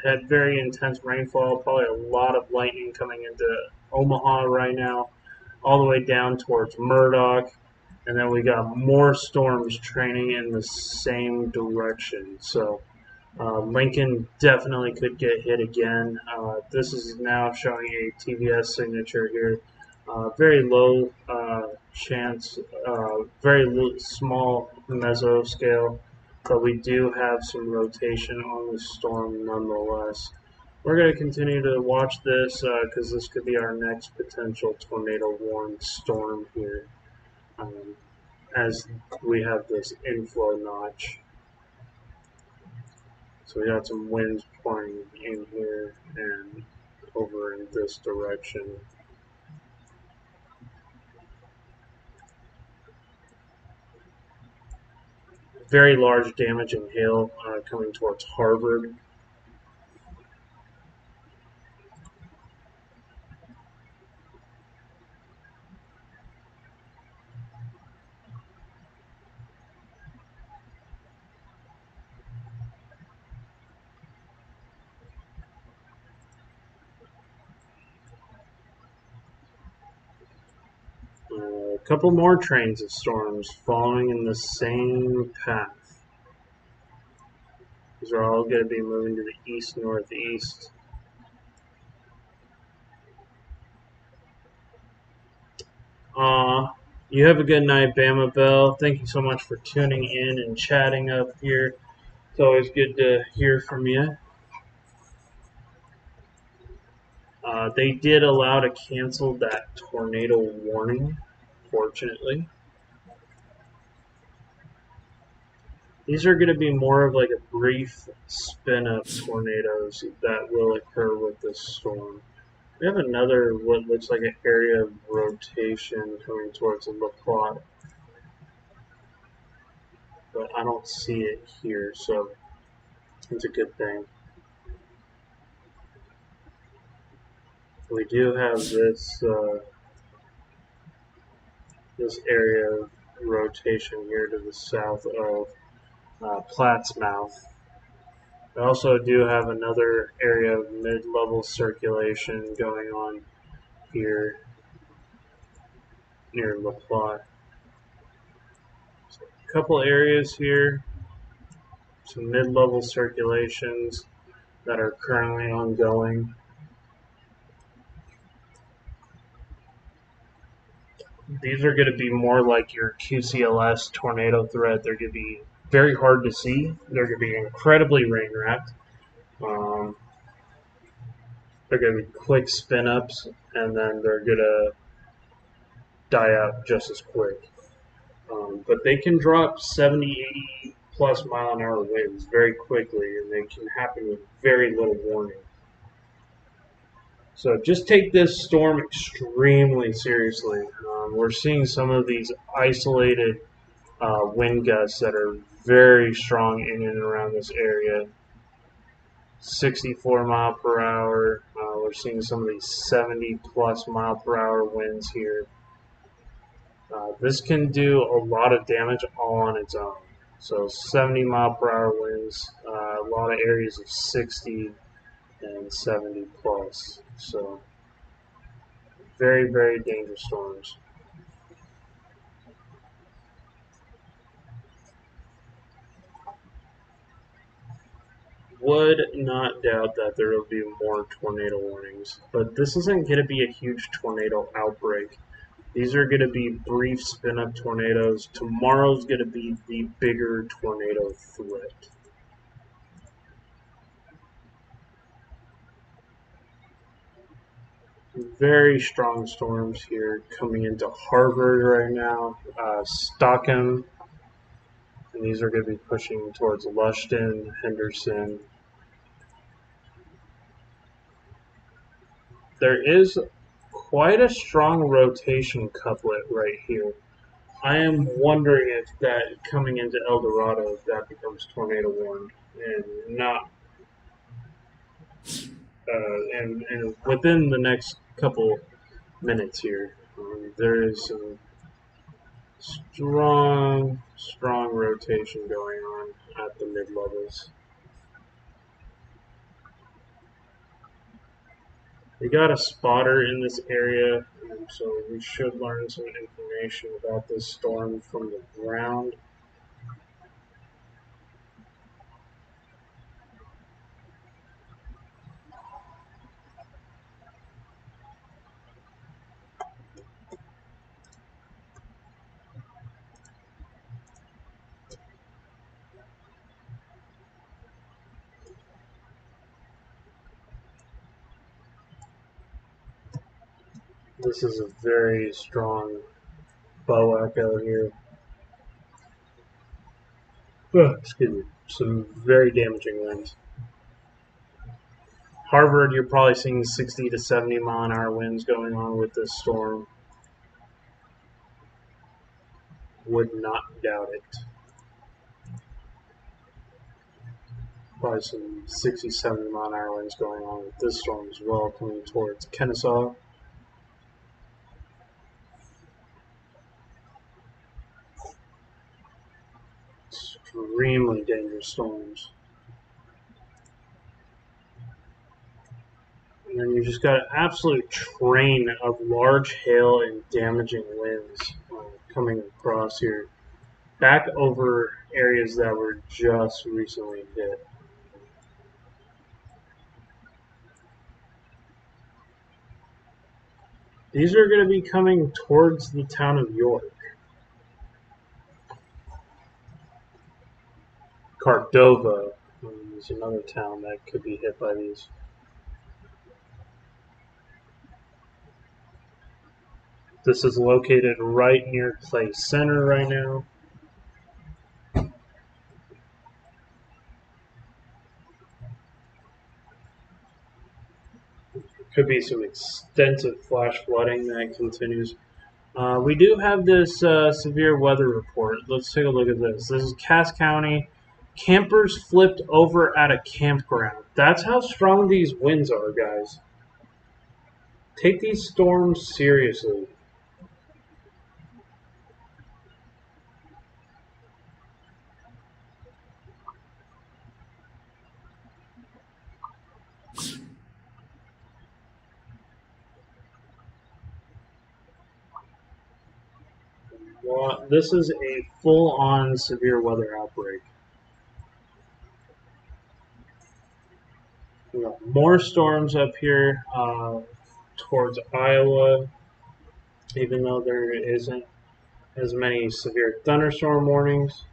had very intense rainfall, probably a lot of lightning coming into Omaha right now, all the way down towards Murdoch. And then we got more storms training in the same direction. So Lincoln definitely could get hit again. This is now showing a TVS signature here. Very low chance, very small mesoscale, but we do have some rotation on the storm nonetheless. We're going to continue to watch this because this could be our next potential tornado warned storm here as we have this inflow notch. So we got some winds pouring in here and over in this direction. Very large damaging hail coming towards Harvard. A couple more trains of storms following in the same path. These are all going to be moving to the east-northeast. You have a good night, Bama Bell. Thank you so much for tuning in and chatting up here. It's always good to hear from you. They did allow to cancel that tornado warning, fortunately. These are going to be more of like a brief spin-up tornadoes that will occur with this storm. We have another, what looks like an area of rotation coming towards La Platte, but I don't see it here, so it's a good thing. We do have this this area of rotation here to the south of Platts Mouth. We also do have another area of mid-level circulation going on here near La Platte. So a couple areas here, some mid-level circulations that are currently ongoing. These are going to be more like your QCLS tornado threat. They're going to be very hard to see. They're going to be incredibly rain wrapped. Um, they're going to be quick spin ups, and then they're going to die out just as quick. But they can drop 70, 80 plus mile an hour winds very quickly, and they can happen with very little warning. So just take this storm extremely seriously. We're seeing some of these isolated wind gusts that are very strong in and around this area. 64 mile per hour. We're seeing some of these 70 plus mile per hour winds here. This can do a lot of damage all on its own. So 70 mile per hour winds, a lot of areas of 60 and 70 plus. So very, very dangerous storms. Would not doubt that there will be more tornado warnings, but this isn't going to be a huge tornado outbreak. These are going to be brief spin up tornadoes. Tomorrow's going to be the bigger tornado threat. Very strong storms here coming into Harvard right now. Stockham, and these are going to be pushing towards Lushton, Henderson. There is quite a strong rotation couplet right here. I am wondering if that coming into El Dorado, if that becomes tornado warned and not, and within the next couple minutes here, there is some strong rotation going on at the mid levels. We got a spotter in this area, so we should learn some information about this storm from the ground. This is a very strong bow echo here. Excuse me. Some very damaging winds. Harvard, you're probably seeing 60 to 70 mile an hour winds going on with this storm. Would not doubt it. Probably some 60, 70 mile an hour winds going on with this storm as well, coming towards Kennesaw. Extremely dangerous storms. And then you just got an absolute train of large hail and damaging winds coming across here, back over areas that were just recently hit. These are going to be coming towards the town of York. Cordova is another town that could be hit by these. This is located right near Clay Center right now. Could be some extensive flash flooding that continues. We do have this severe weather report. Let's take a look at this. This is Cass County. Campers flipped over at a campground. That's how strong these winds are, guys. Take these storms seriously. Well, this is a full-on severe weather outbreak. We got more storms up here towards Iowa. even though there isn't as many severe thunderstorm warnings.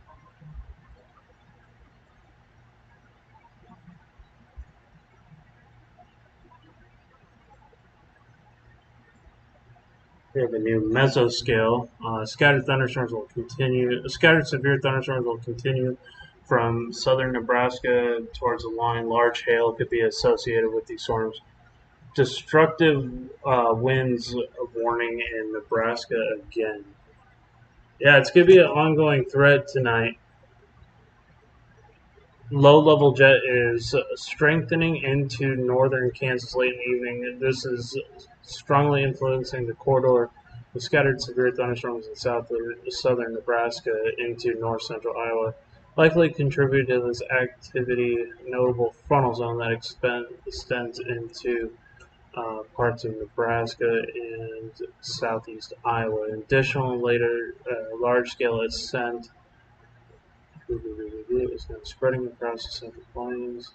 We have a new mesoscale. Scattered thunderstorms will continue. Scattered severe thunderstorms will continue from southern Nebraska towards the line. Large hail could be associated with these storms. Destructive winds warning in Nebraska again. Yeah, it's going to be an ongoing threat tonight. Low-level jet is strengthening into northern Kansas late in the evening. This is strongly influencing the corridor with scattered severe thunderstorms in southern Nebraska into north central Iowa. Likely contributed to this activity, notable frontal zone that extends into parts of Nebraska and southeast Iowa. Additional later large-scale ascent is now spreading across the Central Plains.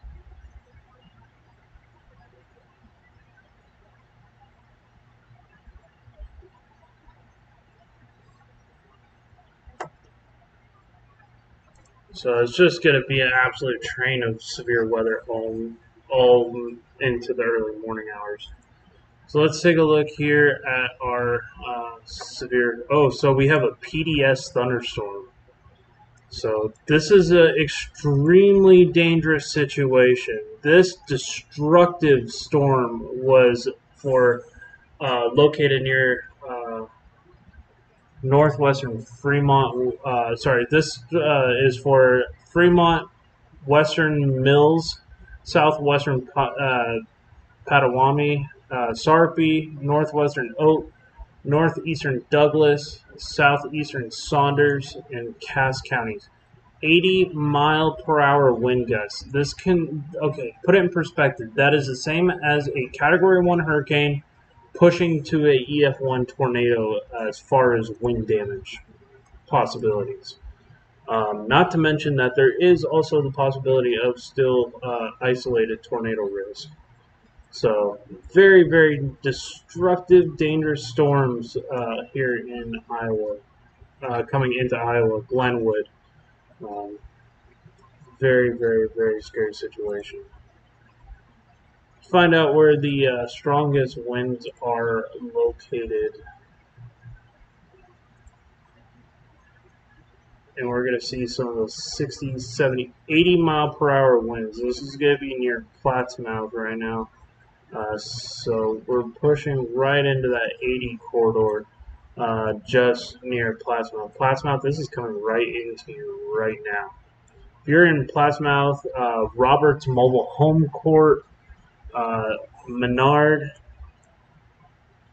So it's just going to be an absolute train of severe weather all into the early morning hours. So let's take a look here at our severe. Oh, so we have a PDS thunderstorm. So this is an extremely dangerous situation. This destructive storm was for located near northwestern Fremont. This is for Fremont, Western Mills, southwestern Potawatomi, Sarpy, northwestern Oak, northeastern Douglas, southeastern Saunders, and Cass counties. 80-mile-per-hour wind gusts. This can, okay, put it in perspective. That is the same as a Category 1 hurricane pushing to a EF1 tornado as far as wind damage possibilities. Not to mention that there is also the possibility of still isolated tornado risk. So, very, very destructive, dangerous storms here in Iowa, coming into Iowa, Glenwood. Um, very, very, very scary situation. Let's find out where the strongest winds are located. And we're going to see some of those 60, 70, 80 mile per hour winds. This is going to be near Plattsmouth right now. So we're pushing right into that 80 corridor just near Plattsmouth. Plattsmouth, this is coming right into you right now. If you're in Plattsmouth, Roberts Mobile Home Court, Menard,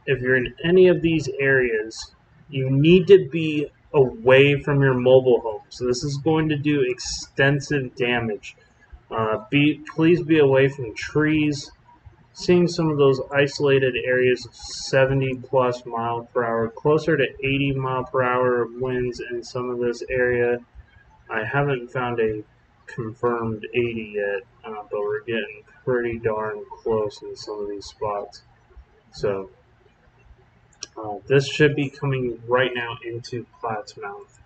if you're in any of these areas, you need to be away from your mobile home. So this is going to do extensive damage. Please be away from trees. Seeing some of those isolated areas of 70 plus mile per hour, closer to 80 mile per hour winds in some of this area. I haven't found a confirmed 80 yet, but we're getting pretty darn close in some of these spots. So this should be coming right now into Plattsmouth.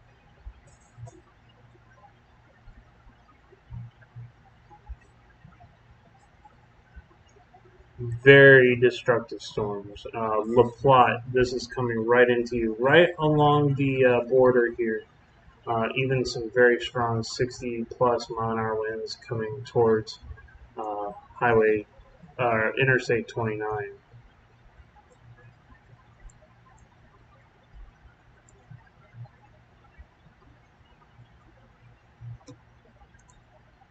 Very destructive storms. La Platte, this is coming right into you, right along the border here. Even some very strong 60 plus mile an hour winds coming towards Highway Interstate 29.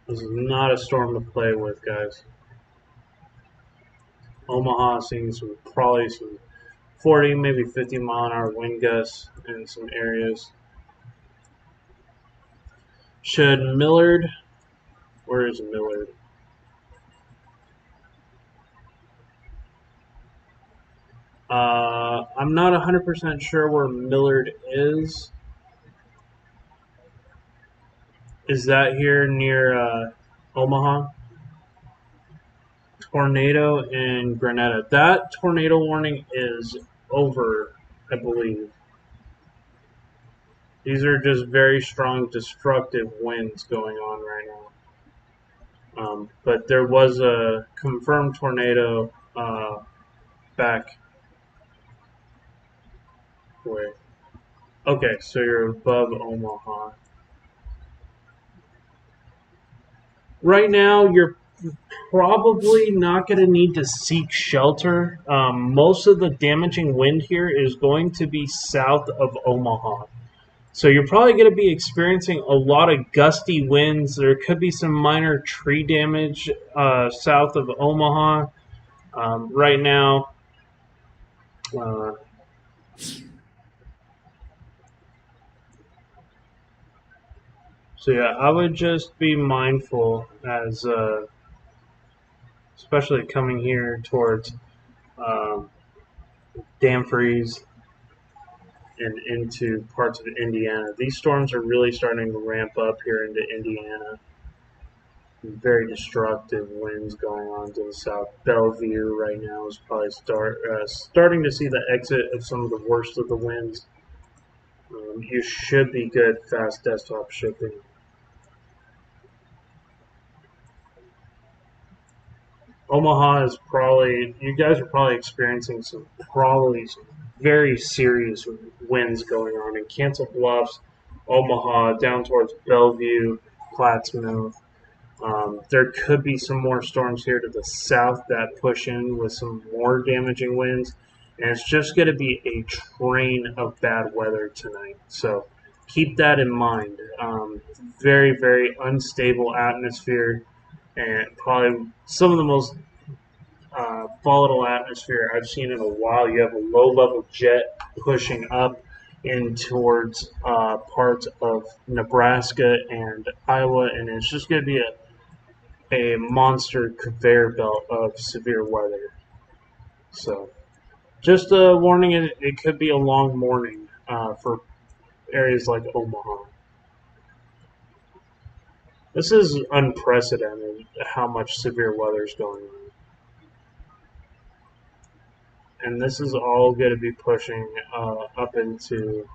This is not a storm to play with, guys. Omaha seeing probably some 40, maybe 50 mile an hour wind gusts in some areas. Should Millard, where is Millard? I'm not 100% sure where Millard is. Is that here near Omaha? Tornado in Grenada. That tornado warning is over. I believe. These are just very strong, destructive winds going on right now. But there was a confirmed tornado back. Wait. Okay, so you're above Omaha. Right now, you're probably not going to need to seek shelter. Most of the damaging wind here is going to be south of Omaha. So you're probably going to be experiencing a lot of gusty winds. There could be some minor tree damage south of Omaha. Right now, uh, so yeah, I would just be mindful as, especially coming here towards um, Danfries and into parts of Indiana. These storms are really starting to ramp up here into Indiana. Very destructive winds going on to the south. Bellevue right now is probably starting to see the exit of some of the worst of the winds. You should be good fast desktop shipping. Omaha is probably, you guys are probably experiencing some very serious winds going on in Cancel Bluffs, Omaha, down towards Bellevue, Plattsmouth. There could be some more storms here to the south that push in with some more damaging winds, and it's just going to be a train of bad weather tonight. So keep that in mind. Very, very unstable atmosphere, and probably some of the most volatile atmosphere I've seen in a while. You have a low-level jet pushing up in towards parts of Nebraska and Iowa, and it's just going to be a monster conveyor belt of severe weather. So, just a warning: it could be a long morning for areas like Omaha. This is unprecedented how much severe weather is going on. And this is all going to be pushing up into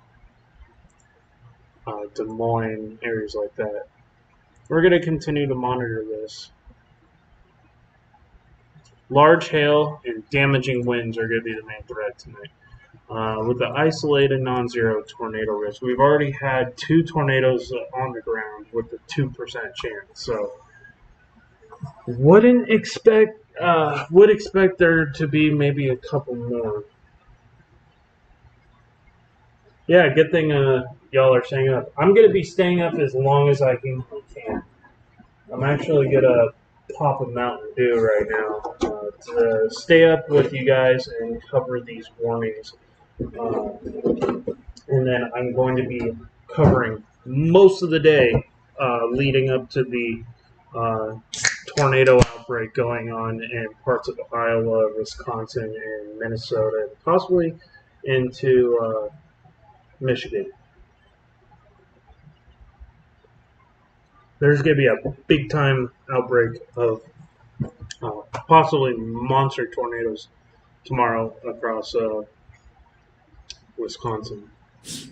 Des Moines, areas like that. We're going to continue to monitor this. Large hail and damaging winds are going to be the main threat tonight. With the isolated non-zero tornado risk. We've already had 2 tornadoes on the ground with a 2% chance. So would expect there to be maybe a couple more. Yeah, good thing y'all are staying up. I'm gonna be staying up as long as I humanly can. I'm actually gonna pop a Mountain Dew right now to stay up with you guys and cover these warnings. Uh, and then I'm going to be covering most of the day leading up to the uh, tornado outbreak going on in parts of Iowa, Wisconsin, and Minnesota, and possibly into Michigan. There's going to be a big time outbreak of possibly monster tornadoes tomorrow across Wisconsin. It's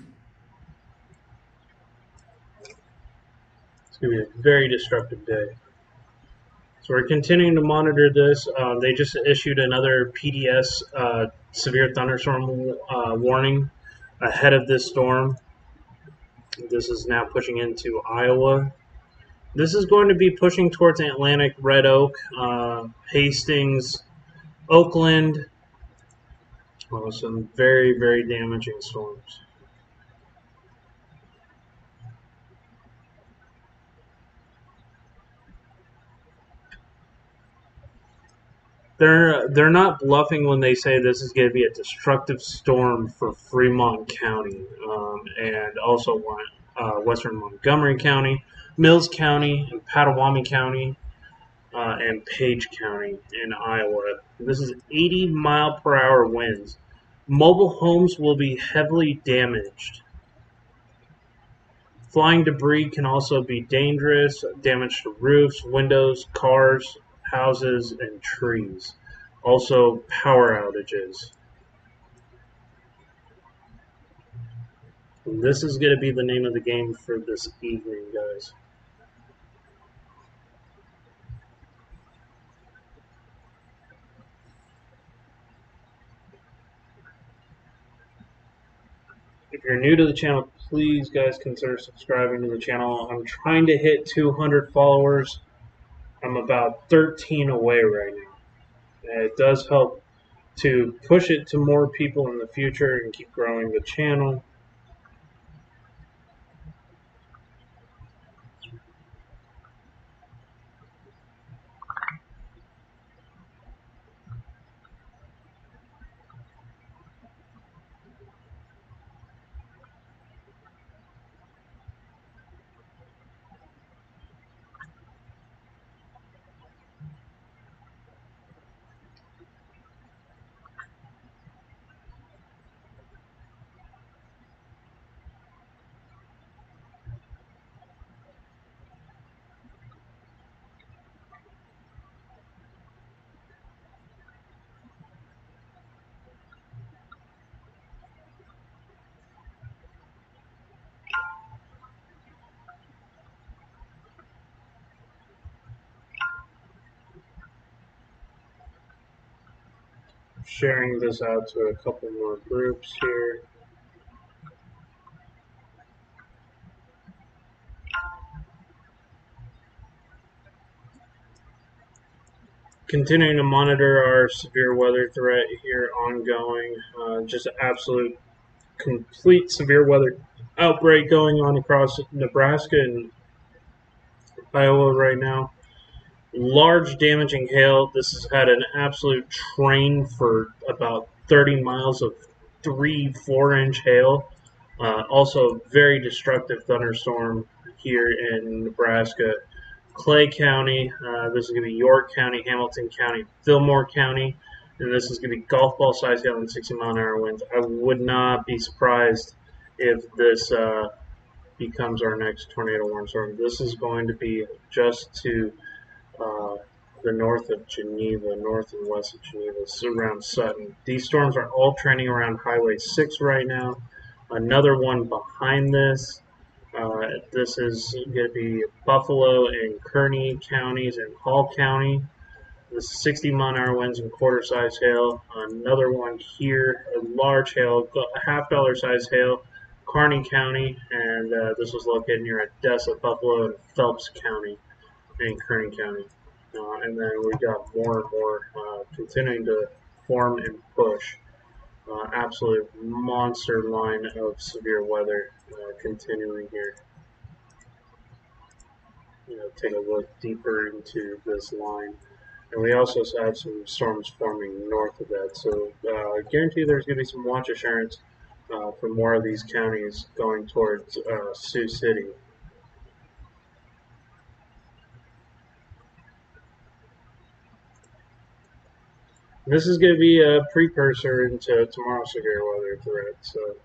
going to be a very destructive day. So we're continuing to monitor this. They just issued another PDS severe thunderstorm warning ahead of this storm. This is now pushing into Iowa. This is going to be pushing towards Atlantic, Red Oak, Hastings, Oakland. Some very, very damaging storms. They're not bluffing when they say this is going to be a destructive storm for Fremont County and also western Montgomery County, Mills County, and Potawatomi County, and Page County in Iowa. This is 80-mile-per-hour winds. Mobile homes will be heavily damaged. Flying debris can also be dangerous, damage to roofs, windows, cars, houses, and trees. Also, power outages. And this is going to be the name of the game for this evening, guys. If you're new to the channel, please, guys, consider subscribing to the channel. I'm trying to hit 200 followers. I'm about 13 away right now. And it does help to push it to more people in the future and keep growing the channel. Sharing this out to a couple more groups here. Continuing to monitor our severe weather threat here ongoing. Just absolute complete severe weather outbreak going on across Nebraska and Iowa right now. Large damaging hail. This has had an absolute train for about 30 miles of 3-4 inch hail. Also, very destructive thunderstorm here in Nebraska. Clay County, this is going to be York County, Hamilton County, Fillmore County, and this is going to be golf ball size hail and 60-mile-an-hour winds. I would not be surprised if this becomes our next tornado warning storm. This is going to be just to uh, the north of Geneva, north and west of Geneva, around Sutton. These storms are all trending around Highway 6 right now. Another one behind this. This is going to be Buffalo and Kearney counties and Hall County. This is 60-mile-an-hour winds and quarter-size hail. Another one here, a large hail, half-dollar size hail, Kearney County, and this was located near Odessa, Buffalo, and Phelps County in Kearney County. And then we got more and more continuing to form and push. Absolute monster line of severe weather continuing here. Take a look deeper into this line. And we also have some storms forming north of that. So I guarantee there's going to be some watch assurance for more of these counties going towards Sioux City. This is going to be a precursor into tomorrow's severe weather threat. So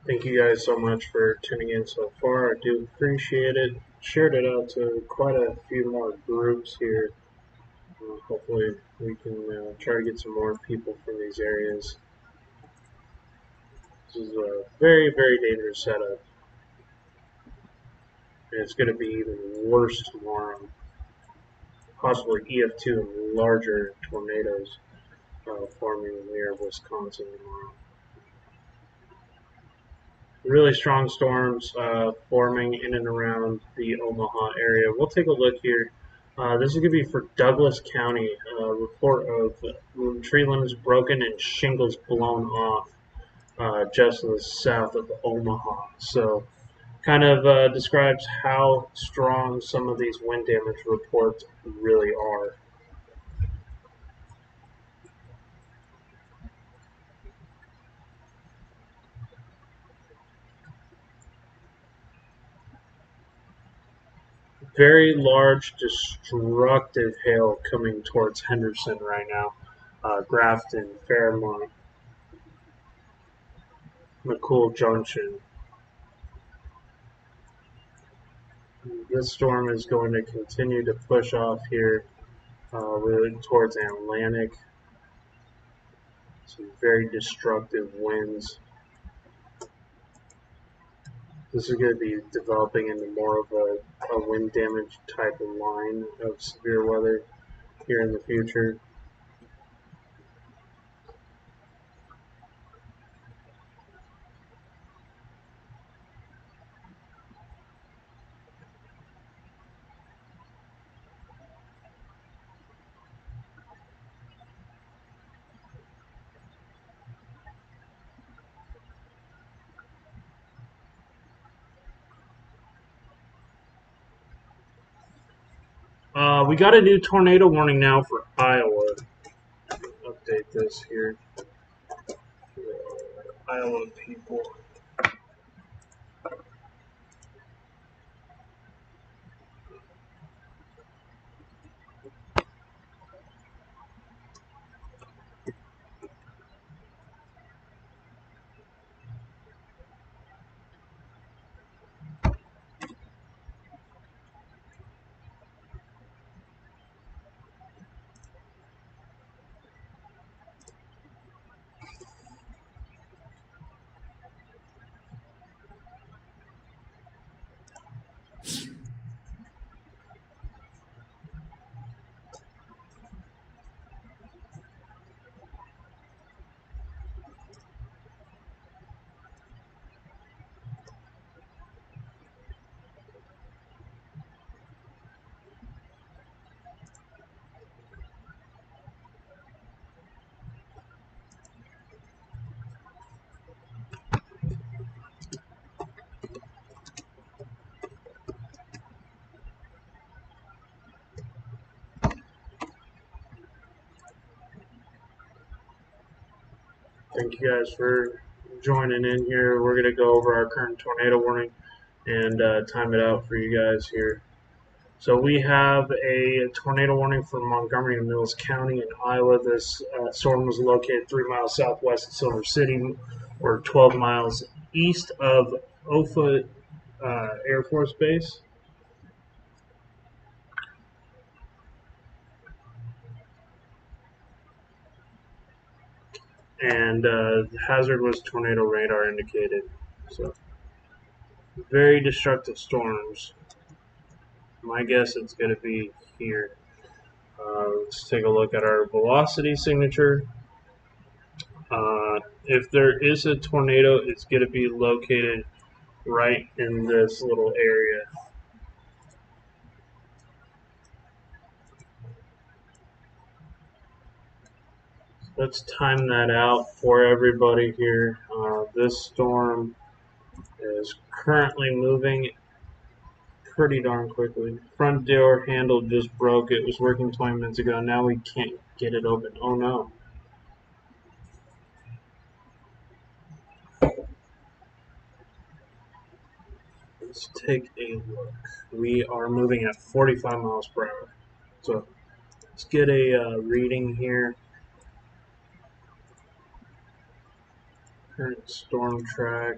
thank you guys so much for tuning in so far. I do appreciate it. Shared it out to quite a few more groups here. Hopefully we can try to get some more people from these areas. This is a very, very dangerous setup. And it's going to be even worse tomorrow. Possibly EF2 and larger tornadoes forming near Wisconsin tomorrow. Really strong storms forming in and around the Omaha area. We'll take a look here This is going to be for Douglas County. Report of tree limbs broken and shingles blown off just to the south of Omaha. So, kind of describes how strong some of these wind damage reports really are. Very large, destructive hail coming towards Henderson right now. Grafton, Fairmont, McCool Junction. This storm is going to continue to push off here really towards Atlantic. Some very destructive winds. This is going to be developing into more of a wind damage type of line of severe weather here in the future. We got a new tornado warning now for Iowa. Update this here. Iowa people. Thank you guys for joining in here. We're going to go over our current tornado warning and time it out for you guys here. So we have a tornado warning for Montgomery and Mills County in Iowa. This storm was located 3 miles southwest of Silver City, or 12 miles east of Offutt Air Force Base. And hazard was tornado radar indicated. So very destructive storms. My guess it's going to be here. Let's take a look at our velocity signature. If there is a tornado, it's going to be located right in this little area. Let's time that out for everybody here. This storm is currently moving pretty darn quickly. Front door handle just broke. It was working 20 minutes ago. Now we can't get it open. Oh no. Let's take a look. We are moving at 45 miles per hour. So let's get a reading here. Current storm track.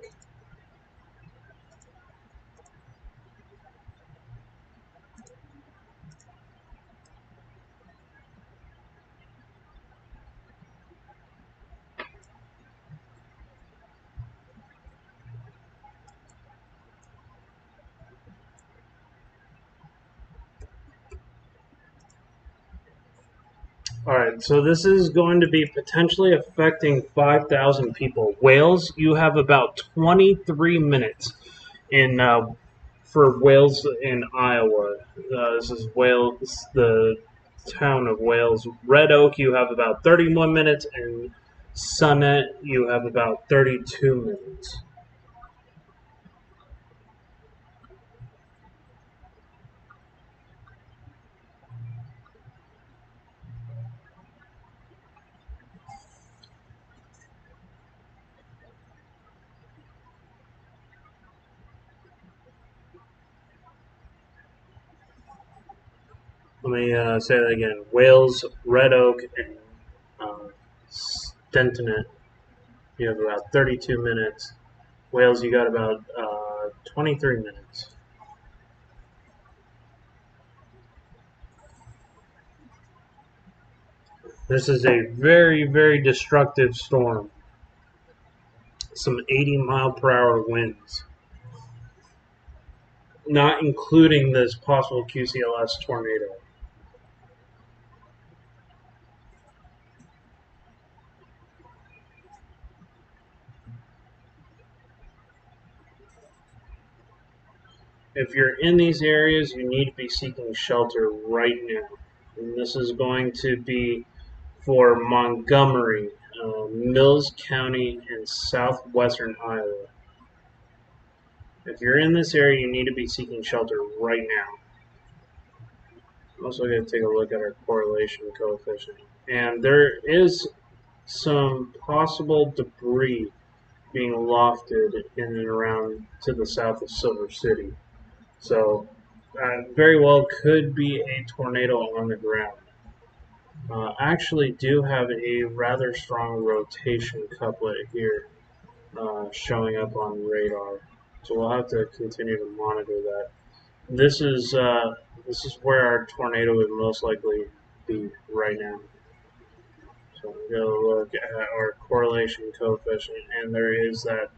All right, so this is going to be potentially affecting 5,000 people. Wales, you have about 23 minutes in for Wales in Iowa. This is Wales, the town of Wales. Red Oak, you have about 31 minutes, and Summit, you have about 32 minutes. Let me say that again. Wales, Red Oak, and Stentonet, you have about 32 minutes. Wales, you got about 23 minutes. This is a very, very destructive storm. Some 80-mile-per-hour winds, not including this possible QCLS tornado. If you're in these areas, you need to be seeking shelter right now. And this is going to be for Montgomery, Mills County, and southwestern Iowa. If you're in this area, you need to be seeking shelter right now. I'm also going to take a look at our correlation coefficient. And there is some possible debris being lofted in and around to the south of Silver City. So, very well could be a tornado on the ground. I actually do have a rather strong rotation couplet here showing up on radar. So we'll have to continue to monitor that. This is where our tornado would most likely be right now. So we're going to look at our correlation coefficient, and there is that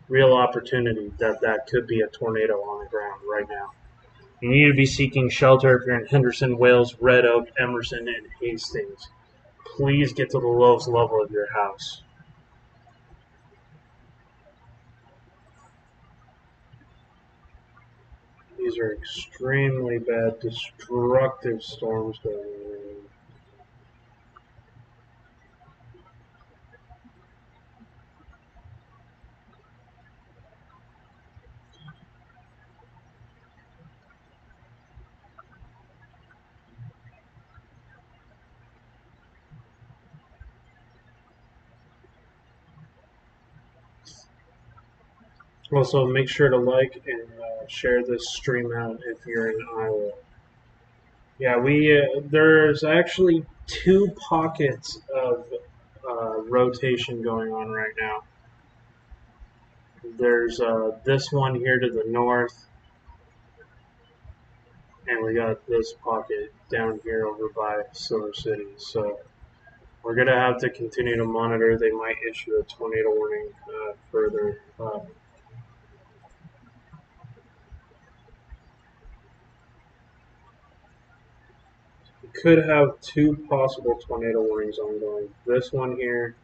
real opportunity that could be a tornado on the ground right now. You need to be seeking shelter if you're in Henderson, Wales, Red Oak, Emerson, and Hastings. Please get to the lowest level of your house. These are extremely bad, destructive storms going on. Also, make sure to like and share this stream out if you're in Iowa. Yeah, there's actually two pockets of rotation going on right now. There's this one here to the north, and we got this pocket down here over by Silver City. So we're going to have to continue to monitor. They might issue a tornado warning further. We could have two possible tornado warnings ongoing. This one here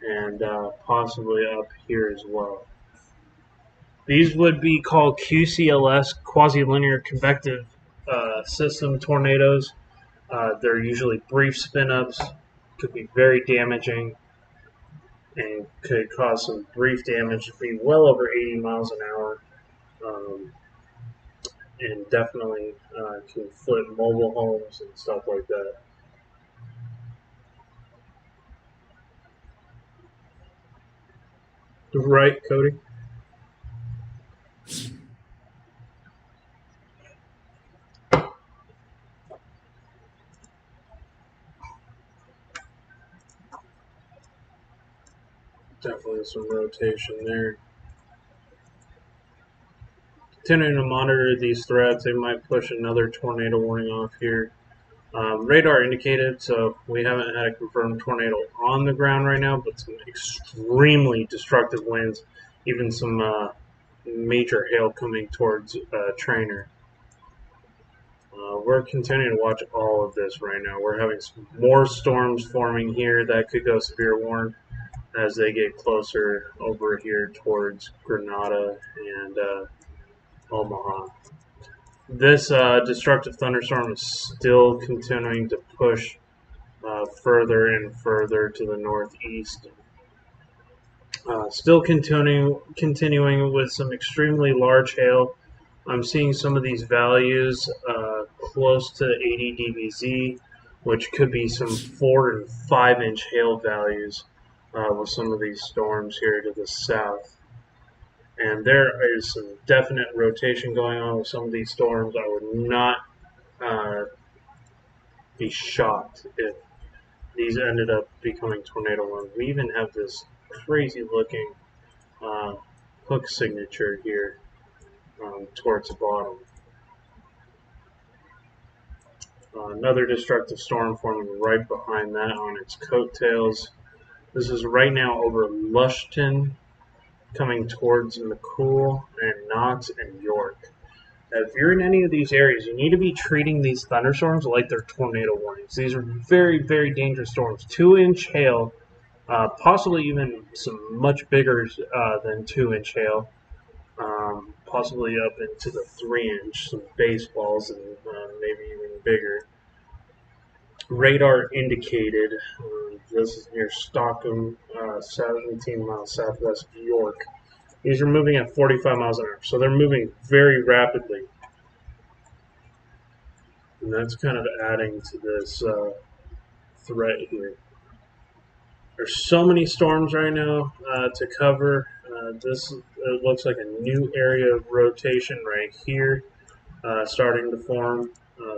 and possibly up here as well. These would be called QCLS, quasi-linear convective system tornadoes. They're usually brief spin-ups, could be very damaging, and could cause some brief damage, be well over 80 miles an hour, and definitely can flip mobile homes and stuff like that. Right, Cody? Definitely some rotation there. Continuing to monitor these threats, they might push another tornado warning off here. Radar indicated, so we haven't had a confirmed tornado on the ground right now, but some extremely destructive winds, even some major hail coming towards Trainer. We're continuing to watch all of this right now. We're having some more storms forming here that could go severe warn. as they get closer over here towards Grenada and Omaha. This destructive thunderstorm is still continuing to push further and further to the northeast. Still continuing with some extremely large hail. I'm seeing some of these values close to 80 dBz, which could be some 4 and 5 inch hail values with some of these storms here to the south. And there is some definite rotation going on with some of these storms. I would not uh, be shocked if these ended up becoming tornado warnings. We even have this crazy looking uh, hook signature here towards the bottom. Another destructive storm forming right behind that on its coattails. This is right now over Lushton, coming towards McCool and Knox and York. Now, if you're in any of these areas, you need to be treating these thunderstorms like they're tornado warnings. These are very, very dangerous storms. 2-inch hail, possibly even some much bigger than 2-inch hail, possibly up into the 3-inch, some baseballs and maybe even bigger. Radar indicated, this is near Stockham, 17 miles southwest of York. These are moving at 45 miles an hour, so they're moving very rapidly. And that's kind of adding to this threat here. There's so many storms right now to cover. This looks like a new area of rotation right here starting to form.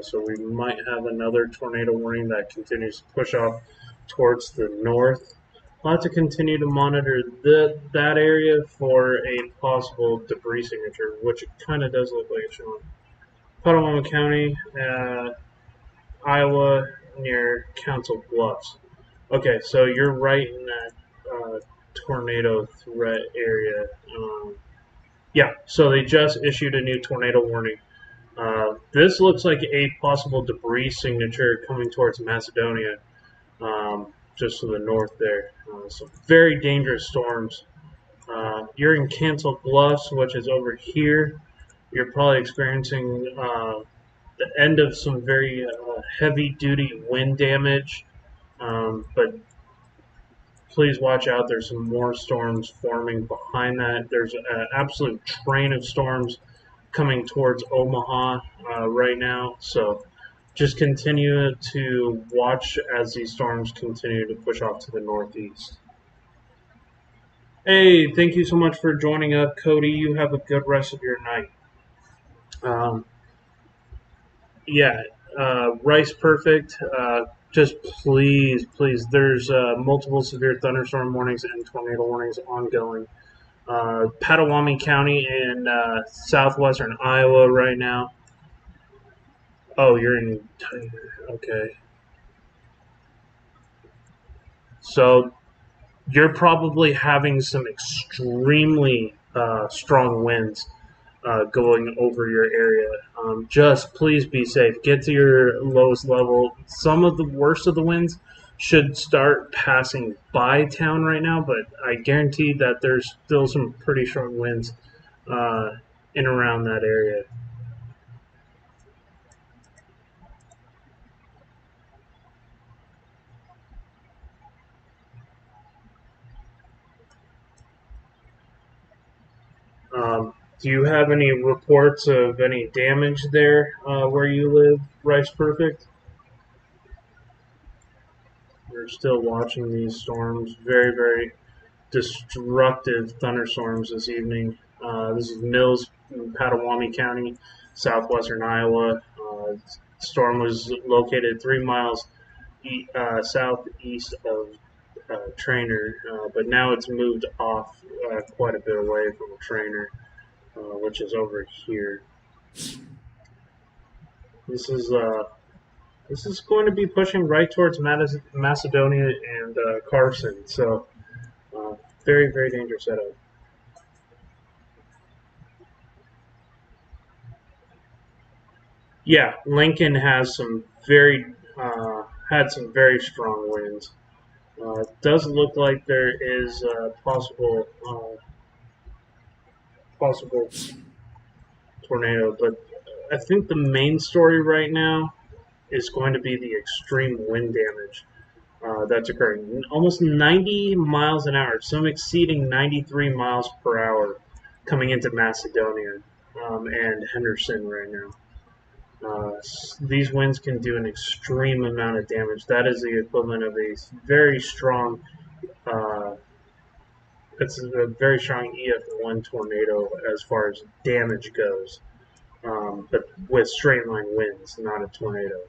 So we might have another tornado warning that continues to push off towards the north. We'll have to continue to monitor that area for a possible debris signature, which it kind of does look like it's showing. Potawatomi County, Iowa, near Council Bluffs. Okay, so you're right in that tornado threat area. Yeah, so they just issued a new tornado warning. This looks like a possible debris signature coming towards Macedonia, just to the north there. Some very dangerous storms. You're in Council Bluffs, which is over here. You're probably experiencing the end of some very heavy-duty wind damage, but please watch out. There's some more storms forming behind that. There's an absolute train of storms coming towards Omaha right now. So just continue to watch as these storms continue to push off to the northeast. Hey, thank you so much for joining up, Cody. You have a good rest of your night. Um, yeah, Rice Perfect. Just please, there's multiple severe thunderstorm warnings and tornado warnings ongoing. Potawatomi County in southwestern Iowa right now. Oh, you're in. Okay. So you're probably having some extremely strong winds going over your area. Just please be safe. Get to your lowest level. Some of the worst of the winds should start passing by town right now, but I guarantee that there's still some pretty strong winds in around that area. Do you have any reports of any damage there where you live, Rice Perfect? We're still watching these storms. Very, very destructive thunderstorms this evening. This is Mills, Potawatomi County, southwestern Iowa. Storm was located 3 miles southeast of Trainer, but now it's moved off quite a bit away from Trainer, which is over here. This is going to be pushing right towards Macedonia and Carson. So very, very dangerous setup. Yeah, Lincoln has some very had some very strong winds. Does look like there is a possible tornado, but I think the main story right now is going to be the extreme wind damage that's occurring. Almost 90 miles an hour, some exceeding 93 miles per hour coming into Macedonia and Henderson right now. These winds can do an extreme amount of damage. That is the equivalent of a very strong, uh, it's a very strong EF1 tornado as far as damage goes, but with straight line winds, not a tornado.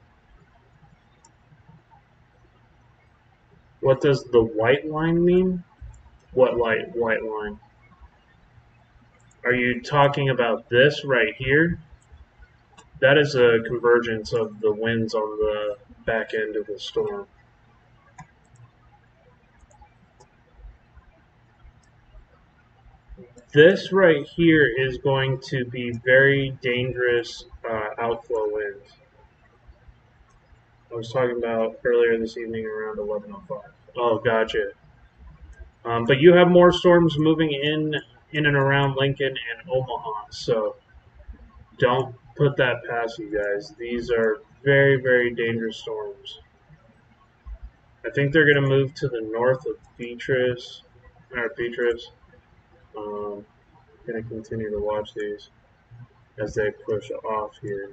What does the white line mean? What white line? Are you talking about this right here? That is a convergence of the winds on the back end of the storm. This right here is going to be very dangerous outflow winds. I was talking about earlier this evening around 11:05. Oh, gotcha. But you have more storms moving in and around Lincoln and Omaha, so don't put that past you guys. These are very, very dangerous storms. I think they're going to move to the north of Beatrice. Um, going to continue to watch these as they push off here.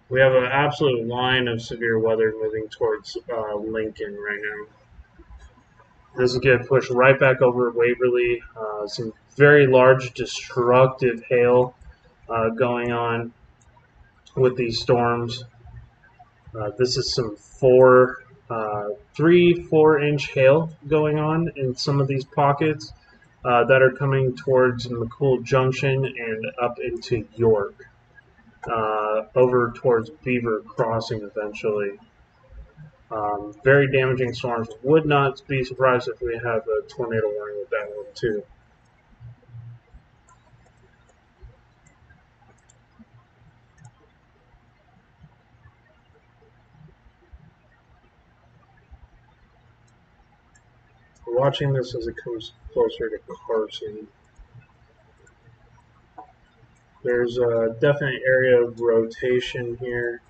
We have an absolute line of severe weather moving towards Lincoln right now. This is going to push right back over Waverly. Some very large destructive hail going on with these storms. This is some 3-4 inch hail going on in some of these pockets that are coming towards McCool Junction and up into York, over towards Beaver Crossing eventually. Very damaging storms. Would not be surprised if we have a tornado warning with that one too. We're watching this as it comes closer to Carson. There's a definite area of rotation here.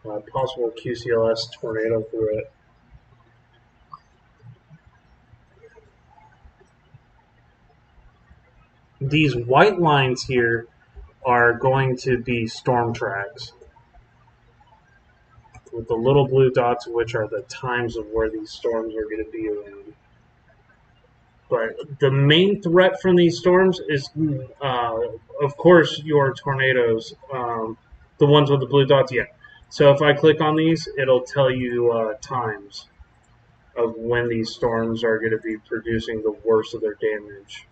Possible QCLS tornado through it. These white lines here are going to be storm tracks, with the little blue dots, which are the times of where these storms are going to be around. But the main threat from these storms is, of course, your tornadoes. The ones with the blue dots, yeah. So if I click on these, it'll tell you times of when these storms are going to be producing the worst of their damage.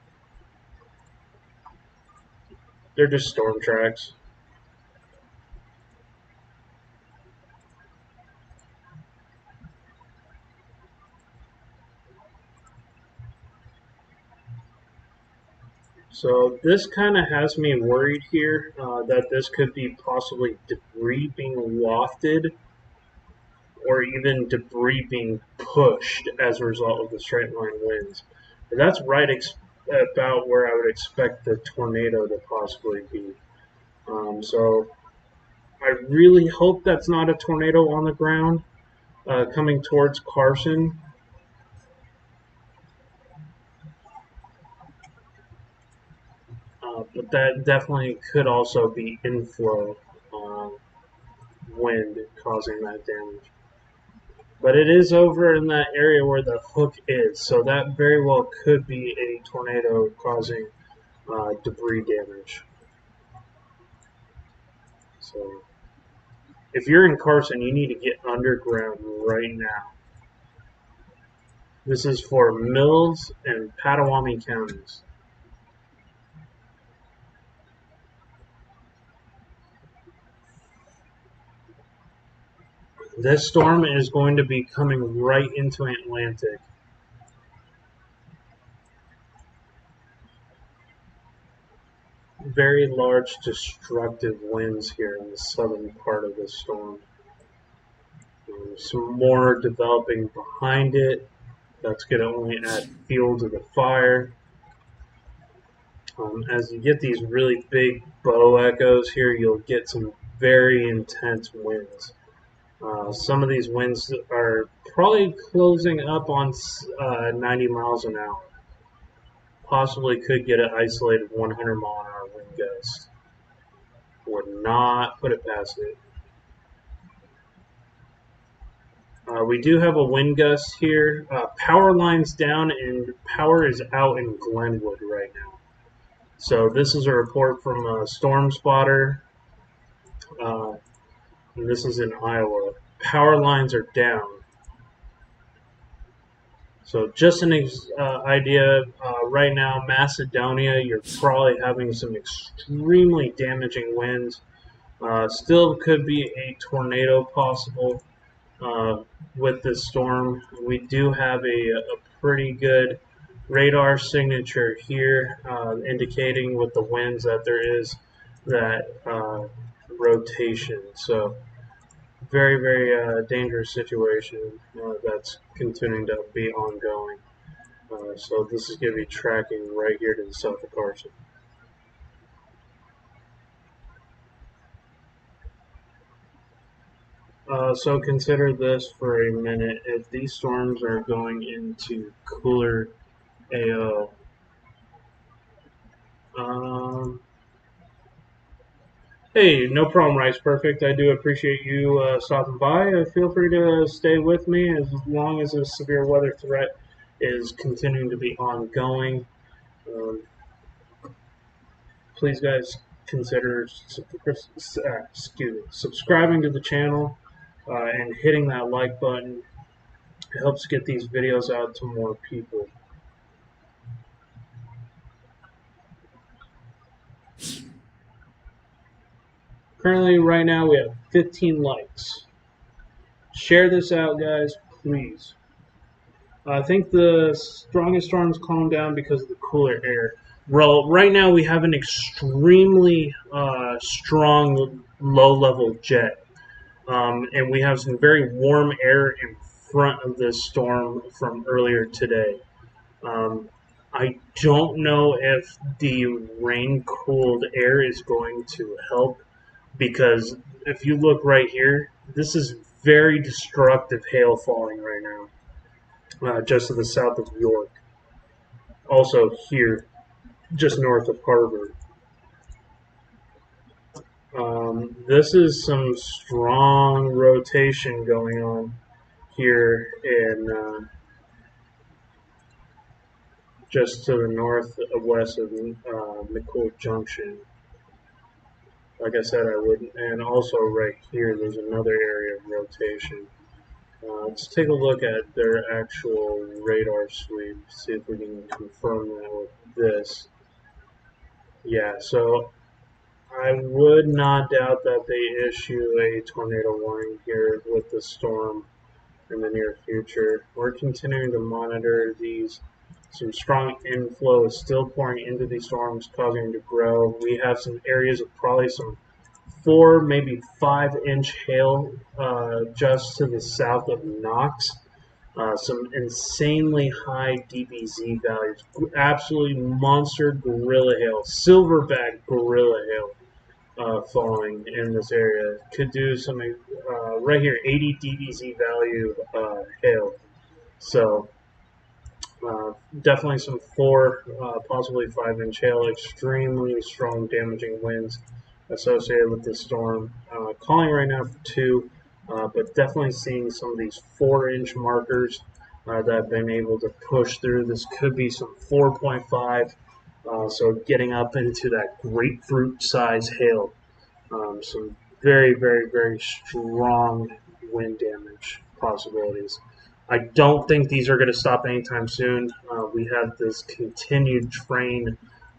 They're just storm tracks. So this kind of has me worried here that this could be possibly debris being wafted or even debris being pushed as a result of the straight line winds. And that's right about where I would expect the tornado to possibly be. So I really hope that's not a tornado on the ground coming towards Carson. But that definitely could also be inflow wind causing that damage. But it is over in that area where the hook is, so that very well could be a tornado causing debris damage. So if you're in Carson, you need to get underground right now. This is for Mills and Potawatomi counties. This storm is going to be coming right into Atlantic. Very large destructive winds here in the southern part of the storm. Some more developing behind it. That's going to only add fuel to the fire. As you get these really big bow echoes here, you'll get some very intense winds. Some of these winds are probably closing up on 90 miles an hour. Possibly could get an isolated 100-mile-an-hour wind gust. Would not put it past it. We do have a wind gust here. Power lines down and power is out in Glenwood right now. So this is a report from a storm spotter. And this is in Iowa. Power lines are down. So just an idea, right now, Macedonia, you're probably having some extremely damaging winds. Still could be a tornado possible with this storm. We do have a pretty good radar signature here indicating with the winds that there is that rotation. So very, very dangerous situation that's continuing to be ongoing. So this is going to be tracking right here to the south of Carson. So consider this for a minute. If these storms are going into cooler AO, hey, no problem, Rice Perfect. I do appreciate you stopping by. Feel free to stay with me as long as this severe weather threat is continuing to be ongoing. Please, guys, consider subscribing to the channel and hitting that like button. It helps get these videos out to more people. Currently, right now, we have 15 likes. Share this out, guys, please. I think the strongest storms calm down because of the cooler air. Well, right now we have an extremely strong low-level jet. And we have some very warm air in front of this storm from earlier today. I don't know if the rain-cooled air is going to help, because if you look right here, this is very destructive hail falling right now, just to the south of York. Also here, just north of Harvard. This is some strong rotation going on here in just to the northwest of McCool Junction. Like I said, I wouldn't. And also right here, there's another area of rotation. Let's take a look at their actual radar sweep, see if we can confirm that with this. Yeah, so I would not doubt that they issue a tornado warning here with the storm in the near future. We're continuing to monitor these. Some strong inflow is still pouring into these storms, causing them to grow. We have some areas of probably some 4, maybe 5-inch hail just to the south of Knox. Some insanely high DBZ values. Absolutely monster gorilla hail, silverback gorilla hail falling in this area. Could do some, right here, 80 DBZ value hail. So definitely some 4, possibly 5-inch hail, extremely strong damaging winds associated with this storm. Calling right now for 2, but definitely seeing some of these 4-inch markers that have been able to push through. This could be some 4.5, so getting up into that grapefruit size hail. Some very, very, very strong wind damage possibilities. I don't think these are going to stop anytime soon. We have this continued train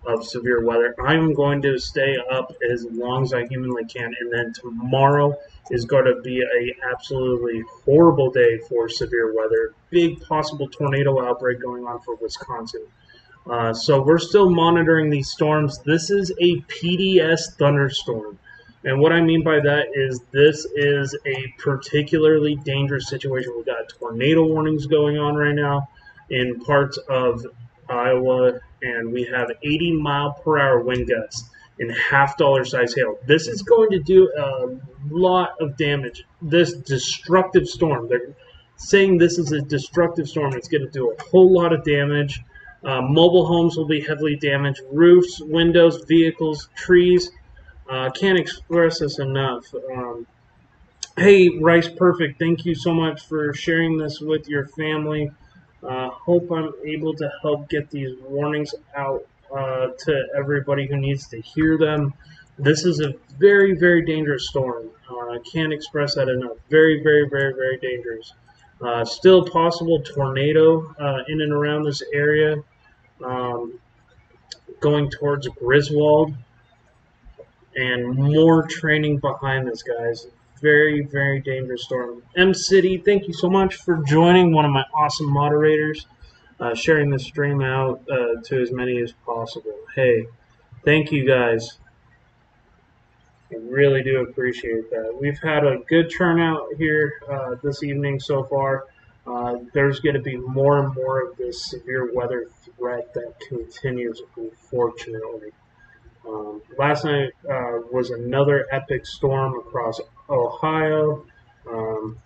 of severe weather. I'm going to stay up as long as I humanly can, and then tomorrow is going to be a absolutely horrible day for severe weather. Big possible tornado outbreak going on for Wisconsin. So we're still monitoring these storms. This is a PDS thunderstorm. And what I mean by that is this is a particularly dangerous situation. We've got tornado warnings going on right now in parts of Iowa, and we have 80-mile-per-hour wind gusts and half-dollar size hail. This is going to do a lot of damage. This destructive storm, they're saying this is a destructive storm. It's going to do a whole lot of damage. Mobile homes will be heavily damaged. Roofs, windows, vehicles, trees. Can't express this enough. Hey, Rice Perfect, thank you so much for sharing this with your family. Hope I'm able to help get these warnings out to everybody who needs to hear them. This is a very, very dangerous storm. I can't express that enough. Very, very, very, very dangerous. Still possible tornado in and around this area, um, going towards Griswold, and more training behind this, guys. Very, very dangerous storm. M City, thank you so much for joining, one of my awesome moderators, sharing the stream out to as many as possible. Hey, thank you guys. I really do appreciate that. We've had a good turnout here this evening so far. There's going to be more and more of this severe weather threat that continues, unfortunately. Last night was another epic storm across Ohio, um,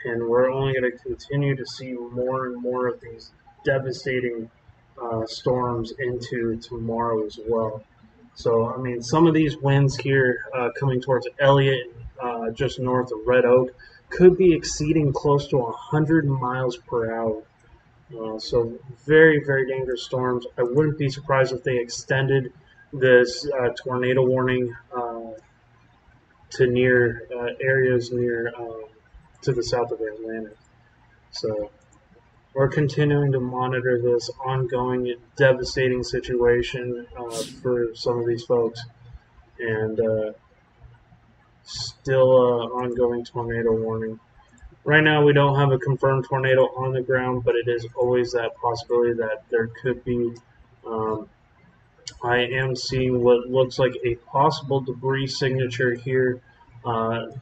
and we're only going to continue to see more and more of these devastating storms into tomorrow as well. So, I mean, some of these winds here coming towards Elliott, just north of Red Oak, could be exceeding close to 100 miles per hour. So very, very dangerous storms. I wouldn't be surprised if they extended this tornado warning to near areas near to the south of Atlanta. So we're continuing to monitor this ongoing devastating situation for some of these folks, and still ongoing tornado warning. Right now, we don't have a confirmed tornado on the ground, but it is always that possibility that there could be. Um, I am seeing what looks like a possible debris signature here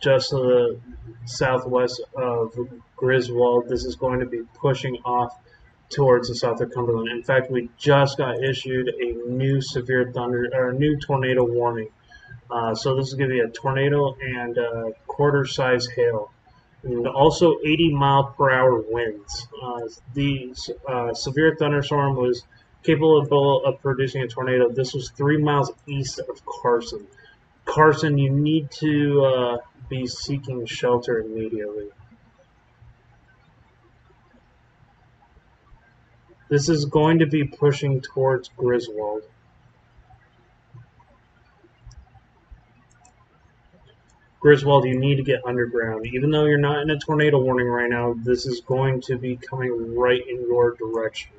just to the southwest of Griswold. This is going to be pushing off towards the south of Cumberland. In fact, we just got issued a new severe thunder or new tornado warning. So this is going to be a tornado and quarter-size hail. And also 80-mile-per-hour winds. The severe thunderstorm was capable of producing a tornado. This was 3 miles east of Carson. Carson, you need to be seeking shelter immediately. This is going to be pushing towards Griswold. Griswold, you need to get underground. Even though you're not in a tornado warning right now, this is going to be coming right in your direction.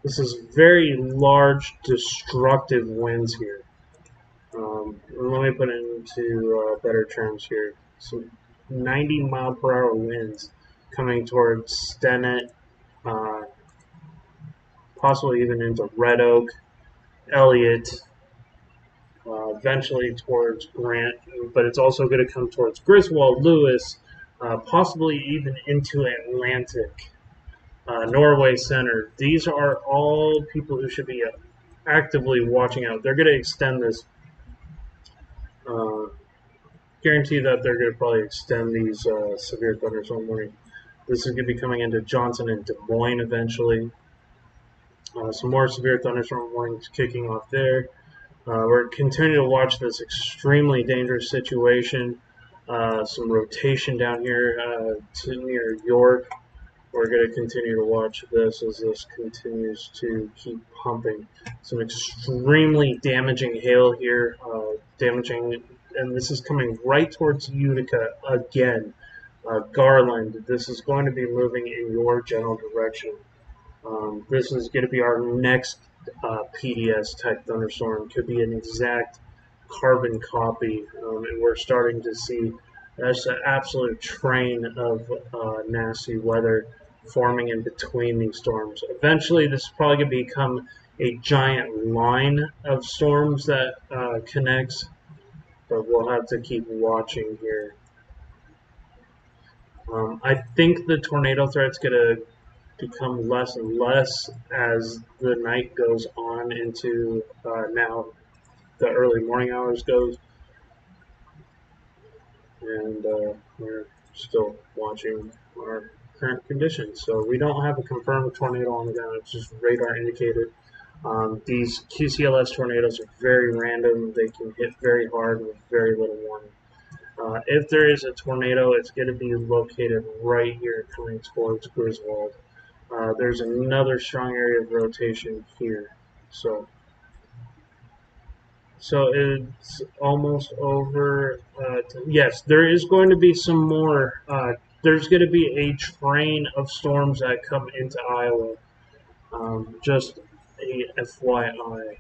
This is very large, destructive winds here. Let me put it into better terms here. So 90-mile-per-hour winds coming towards Stennett, uh, possibly even into Red Oak, Elliott, eventually towards Grant, but it's also going to come towards Griswold, Lewis, possibly even into Atlantic, Norway Center. These are all people who should be actively watching out. They're going to extend this. Guarantee that they're going to probably extend these severe thunderstorm warnings. This is going to be coming into Johnson and Des Moines eventually. Some more severe thunderstorm warnings kicking off there. We're continuing to watch this extremely dangerous situation. Some rotation down here to near York. We're going to continue to watch this as this continues to keep pumping. Some extremely damaging hail here, damaging, and this is coming right towards Utica again. Garland, this is going to be moving in your general direction. This is going to be our next PDS type thunderstorm. Could be an exact carbon copy, and we're starting to see There's an absolute train of nasty weather forming in between these storms. Eventually, this is probably going to become a giant line of storms that connects, but we'll have to keep watching here. I think the tornado threat's going to become less and less as the night goes on into now the early morning hours goes, and we're still watching our current conditions. So we don't have a confirmed tornado on the ground. It's just radar indicated. These QCLS tornadoes are very random. They can hit very hard with very little warning. If there is a tornado, it's going to be located right here coming towards Griswold. There's another strong area of rotation here. So it's almost over. Yes, there is going to be some more. There's going to be a train of storms that come into Iowa. Just a FYI.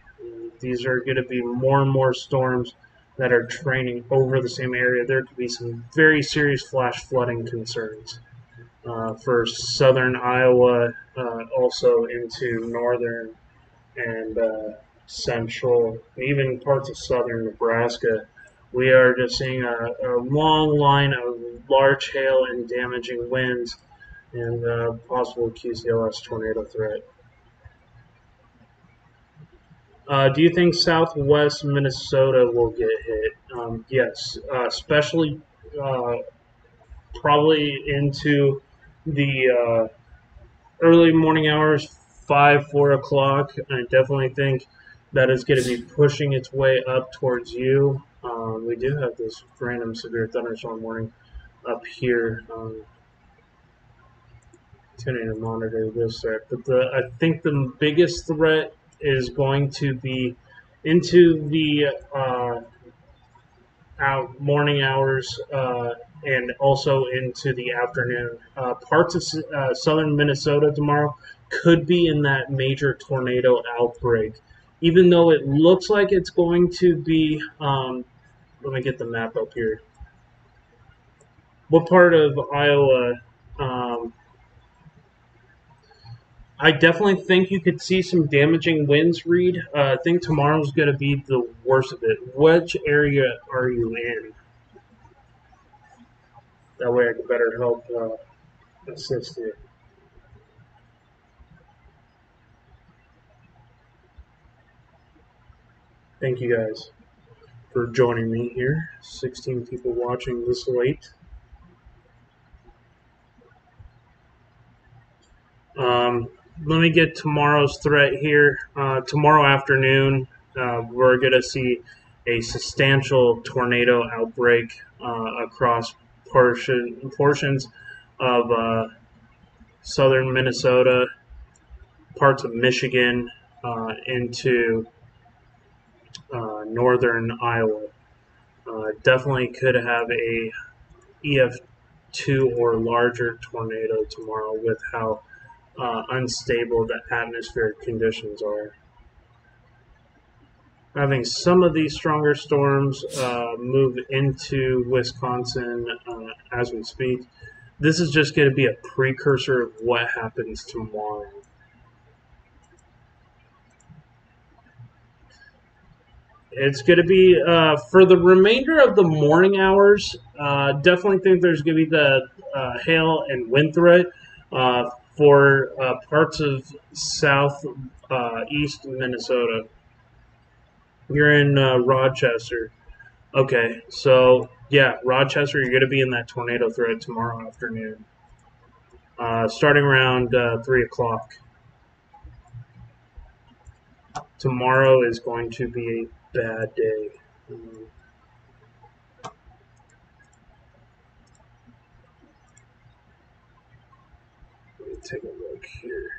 These are going to be more and more storms that are training over the same area. There could be some very serious flash flooding concerns for southern Iowa, also into northern and central, even parts of southern Nebraska. We are just seeing a long line of large hail and damaging winds and possible QCLS tornado threat. Do you think southwest Minnesota will get hit? Yes, especially probably into the early morning hours, 4 o'clock. I definitely think that is going to be pushing its way up towards you. We do have this random severe thunderstorm warning up here. Tuning to monitor this threat, but I think the biggest threat is going to be into the morning hours and also into the afternoon. Parts of southern Minnesota tomorrow could be in that major tornado outbreak. Even though it looks like it's going to be, let me get the map up here. What part of Iowa? I definitely think you could see some damaging winds, Reed. I think tomorrow's going to be the worst of it. Which area are you in? That way I can better help assist you. Thank you guys for joining me here. 16 people watching this late. Let me get tomorrow's threat here. Tomorrow afternoon, we're going to see a substantial tornado outbreak across portions of southern Minnesota, parts of Michigan, into northern Iowa. Definitely could have a EF2 or larger tornado tomorrow with how unstable the atmospheric conditions are. Having some of these stronger storms move into Wisconsin as we speak. This is just going to be a precursor of what happens tomorrow. It's going to be for the remainder of the morning hours. Definitely think there's going to be the hail and wind threat for parts of southeast Minnesota. You're in Rochester. Okay, so yeah, Rochester, you're going to be in that tornado threat tomorrow afternoon, starting around 3 o'clock. Tomorrow is going to be a bad day. Let me take a look here.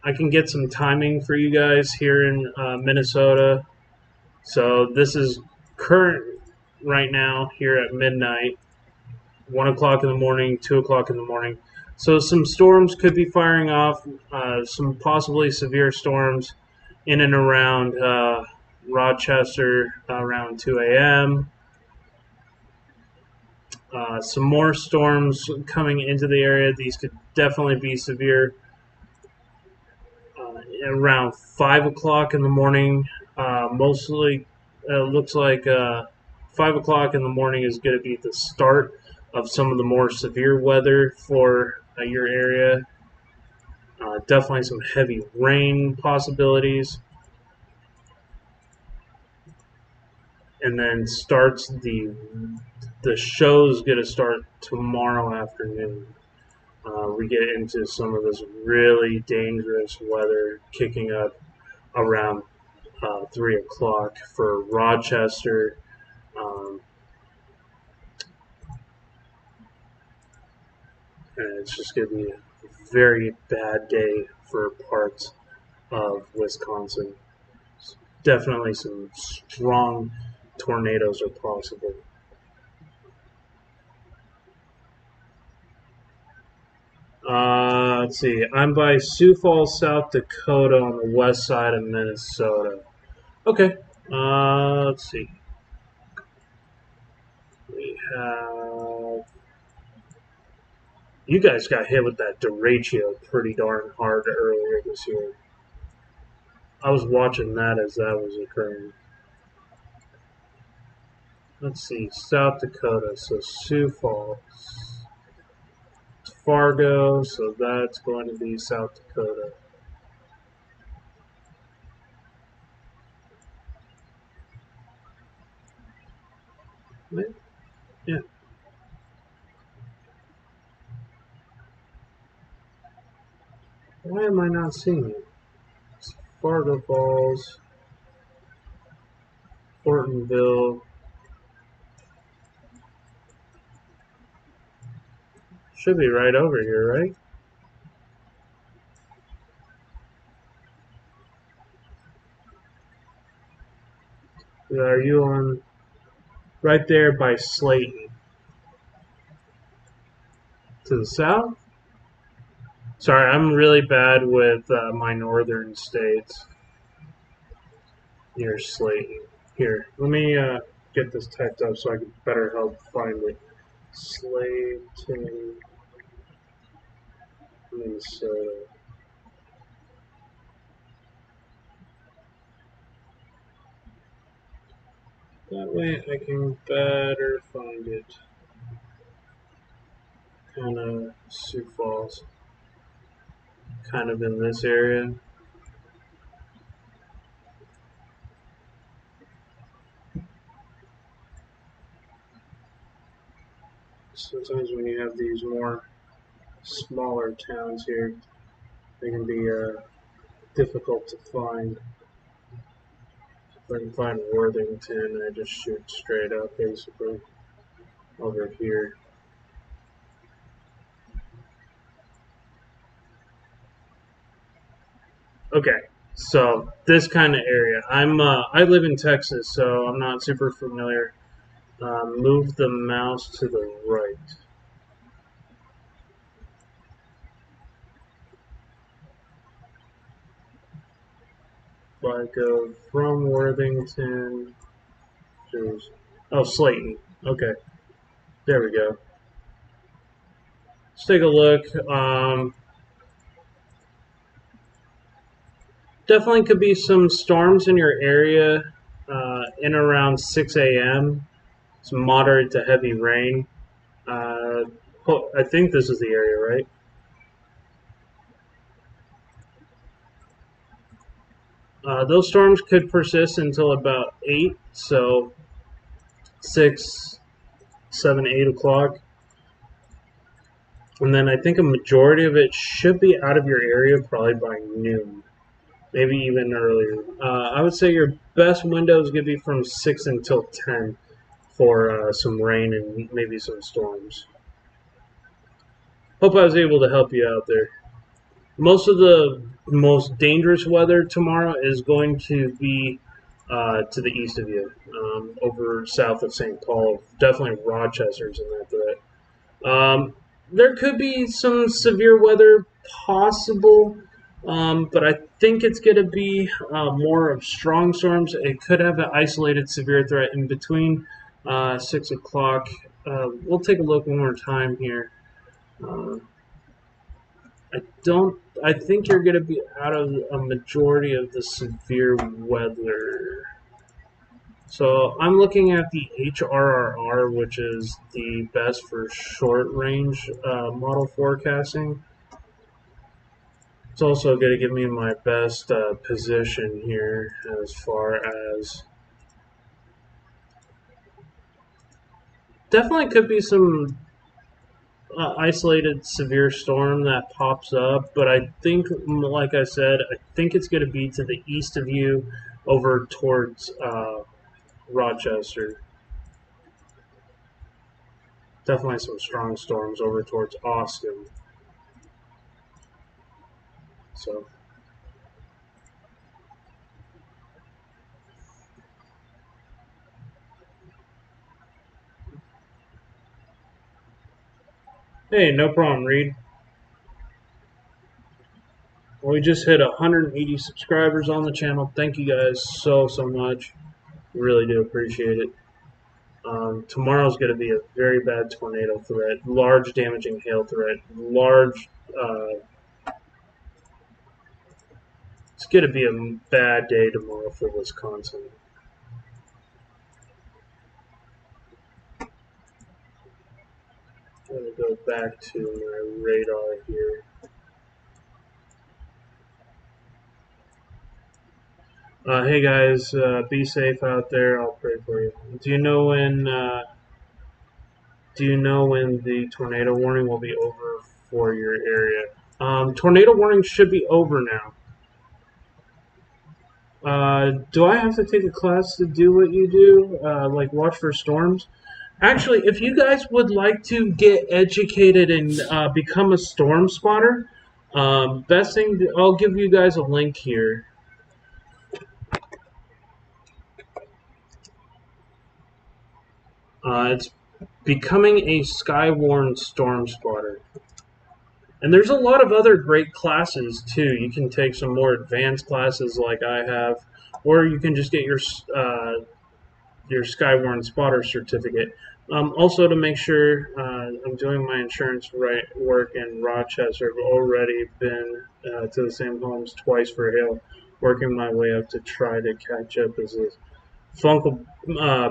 I can get some timing for you guys here in Minnesota. So this is current right now here at midnight, 1 o'clock in the morning, 2 o'clock in the morning. So some storms could be firing off, some possibly severe storms in and around Rochester around 2 a.m. Some more storms coming into the area. These could definitely be severe. Around 5 o'clock in the morning, mostly looks like 5 o'clock in the morning is going to be the start of some of the more severe weather for your area. Definitely some heavy rain possibilities. And then starts the show's going to start tomorrow afternoon. We get into some of this really dangerous weather kicking up around 3 o'clock for Rochester. Um, and it's just going to be a very bad day for parts of Wisconsin. Definitely some strong tornadoes are possible. Let's see. I'm by Sioux Falls, South Dakota, on the west side of Minnesota. Okay. Let's see. We have. You guys got hit with that derecho pretty darn hard earlier this year. I was watching that as that was occurring. Let's see. South Dakota. So Sioux Falls. Fargo. So that's going to be South Dakota. Yeah. Why am I not seeing it? It's Fargo Falls, Hortonville. Should be right over here, right? Are you on right there by Slayton? To the south? Sorry, I'm really bad with my northern states near Slayton. Here, let me get this typed up so I can better help find it. Slayton, Minnesota. That way I can better find it. Kind of Sioux Falls. Kind of in this area. Sometimes when you have these more smaller towns here, they can be difficult to find. If I can find Worthington, I just shoot straight up basically over here. Okay, so this kind of area. I live in Texas, so I'm not super familiar. Move the mouse to the right. If I go from Worthington to Slayton. Okay, there we go. Let's take a look. Definitely could be some storms in your area in around 6 a.m. Some moderate to heavy rain. I think this is the area, right? Those storms could persist until about 8, so 6, 7, 8 o'clock. And then I think a majority of it should be out of your area probably by noon, maybe even earlier. I would say your best window is going to be from 6 until 10 for some rain and maybe some storms. Hope I was able to help you out there. Most of the most dangerous weather tomorrow is going to be to the east of you, over south of St. Paul. Definitely Rochester's in that threat. There could be some severe weather possible But I think it's going to be more of strong storms. It could have an isolated severe threat in between 6 o'clock. We'll take a look one more time here. Uh, I don't. I think you're going to be out of a majority of the severe weather. So I'm looking at the HRRR, which is the best for short range model forecasting. It's also going to give me my best position here as far as definitely could be some isolated severe storm that pops up, but I think, like I said, I think it's going to be to the east of you over towards Rochester. Definitely some strong storms over towards Austin. So, hey, no problem, Reed. We just hit 180 subscribers on the channel. Thank you guys so much. Really do appreciate it. Tomorrow's going to be a very bad tornado threat, large damaging hail threat, large. It's going to be a bad day tomorrow for Wisconsin. I'm going to go back to my radar here. Hey guys, be safe out there. I'll pray for you. Do you know when the tornado warning will be over for your area? Tornado warning should be over now. Do I have to take a class to do what you do? Like watch for storms? Actually, if you guys would like to get educated and become a storm spotter, best thing, I'll give you guys a link here. It's becoming a Skywarn storm spotter. And there's a lot of other great classes too. You can take some more advanced classes like I have, or you can just get your Skywarn spotter certificate. Also, to make sure I'm doing my insurance right work in Rochester, I've already been to the same homes twice for hail, working my way up to try to catch up as a Funkle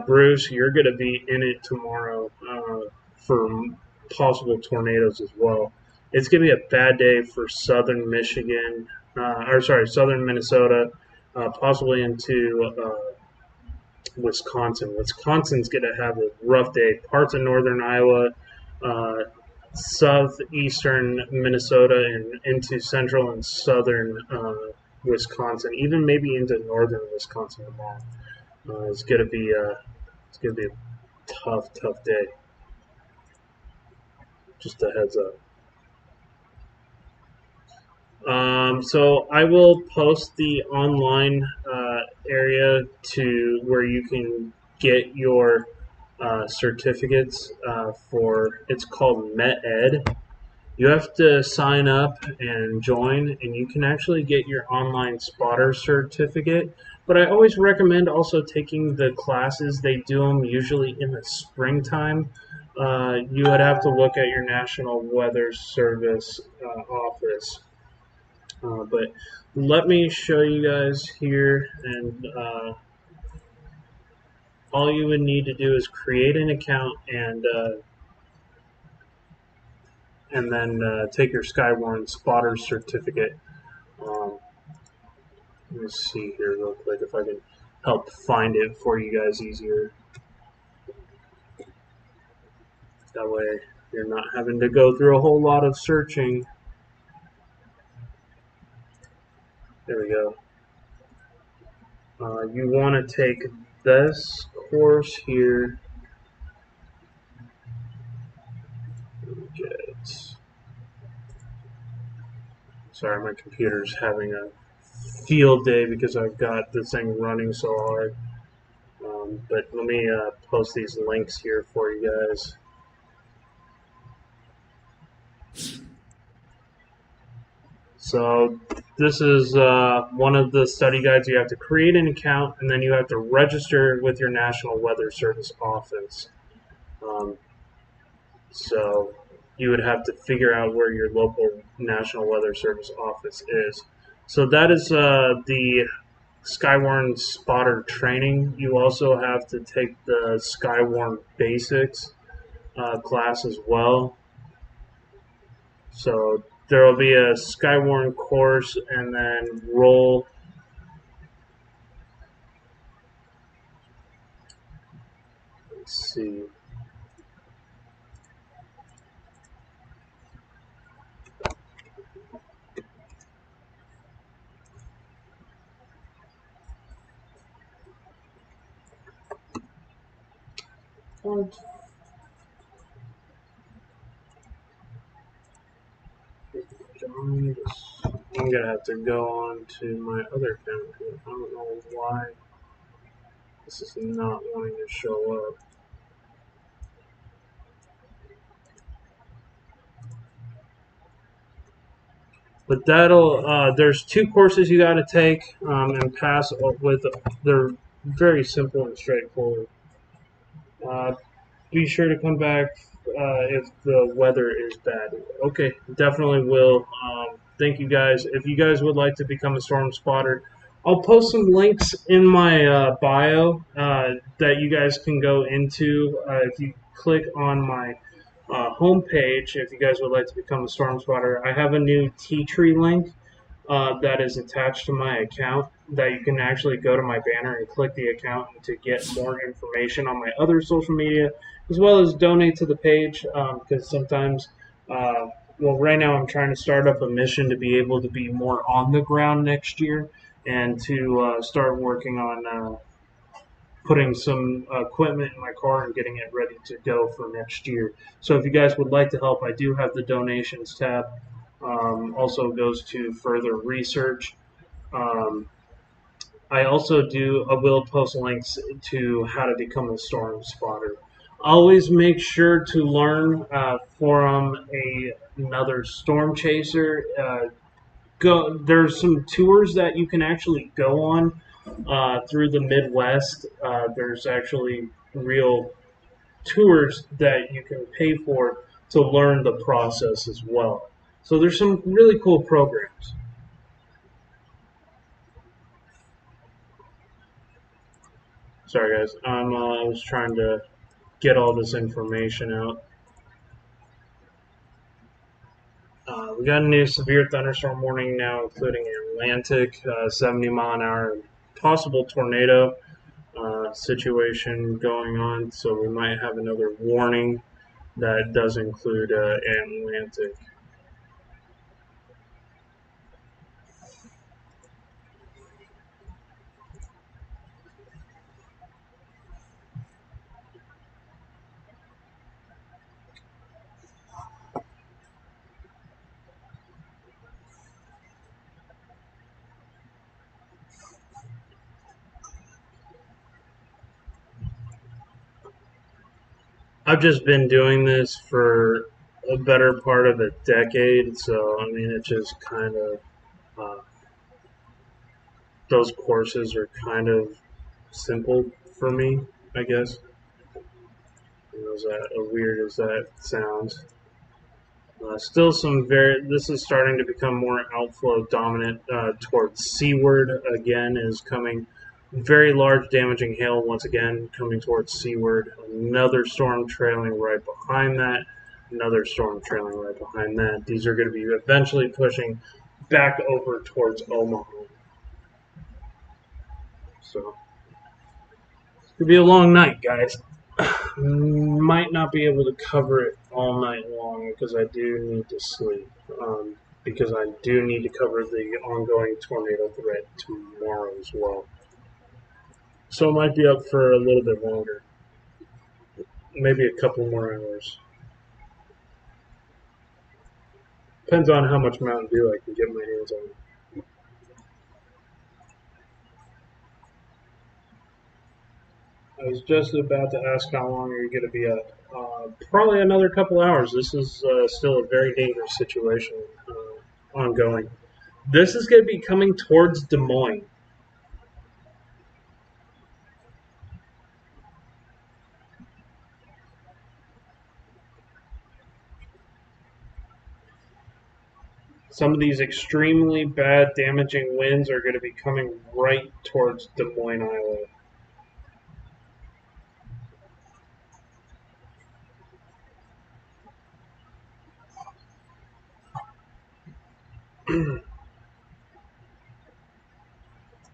Bruce. You're going to be in it tomorrow for possible tornadoes as well. It's going to be a bad day for southern Michigan, southern Minnesota, possibly into Wisconsin. Wisconsin's going to have a rough day. Parts of northern Iowa, uh, southeastern Minnesota, and into central and southern Wisconsin, even maybe into northern Wisconsin tomorrow. It's gonna be a tough day. Just a heads up. So I will post the online area to where you can get your certificates for. It's called MetEd. You have to sign up and join, and you can actually get your online spotter certificate. But I always recommend also taking the classes. They do them usually in the springtime. You would have to look at your National Weather Service office. But let me show you guys here, and all you would need to do is create an account and then take your Skywarn spotter certificate. Um, Let me see here real quick if I can help find it for you guys easier. That way you're not having to go through a whole lot of searching. There we go. You want to take this course here. Sorry, my computer's having a field day because I've got this thing running so hard. But let me post these links here for you guys. So this is one of the study guides. You have to create an account, and then you have to register with your National Weather Service office. Um, so you would have to figure out where your local National Weather Service office is. So that is the Skywarn spotter training. You also have to take the Skywarn basics class as well. So there will be a Skywarn course and then roll. Let's see. I'm gonna have to go on to my other account. I don't know why this is not wanting to show up. But that'll there's two courses you got to take and pass with. They're very simple and straightforward. Uh, be sure to come back if the weather is bad. Okay, definitely will. Thank you guys. If you guys would like to become a storm spotter, I'll post some links in my bio that you guys can go into. If you click on my homepage, if you guys would like to become a storm spotter, I have a new Tea Tree link that is attached to my account that you can actually go to my banner and click the account to get more information on my other social media, as well as donate to the page because sometimes, well, right now I'm trying to start up a mission to be able to be more on the ground next year and to start working on putting some equipment in my car and getting it ready to go for next year. So if you guys would like to help, I do have the donations tab. Also goes to further research. Um, I also I will post links to how to become a storm spotter. Always make sure to learn from another storm chaser. There's some tours that you can actually go on through the Midwest. There's actually real tours that you can pay for to learn the process as well. So there's some really cool programs. Sorry, guys. I was trying to get all this information out. We got a new severe thunderstorm warning now, including Atlantic, 70 mile an hour, possible tornado situation going on. So we might have another warning that does include Atlantic. I've just been doing this for a better part of a decade, so I mean, it just kind of uh, those courses are kind of simple for me, I guess. As weird as that sounds. Still some very. This is starting to become more outflow dominant towards seaward. Again, is coming. Very large damaging hail once again coming towards seaward. Another storm trailing right behind that. Another storm trailing right behind that. These are going to be eventually pushing back over towards Omaha. So it's going to be a long night, guys. Might not be able to cover it all night long because I do need to sleep. Because I do need to cover the ongoing tornado threat tomorrow as well. So it might be up for a little bit longer. Maybe a couple more hours. Depends on how much Mountain Dew I can get my hands on. I was just about to ask how long are you going to be up. Probably another couple hours. This is still a very dangerous situation ongoing. This is going to be coming towards Des Moines. Some of these extremely bad, damaging winds are going to be coming right towards Des Moines, Iowa.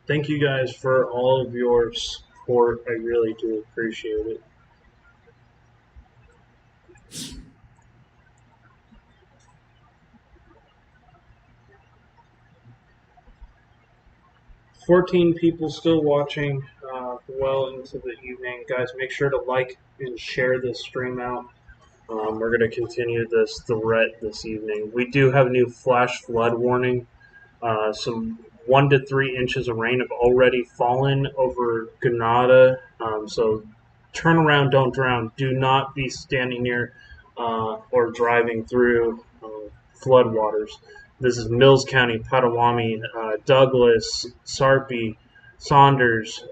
Thank you guys for all of your support. I really do appreciate it. "14 people still watching well into the evening. Guys, make sure to like and share this stream out. We're going to continue this threat this evening. We do have a new flash flood warning. Some 1 to 3 inches of rain have already fallen over Grenada. So turn around, don't drown. Do not be standing near or driving through floodwaters. This is Mills County, Potawatomi, Douglas, Sarpy, Saunders,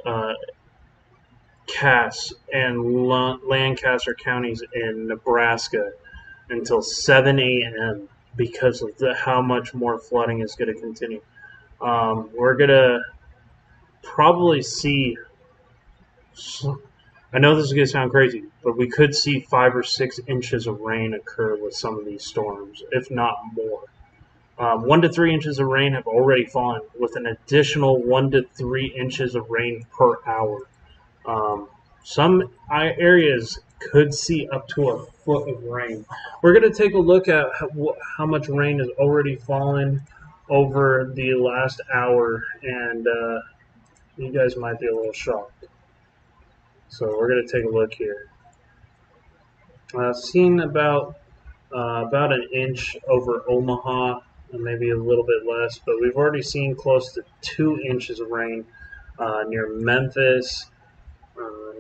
Cass, and Lancaster counties in Nebraska until 7 a.m. because of how much more flooding is going to continue. We're going to probably see, I know this is going to sound crazy, but we could see 5 or 6 inches of rain occur with some of these storms, if not more. 1 to 3 inches of rain have already fallen, with an additional 1 to 3 inches of rain per hour. Some areas could see up to a foot of rain. We're going to take a look at how much rain has already fallen over the last hour, and you guys might be a little shocked. So we're going to take a look here. Seen about an inch over Omaha, and maybe a little bit less, but we've already seen close to 2 inches of rain near Memphis.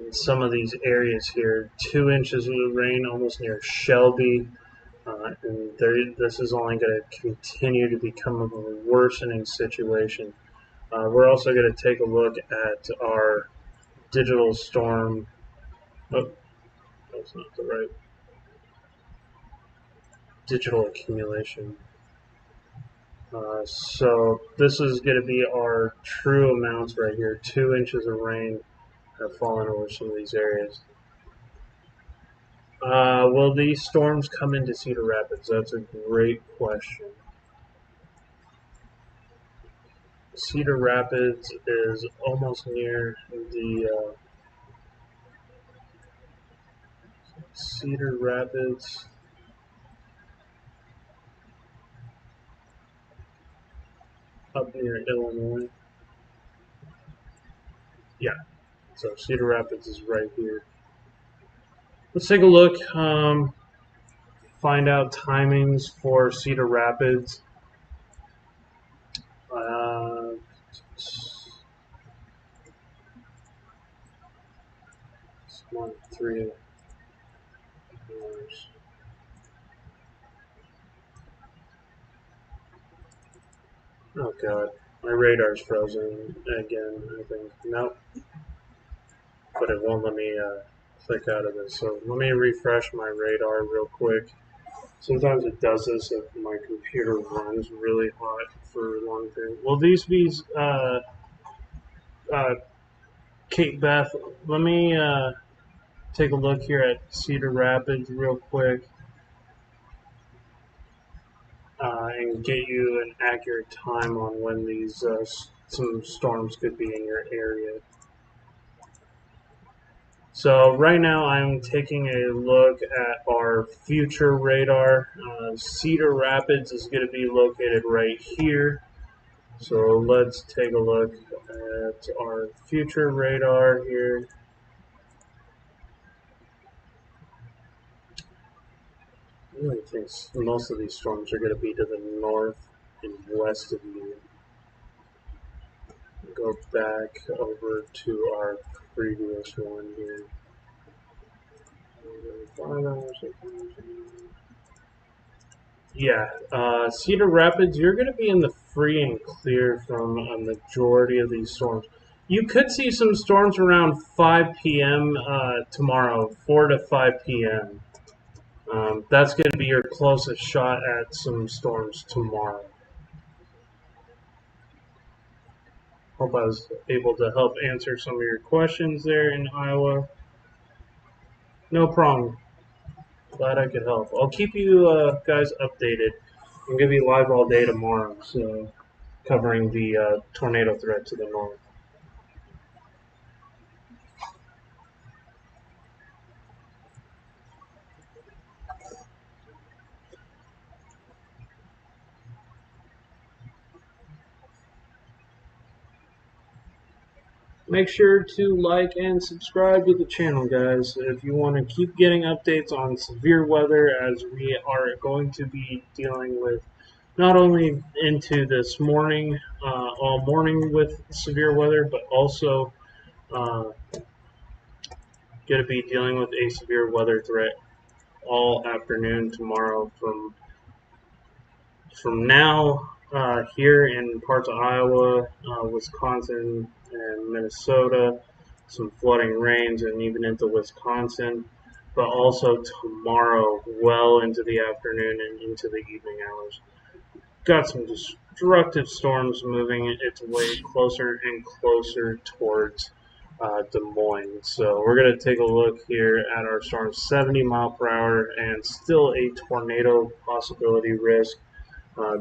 In some of these areas here, 2 inches of rain almost near Shelby, and this is only going to continue to become a worsening situation. We're also going to take a look at our digital storm. Oh, that's not the right digital accumulation. So this is going to be our true amounts right here. 2 inches of rain have fallen over some of these areas. Will these storms come into Cedar Rapids? That's a great question. Cedar Rapids is almost near the Cedar Rapids. Up near Illinois. Yeah, so Cedar Rapids is right here. Let's take a look. Find out timings for Cedar Rapids. It's 3 hours. Oh god, my radar's frozen again, I think. Nope, but it won't let me click out of this. So let me refresh my radar real quick. Sometimes it does this if my computer runs really hot for a long period. Will these be, Kate Beth, let me take a look here at Cedar Rapids real quick and get you an accurate time on when these some storms could be in your area. So right now I'm taking a look at our future radar. Cedar Rapids is going to be located right here. So let's take a look at our future radar here. I really think most of these storms are going to be to the north and west of you. Go back over to our previous one here. Yeah, Cedar Rapids, you're going to be in the free and clear from a majority of these storms. You could see some storms around 5 p.m. Tomorrow, 4 to 5 p.m. That's going to be your closest shot at some storms tomorrow. Hope I was able to help answer some of your questions there in Iowa. No problem. Glad I could help. I'll keep you guys updated. I'm going to be live all day tomorrow, so covering the tornado threat to the north. Make sure to like and subscribe to the channel, guys, if you want to keep getting updates on severe weather, as we are going to be dealing with not only into this morning, all morning with severe weather, but also uh, going to be dealing with a severe weather threat all afternoon tomorrow from now here in parts of Iowa, Wisconsin, and Minnesota, some flooding rains, and even into Wisconsin, but also tomorrow, well into the afternoon and into the evening hours. Got some destructive storms moving its way closer and closer towards Des Moines. So we're going to take a look here at our storm, 70 mile per hour, and still a tornado possibility risk.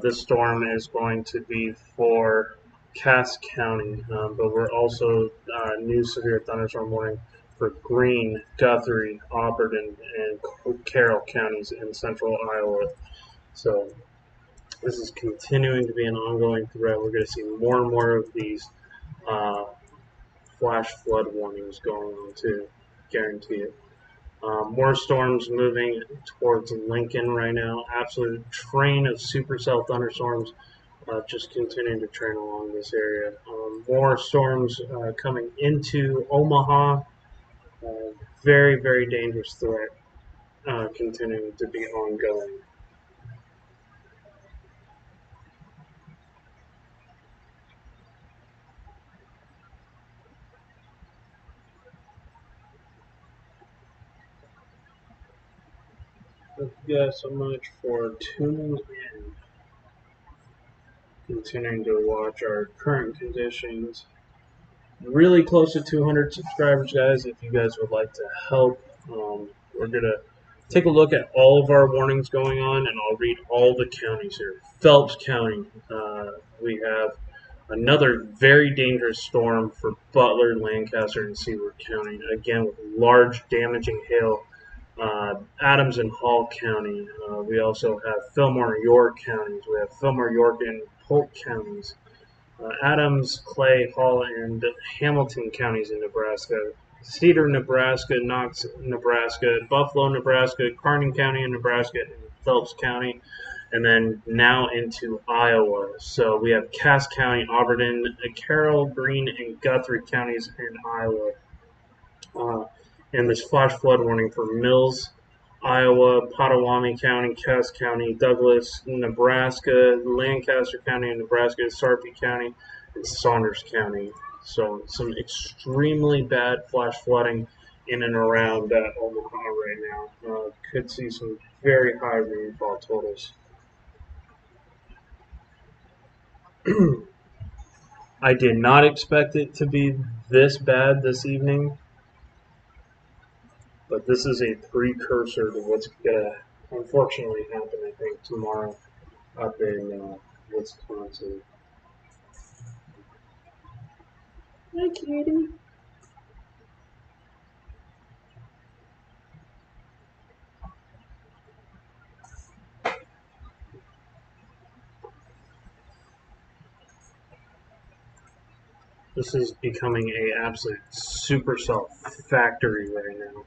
This storm is going to be for Cass County, but we're also new severe thunderstorm warning for Greene, Guthrie, Auburn, and Carroll counties in central Iowa. So this is continuing to be an ongoing threat. We're going to see more and more of these uh, flash flood warnings going on too. Guarantee it. More storms moving towards Lincoln right now. Absolute train of supercell thunderstorms just continuing to train along this area. More storms coming into Omaha. Uh, very, very dangerous threat continuing to be ongoing. Thank you guys so much for tuning in, continuing to watch our current conditions. Really close to 200 subscribers, guys. If you guys would like to help, we're going to take a look at all of our warnings going on, and I'll read all the counties here. Phelps County, we have another very dangerous storm for Butler, Lancaster, and Seward County. Again, with large damaging hail. Adams and Hall County. We also have Fillmore, York counties. We have Fillmore, York, and Polk counties. Adams, Clay, Hall, and Hamilton counties in Nebraska. Cedar, Nebraska, Knox, Nebraska, Buffalo, Nebraska, Kearney County in Nebraska, and Phelps County, and then now into Iowa. So we have Cass County, Auburn, Carroll, Greene, and Guthrie counties in Iowa. And this flash flood warning for Mills, Iowa, Potawatomi County, Cass County, Douglas, Nebraska, Lancaster County in Nebraska, Sarpy County, and Saunders County. So some extremely bad flash flooding in and around Omaha right now. Could see some very high rainfall totals. I did not expect it to be this bad this evening, but this is a precursor to what's going to unfortunately happen, I think, tomorrow up in Wisconsin. Hi, kitty. This is becoming a absolute supercell factory right now.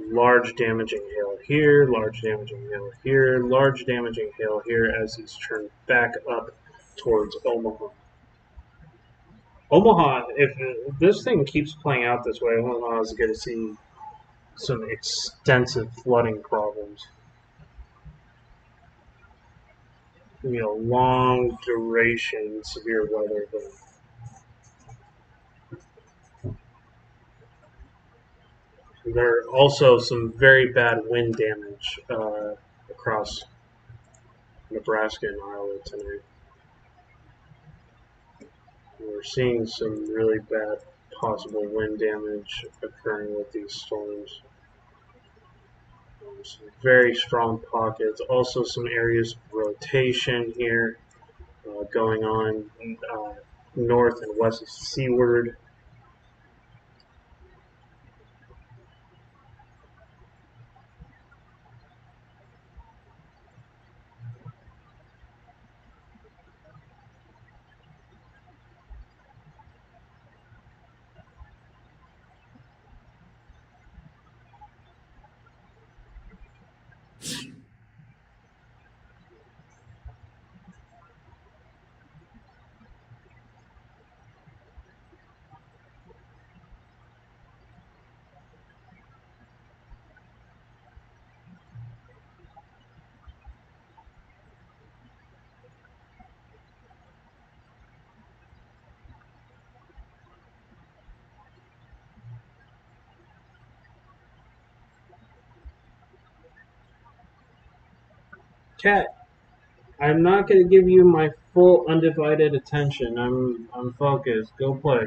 Large damaging hail here, large damaging hail here, large damaging hail here as he's turned back up towards Omaha. Omaha, if this thing keeps playing out this way, Omaha is going to see some extensive flooding problems. long duration severe weather. But there are also some very bad wind damage across Nebraska and Iowa tonight. We're seeing some really bad possible wind damage occurring with these storms. Some very strong pockets. Also, some areas of rotation here going on north and west of seaward. Cat, I'm not going to give you my full undivided attention. I'm focused. Go play.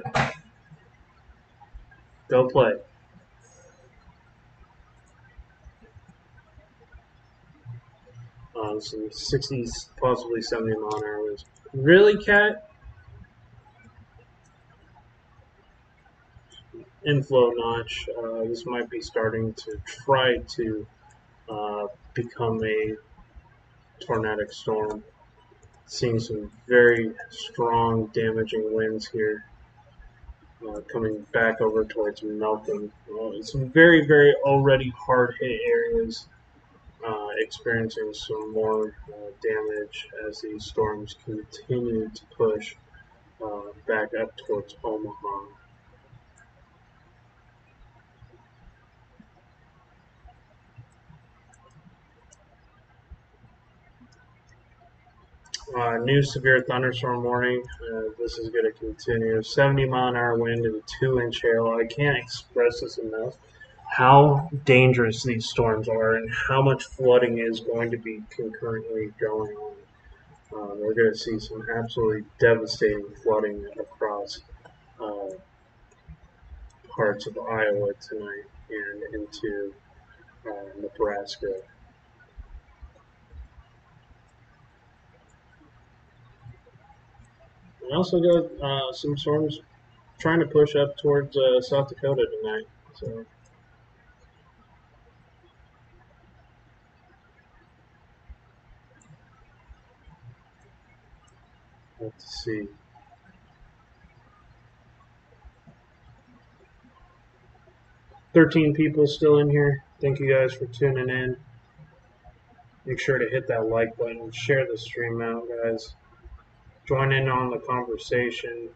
Go play. Some 60, possibly 70 mile an hour winds. Really, Cat? Inflow notch. This might be starting to try to uh, become a tornadic storm. Seeing some very strong, damaging winds here coming back over towards Melton. Some very, very already hard hit areas experiencing some more damage as these storms continue to push back up towards Omaha. New severe thunderstorm warning. This is going to continue. 70 mile an hour wind and 2-inch hail. I can't express this enough. How dangerous these storms are and how much flooding is going to be concurrently going on. We're going to see some absolutely devastating flooding across uh, parts of Iowa tonight and into Nebraska. We also got some storms trying to push up towards South Dakota tonight. So let's see. 13 people still in here. Thank you guys for tuning in. Make sure to hit that like button, share the stream out, guys. Join in on the conversation.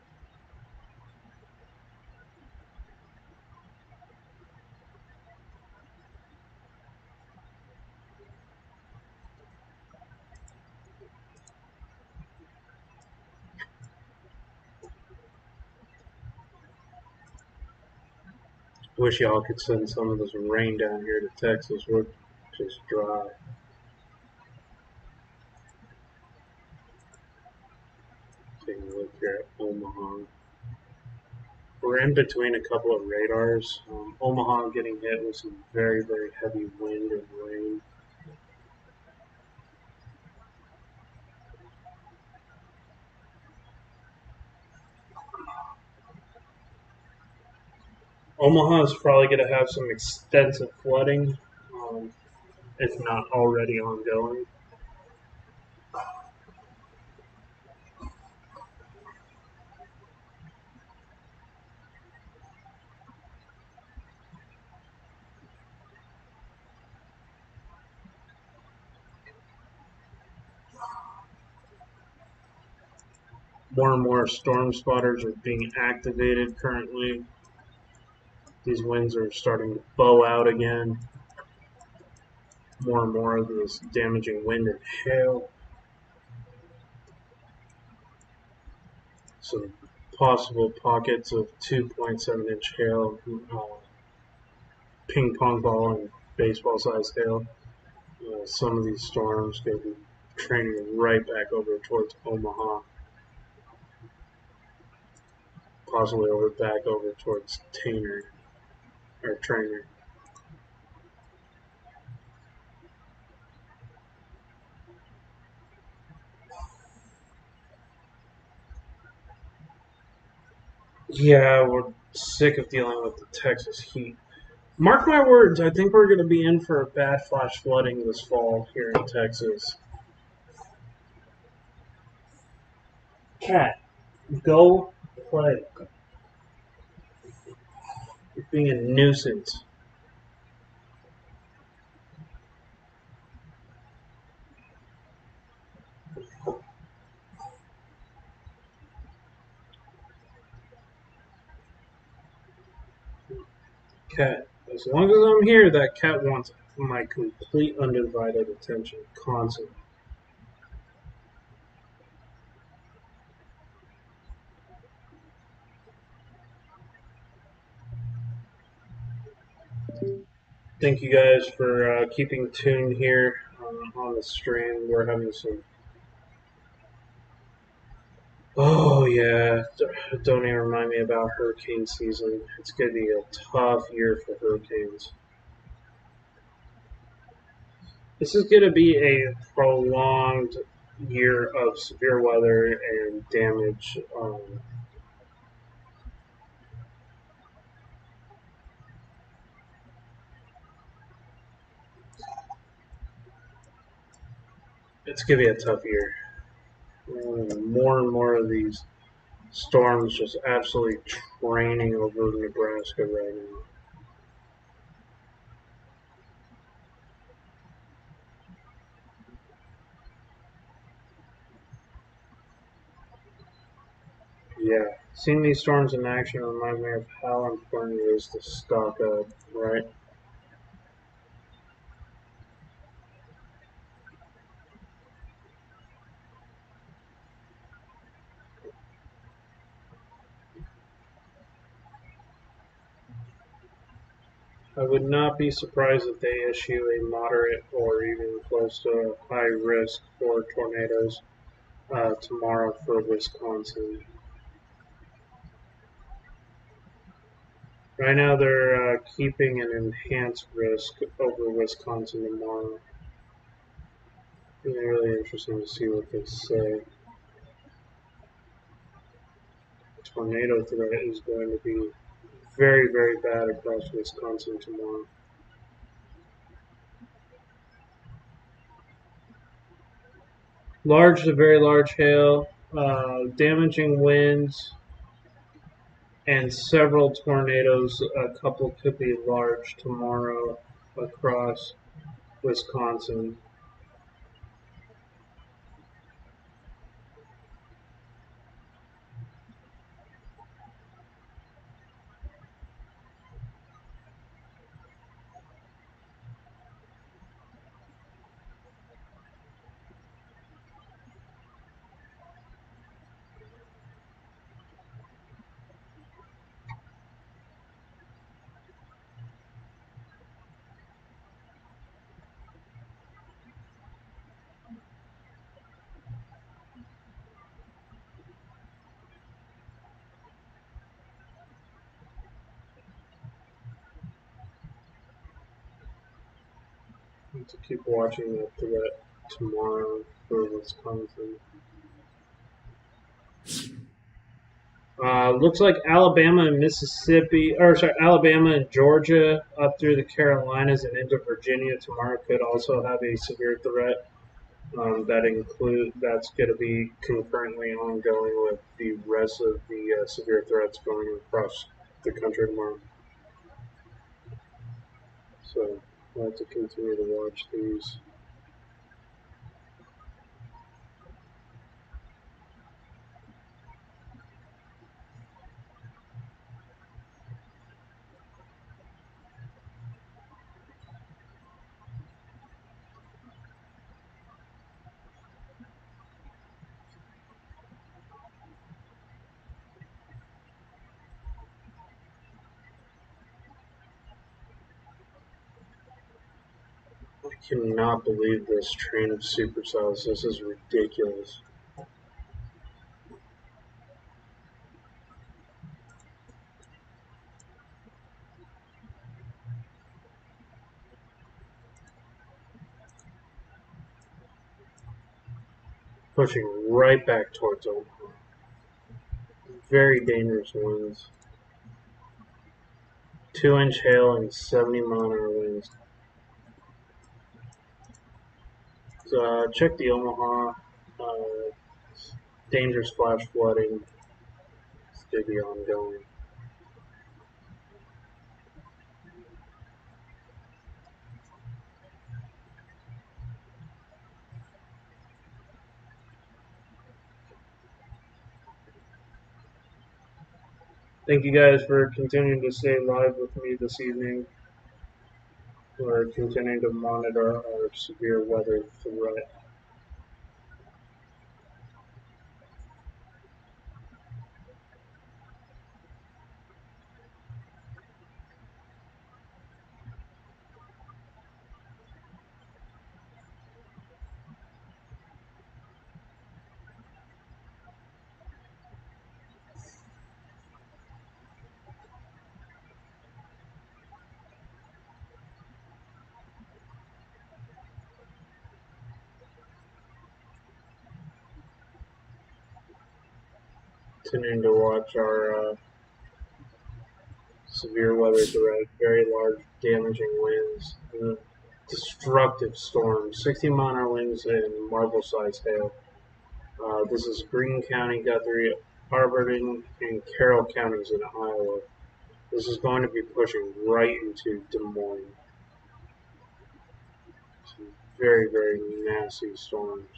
Wish y'all could send some of this rain down here to Texas. We're just dry. Taking a look here at Omaha. We're in between a couple of radars. Omaha getting hit with some very, very heavy wind and rain. Omaha is probably going to have some extensive flooding, if not already ongoing. More and more storm spotters are being activated currently. These winds are starting to bow out again. More and more of this damaging wind and hail. some possible pockets of 2.7-inch hail, ping pong ball and baseball sized hail. Some of these storms going to be training right back over towards Omaha, possibly back over towards Trainer. Yeah, we're sick of dealing with the Texas heat. Mark my words, I think we're going to be in for a bad flash flooding this fall here in Texas. Cat, go play. You're being a nuisance. Cat, as long as I'm here, that cat wants my complete undivided attention constantly. Thank you guys for keeping tuned here on the stream. We're having some. Oh, yeah. Don't even remind me about hurricane season. It's going to be a tough year for hurricanes. This is going to be a prolonged year of severe weather and damage. It's going to be a tough year. More and more of these storms just absolutely training over Nebraska right now. Yeah, seeing these storms in action reminds me of how important it is to stock up, right? I would not be surprised if they issue a moderate or even close to high risk for tornadoes tomorrow for Wisconsin. Right now, they're keeping an enhanced risk over Wisconsin tomorrow. It'll be really interesting to see what they say. Tornado threat is going to be very, very bad across Wisconsin tomorrow. Large to very large hail, damaging winds, and several tornadoes. A couple could be large tomorrow across Wisconsin. Need to keep watching that threat tomorrow for Wisconsin. Looks like Alabama and Alabama and Georgia up through the Carolinas and into Virginia tomorrow could also have a severe threat. That's going to be concurrently ongoing with the rest of the severe threats going across the country tomorrow. So we'll have to continue to watch these. I cannot believe this train of supercells. This is ridiculous. Pushing right back towards Omaha. Very dangerous winds. 2-inch hail and 70-mile-an-hour winds. So, check the Omaha. Uh, dangerous flash flooding. Still be ongoing. Thank you guys for continuing to stay live with me this evening. We're continuing to monitor our severe weather threat. Continuing to watch our severe weather threat, very large damaging winds, destructive storms, 60-mile-an-hour winds, and marble-sized hail. This is Greene County, Guthrie, Arberton, and Carroll counties in Iowa. This is going to be pushing right into Des Moines. Some very, very nasty storms.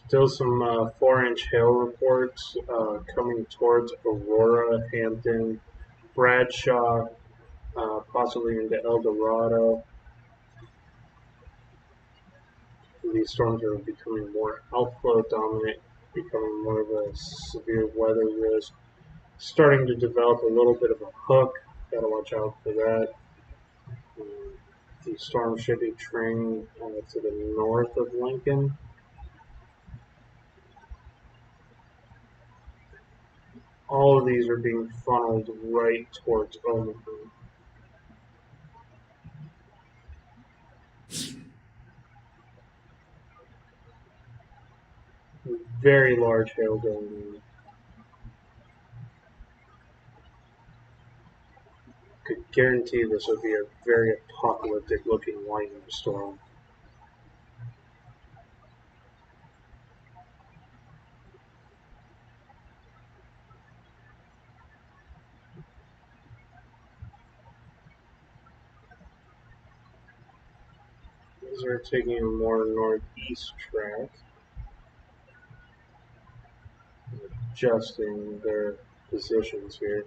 Still some 4-inch hail reports coming towards Aurora, Hampton, Bradshaw, possibly into El Dorado. These storms are becoming more outflow dominant, becoming more of a severe weather risk. Starting to develop a little bit of a hook. Gotta watch out for that. The storm should be trending to the north of Lincoln. All of these are being funneled right towards Omaha. Very large hail going on. Could guarantee this will be a very apocalyptic looking lightning storm. These are taking a more northeast track, adjusting their positions here.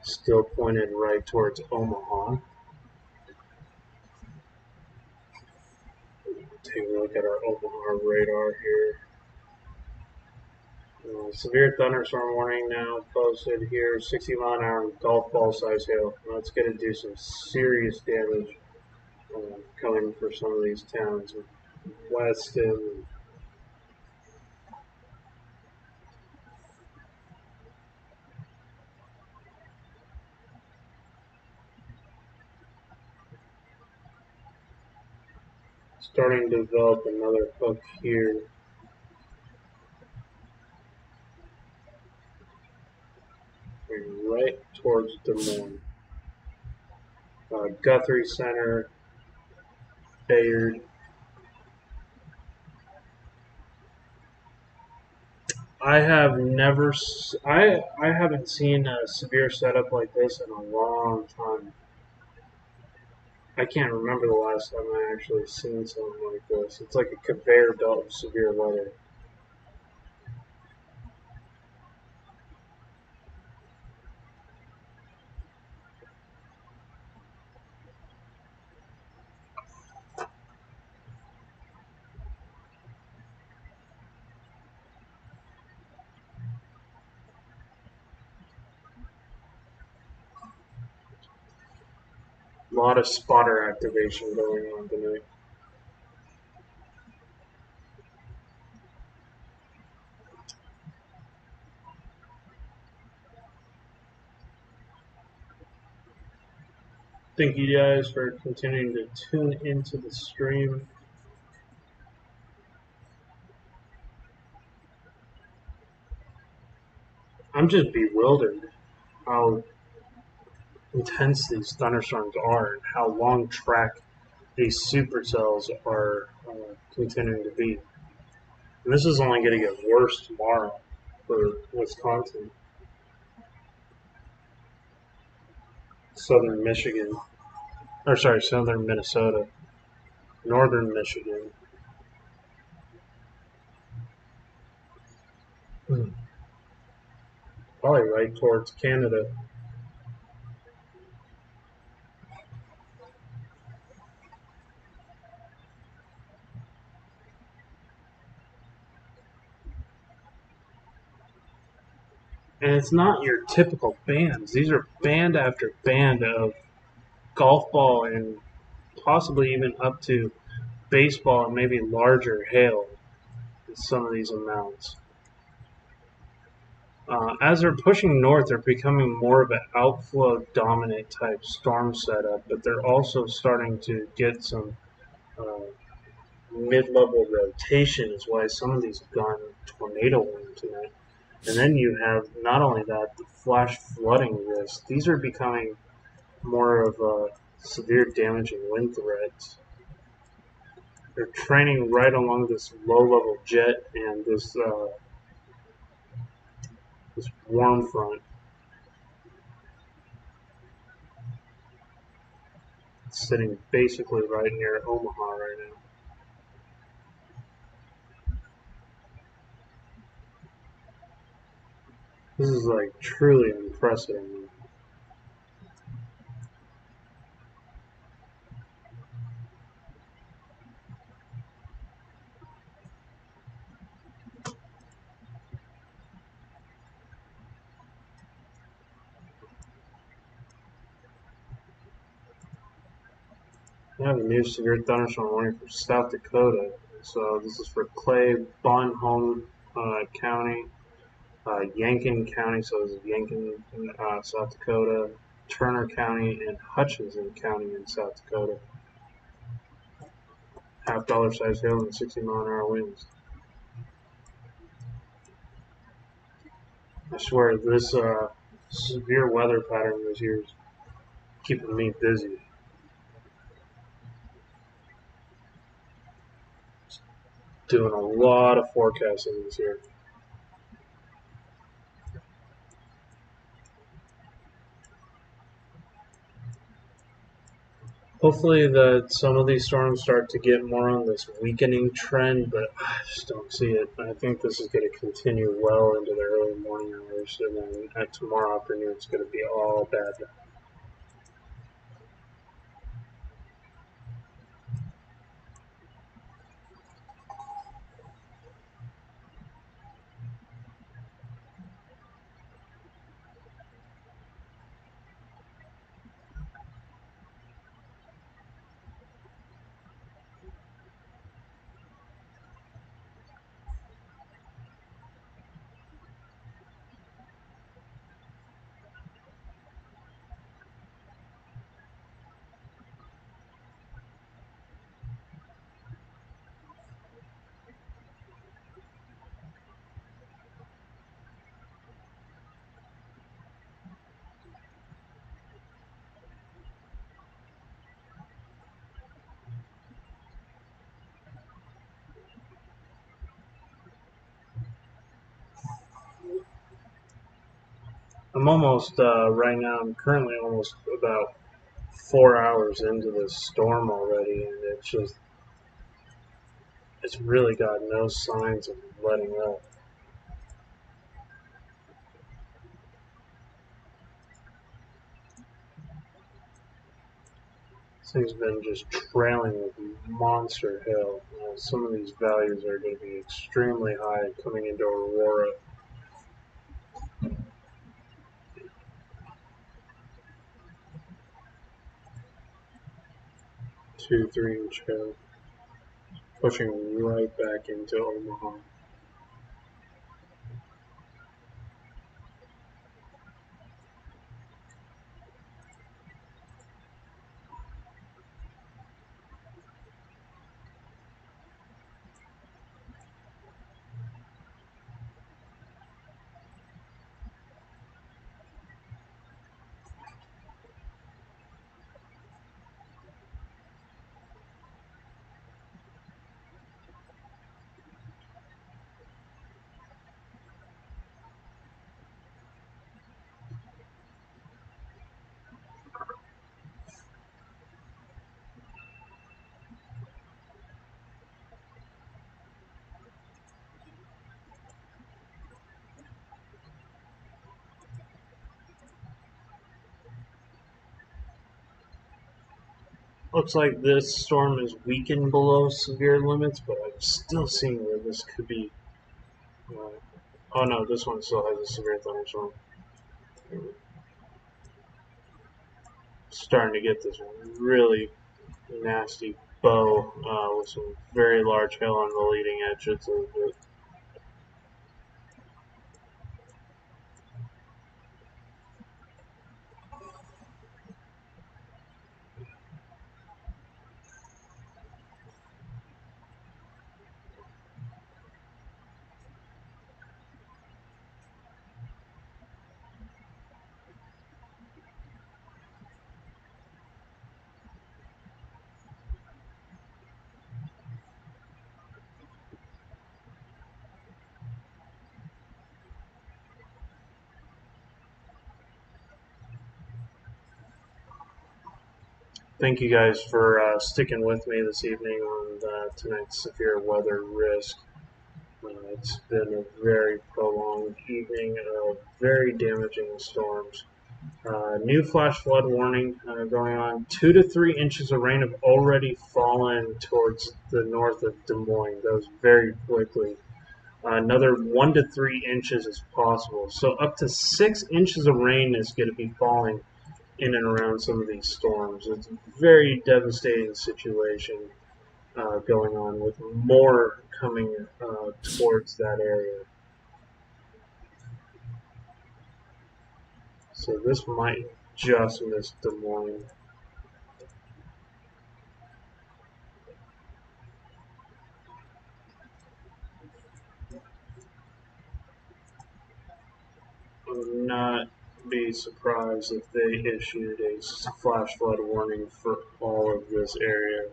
Still pointed right towards Omaha. Take a look at our Omaha radar here. Severe thunderstorm warning now posted here. 60-mile-an-hour golf ball size hail. That's going to do some serious damage coming for some of these towns. Weston. Starting to develop another hook here. Right towards Des Moines. Guthrie Center, Bayard. I have never, I haven't seen a severe setup like this in a long time. I can't remember the last time I actually seen something like this. It's like a conveyor belt of severe weather. lot of spotter activation going on tonight. Thank you guys for continuing to tune into the stream. I'm just bewildered how intense these thunderstorms are and how long track these supercells are continuing to be. And this is only going to get worse tomorrow for Wisconsin, southern Michigan, or sorry, southern Minnesota, northern Michigan. Probably right towards Canada. And it's not your typical bands. These are band after band of golf ball and possibly even up to baseball and maybe larger hail in some of these amounts. As they're pushing north, they're becoming more of an outflow dominant type storm setup, but they're also starting to get some uh, mid-level rotation, is why some of these have gone tornado wind tonight. And then you have not only that, the flash flooding risk. These are becoming more of a severe damaging wind threats. They're training right along this low-level jet and this warm front. It's sitting basically right near Omaha right now. This is like truly unprecedented. I have a new severe thunderstorm warning for South Dakota. So this is for Clay, Bon Homme County, Yankton County, so this is Yankton, South Dakota, Turner County, and Hutchinson County in South Dakota. $half size hail and 60-mile-an-hour winds. I swear this severe weather pattern this year is keeping me busy. Doing a lot of forecasting this year. Hopefully that some of these storms start to get more on this weakening trend, but I just don't see it. I think this is going to continue well into the early morning hours, and then tomorrow afternoon it's going to be all bad. I'm almost right now. I'm currently almost about 4 hours into this storm already, and it's really got no signs of letting up. This thing's been just trailing with monster hail. Some of these values are going to be extremely high coming into Aurora. 2, 3-inch hail pushing right back into Omaha. Looks like this storm is weakened below severe limits, but I'm still seeing where this could be. Oh no, this one still has a severe thunderstorm. Starting to get this really nasty bow with some very large hail on the leading edge. Thank you guys for sticking with me this evening on tonight's severe weather risk. It's been a very prolonged evening of very damaging storms. New flash flood warning going on. 2 to 3 inches of rain have already fallen towards the north of Des Moines. That was very quickly. Another 1 to 3 inches is possible. So up to 6 inches of rain is going to be falling in and around some of these storms. It's a very devastating situation going on with more coming towards that area. So this might just miss Des Moines. I would not be surprised if they issued a flash flood warning for all of this area.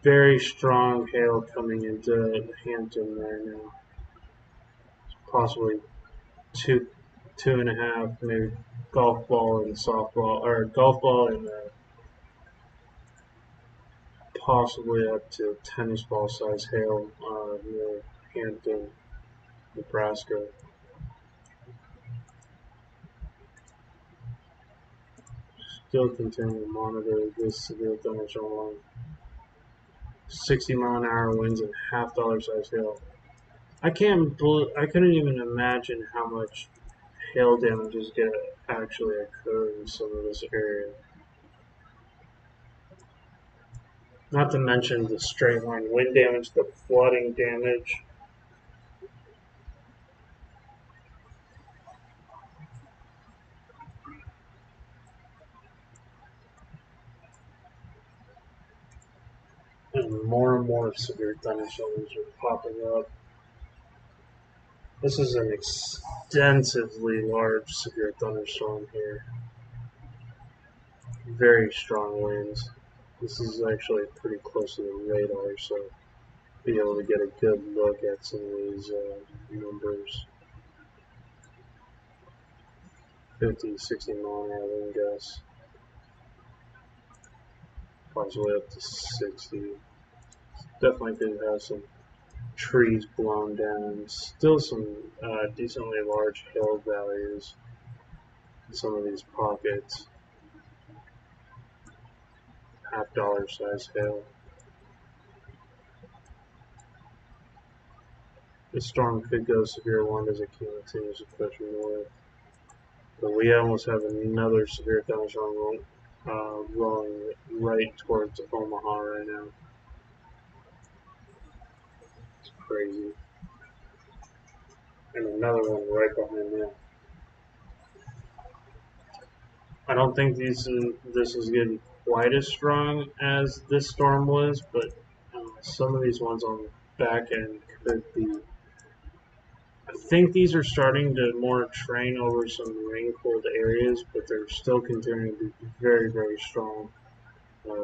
Very strong hail coming into Hampton there now. Possibly two, 2.5, maybe golf ball and softball, or golf ball and possibly up to tennis ball size hail near Hampton, Nebraska. Still continuing to monitor this severe thunderstorm. 60-mile-an-hour winds and half-dollar size hail. I couldn't even imagine how much hail damage is going to actually occur in some of this area. Not to mention the straight line wind damage, the flooding damage. And more severe thunderstorms are popping up. This is an extensively large severe thunderstorm here. Very strong winds. This is actually pretty close to the radar, so be able to get a good look at some of these numbers. 50, 60 mile an hour wind gusts. Possibly up to 60. Definitely could have some trees blown down. Still some decently large hill values in some of these pockets. Half-dollar size hail. The storm could go severe 1 as it continues to push north. But we almost have another severe thunderstorm rolling right towards Omaha right now. It's crazy. And another one right behind that. I don't think this is getting quite as strong as this storm was, but some of these ones on the back end could be. I think these are starting to more train over some rain-cooled areas, but they're still continuing to be very, very strong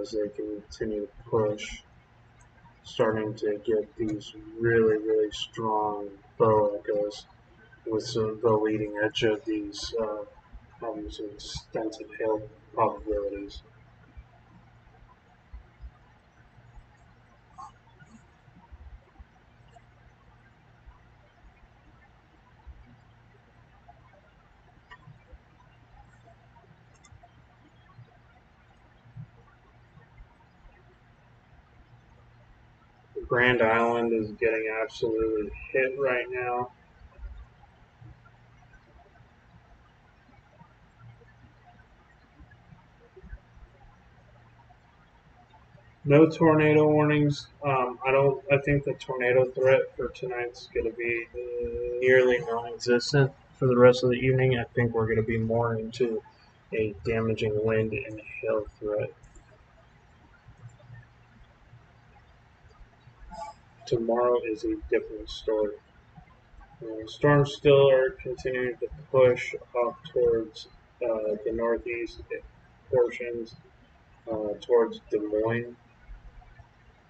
as they continue to push. Starting to get these really, really strong bow echoes with the leading edge of these having some extensive hail probabilities. Grand Island is getting absolutely hit right now. No tornado warnings. I think the tornado threat for tonight's going to be nearly non-existent for the rest of the evening. I think we're going to be more into a damaging wind and hail threat. Tomorrow is a different story. Storms still are continuing to push up towards the northeast portions, towards Des Moines,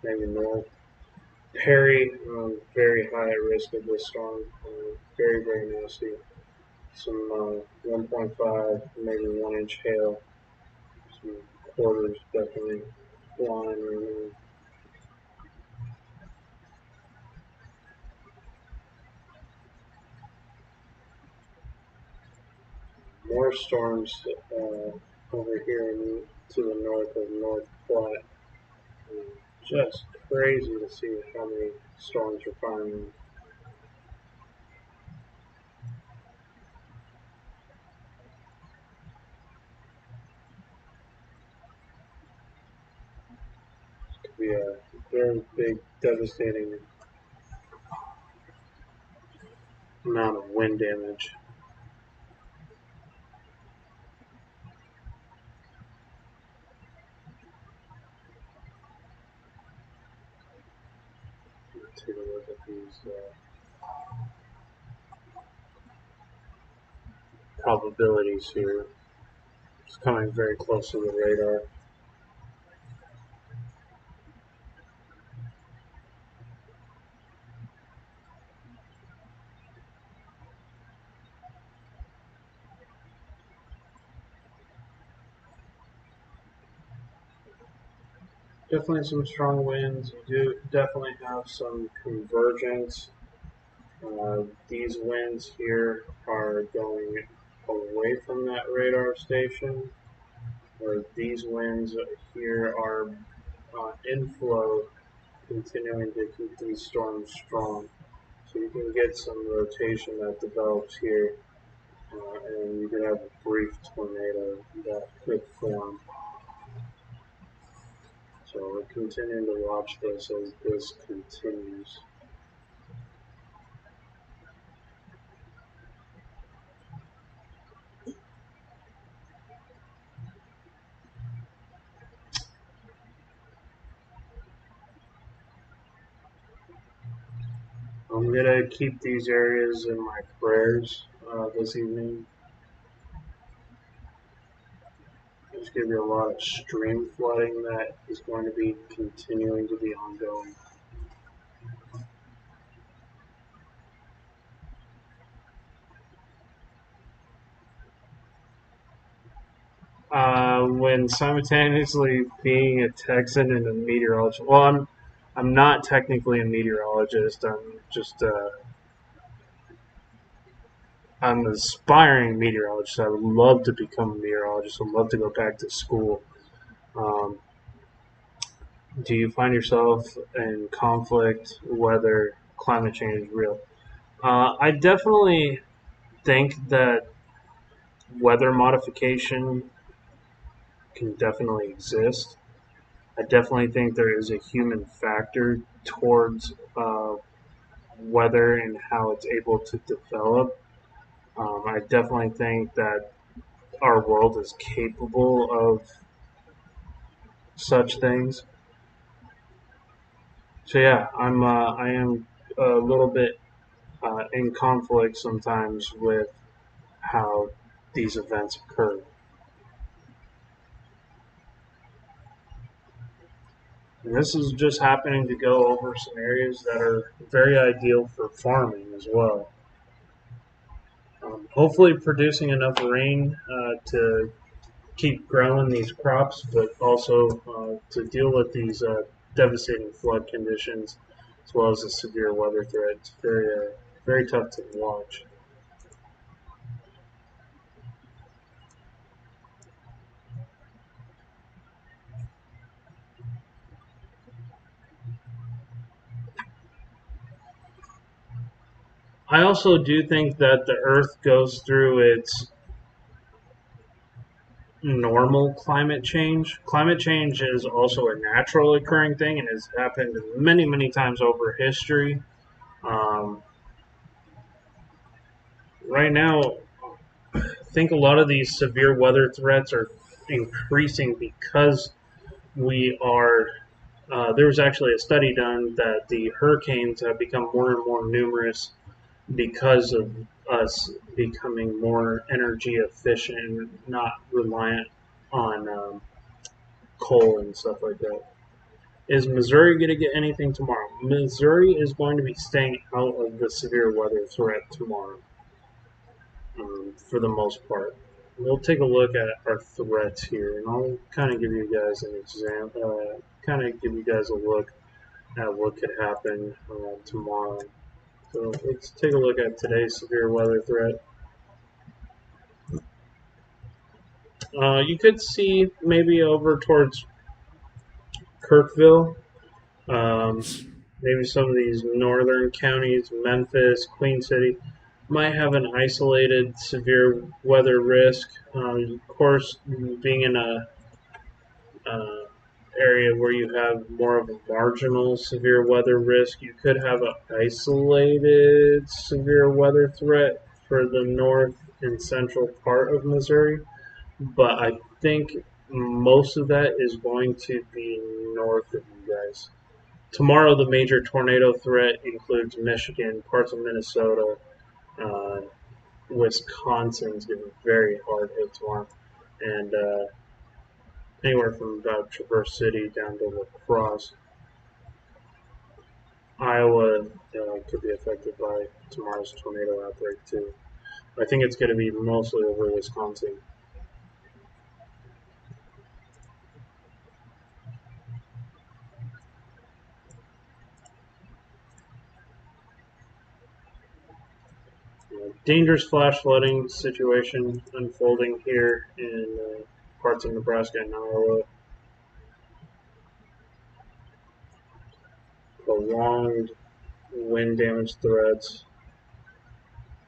maybe north. Perry, very high at risk of this storm. Very, very nasty. Some 1.5, maybe 1 inch hail. Some quarters definitely flying right now. More storms over here to the north of North Platte. Just crazy to see how many storms are firing. Could be a very big, devastating amount of wind damage. Take a look at these probabilities here. It's coming very close to the radar. Definitely some strong winds. You do definitely have some convergence. These winds here are going away from that radar station, where these winds here are inflow, continuing to keep these storms strong. So you can get some rotation that develops here, and you could have a brief tornado that could form. So we're continuing to watch this as this continues. I'm going to keep these areas in my prayers this evening. There's going to be a lot of stream flooding that is going to be continuing to be ongoing. When simultaneously being a Texan and a meteorologist, well, I'm not technically a meteorologist. I'm an aspiring meteorologist. I would love to become a meteorologist. I'd love to go back to school. Um, do you find yourself in conflict whether climate change is real. I definitely think that weather modification can definitely exist. I definitely think there is a human factor towards weather and how it's able to develop. I definitely think that our world is capable of such things. So yeah, I am a little bit in conflict sometimes with how these events occur. And this is just happening to go over some areas that are very ideal for farming as well. Hopefully, producing enough rain to keep growing these crops, but also to deal with these devastating flood conditions as well as the severe weather threat. It's very tough to watch. I also do think that the Earth goes through its normal climate change. Climate change is also a natural occurring thing and has happened many times over history. Um, right now, I think a lot of these severe weather threats are increasing because we are. There was actually a study done that the hurricanes have become more and more numerous because of us becoming more energy efficient and not reliant on coal and stuff like that. Is Missouri going to get anything tomorrow? Missouri is going to be staying out of the severe weather threat tomorrow, for the most part. We'll take a look at our threats here, and I'll kind of give you guys an example, kind of give you guys a look at what could happen tomorrow. So let's take a look at today's severe weather threat. You could see maybe over towards Kirkville, um, maybe some of these northern counties, Memphis, Queen City, might have an isolated severe weather risk. Of course, being in a uh, area where you have more of a marginal severe weather risk, you could have an isolated severe weather threat for the north and central part of Missouri. But I think most of that is going to be north of you guys. Tomorrow, the major tornado threat includes Michigan, parts of Minnesota, uh, Wisconsin's getting very hard hit tomorrow, and anywhere from about Traverse City down to La Crosse. Iowa could be affected by tomorrow's tornado outbreak too. I think it's going to be mostly over Wisconsin. Dangerous flash flooding situation unfolding here in parts of Nebraska and Iowa. Prolonged wind damage threats.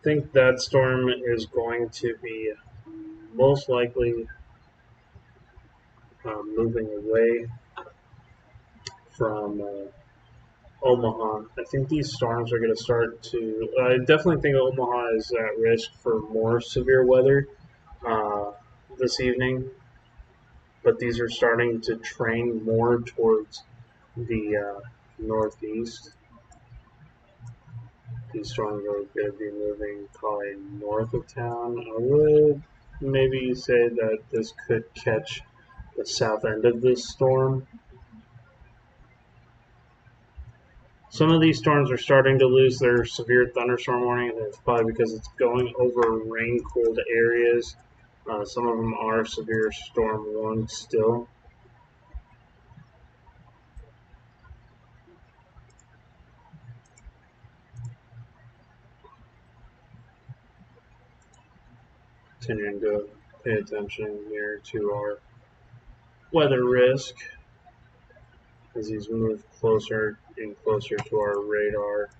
I think that storm is going to be most likely moving away from Omaha. I think these storms are going to start to. I definitely think Omaha is at risk for more severe weather uh, this evening, but these are starting to train more towards the northeast. These storms are going to be moving probably north of town. I would maybe say that this could catch the south end of this storm. Some of these storms are starting to lose their severe thunderstorm warning, and it's probably because it's going over rain-cooled areas. Some of them are severe storm warned still. Continuing to pay attention here to our weather risk as these move closer and closer to our radar.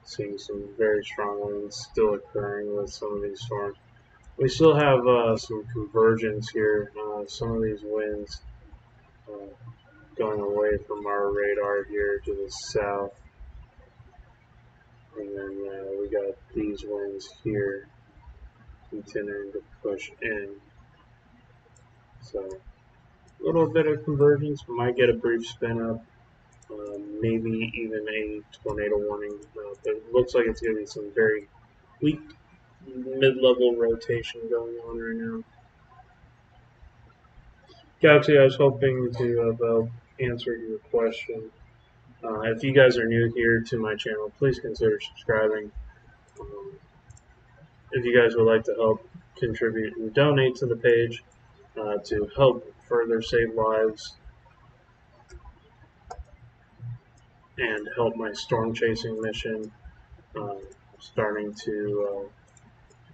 seeing some very strong winds still occurring with some of these storms. We still have some convergence here. Some of these winds uh, going away from our radar here to the south. And then we got these winds here continuing to push in. So a little bit of convergence. We might get a brief spin up. Maybe even a tornado warning. But it looks like it's going to be some very weak mid-level rotation going on right now. Galaxy, I was hoping to have answered your question. If you guys are new here to my channel, please consider subscribing. Um, if you guys would like to help contribute and donate to the page to help further save lives and help my storm chasing mission, uh, starting to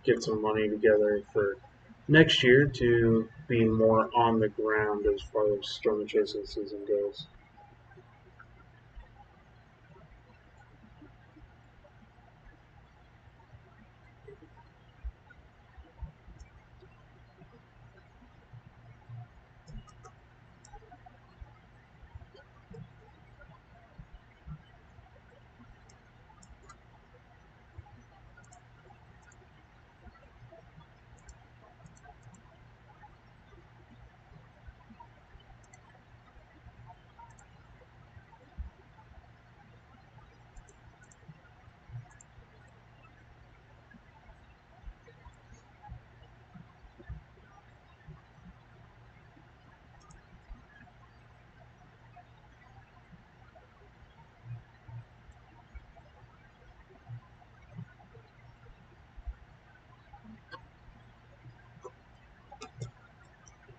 get some money together for next year to be more on the ground as far as storm chasing season goes.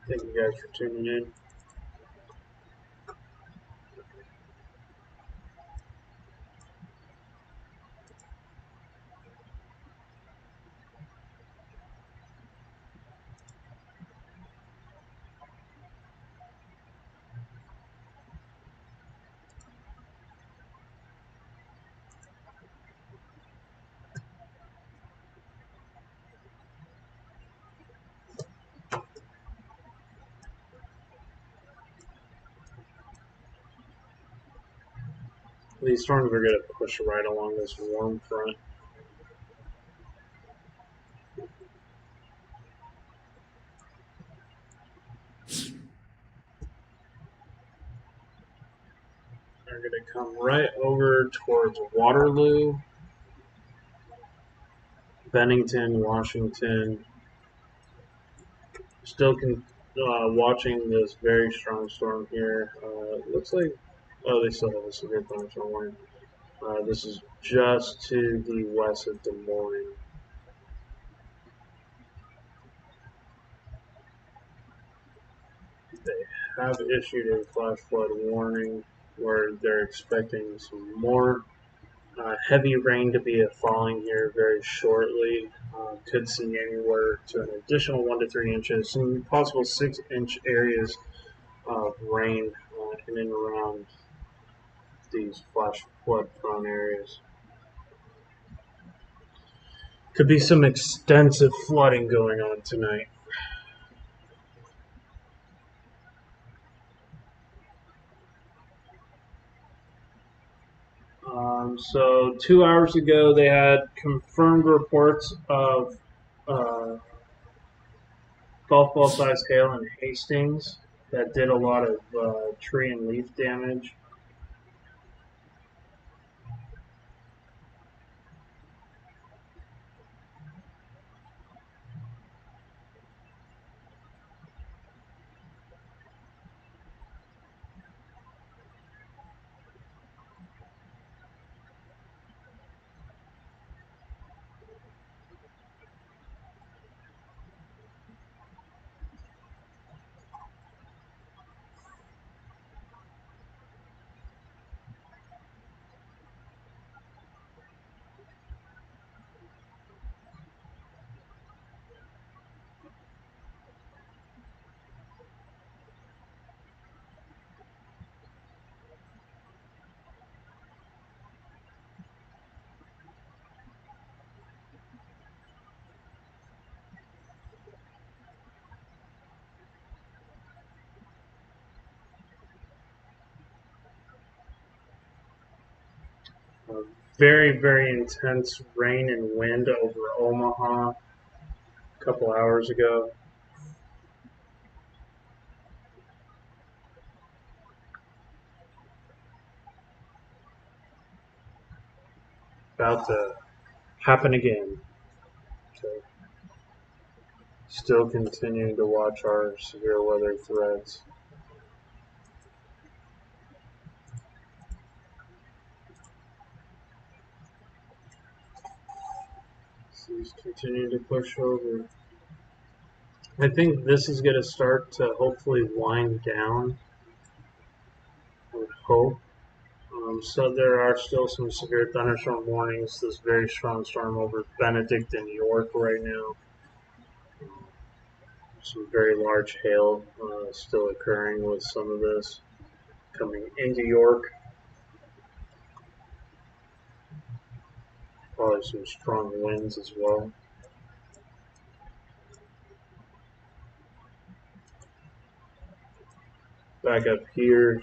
Thank you guys for tuning in. These storms are going to push right along this warm front. They're going to come right over towards Waterloo, Bennington, Washington. Still watching this very strong storm here. Looks like, oh, they still have a severe thunderstorm warning. This is just to the west of Des Moines. They have issued a flash flood warning where they're expecting some more heavy rain to be falling here very shortly. Could see anywhere to an additional 1 to 3 inches, some possible 6-inch areas of rain in and around these flash flood prone areas. Could be some extensive flooding going on tonight. So 2 hours ago, they had confirmed reports of uh, golf ball sized hail in Hastings that did a lot of tree and leaf damage. Very, very intense rain and wind over Omaha a couple hours ago. About to happen again. So, still continuing to watch our severe weather threats. He's continuing to push over. I think this is going to start to hopefully wind down. I would hope. So there are still some severe thunderstorm warnings. This very strong storm over Benedict and York right now. Some very large hail still occurring with some of this coming into York. Probably some strong winds as well. Back up here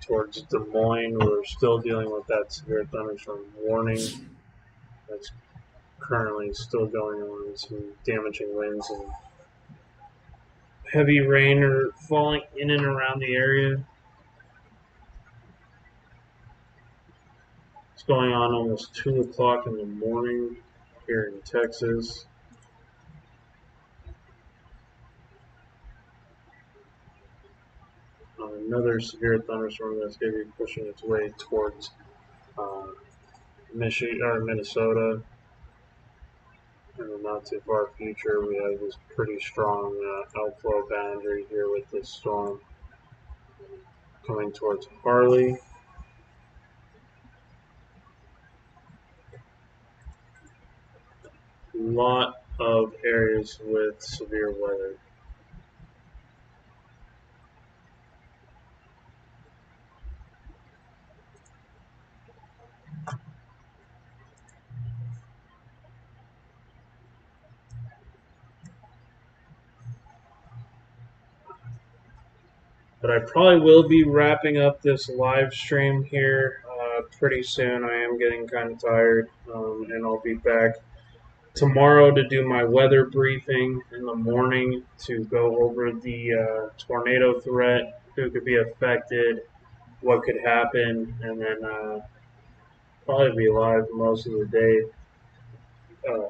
towards Des Moines, we're still dealing with that severe thunderstorm warning. That's currently still going on. Some damaging winds and heavy rain are falling in and around the area. It's going on almost 2 o'clock in the morning here in Texas. Another severe thunderstorm that's going to be pushing its way towards Michigan or Minnesota. In the not too far future, we have this pretty strong outflow boundary here with this storm coming towards Harley. A lot of areas with severe weather. But I probably will be wrapping up this live stream here pretty soon. I am getting kind of tired, and I'll be back tomorrow to do my weather briefing in the morning to go over the tornado threat, who could be affected, what could happen, and then probably be live most of the day,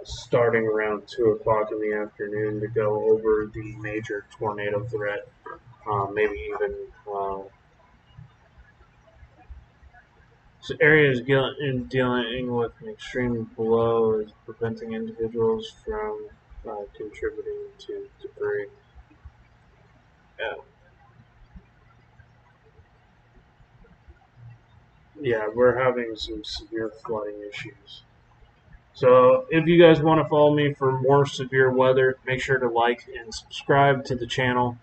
starting around 2 o'clock in the afternoon to go over the major tornado threat, maybe even so areas dealing with an extreme blow is preventing individuals from contributing to debris. Yeah. Yeah, we're having some severe flooding issues. So if you guys want to follow me for more severe weather, make sure to like and subscribe to the channel.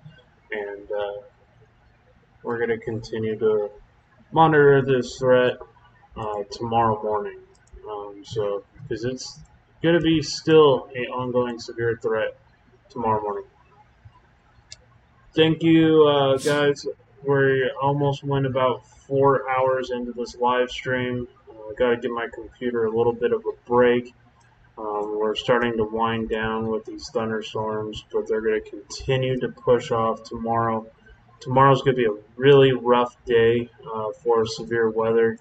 And we're going to continue to monitor this threat tomorrow morning. So because it's going to be still an ongoing severe threat tomorrow morning. Thank you, guys. We almost went about 4 hours into this live stream. Got to give my computer a little bit of a break. We're starting to wind down with these thunderstorms, but they're going to continue to push off tomorrow. Tomorrow's going to be a really rough day for severe weather.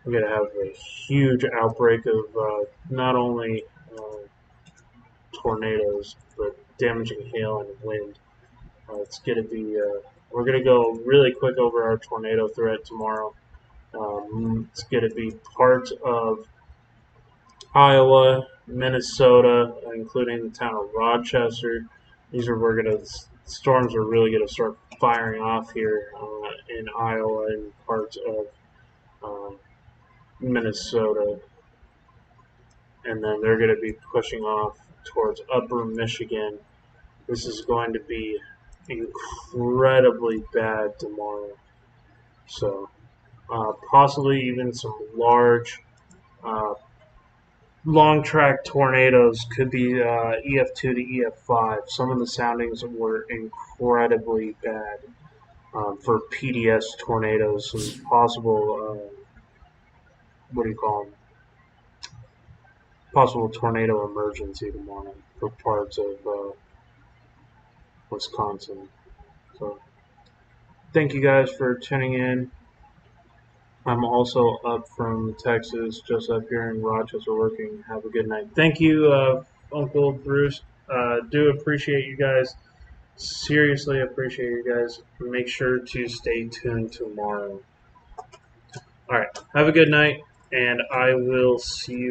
We're going to have a huge outbreak of not only tornadoes, but damaging hail and wind. It's going to be. We're going to go really quick over our tornado threat tomorrow. It's going to be part of Iowa, Minnesota, including the town of Rochester. These are we're going to storms are really going to start firing off here in Iowa and parts of Minnesota, and then they're going to be pushing off towards Upper Michigan. This is going to be incredibly bad tomorrow. So possibly even some large long track tornadoes could be EF2 to EF5. Some of the soundings were incredibly bad for PDS tornadoes. Some possible what do you call them? Possible tornado emergency tomorrow for parts of Wisconsin. So thank you guys for tuning in. I'm also up from Texas, just up here in Rochester working. Have a good night. Thank you, Uncle Bruce. Do appreciate you guys. Seriously appreciate you guys. Make sure to stay tuned tomorrow. All right. Have a good night, and I will see you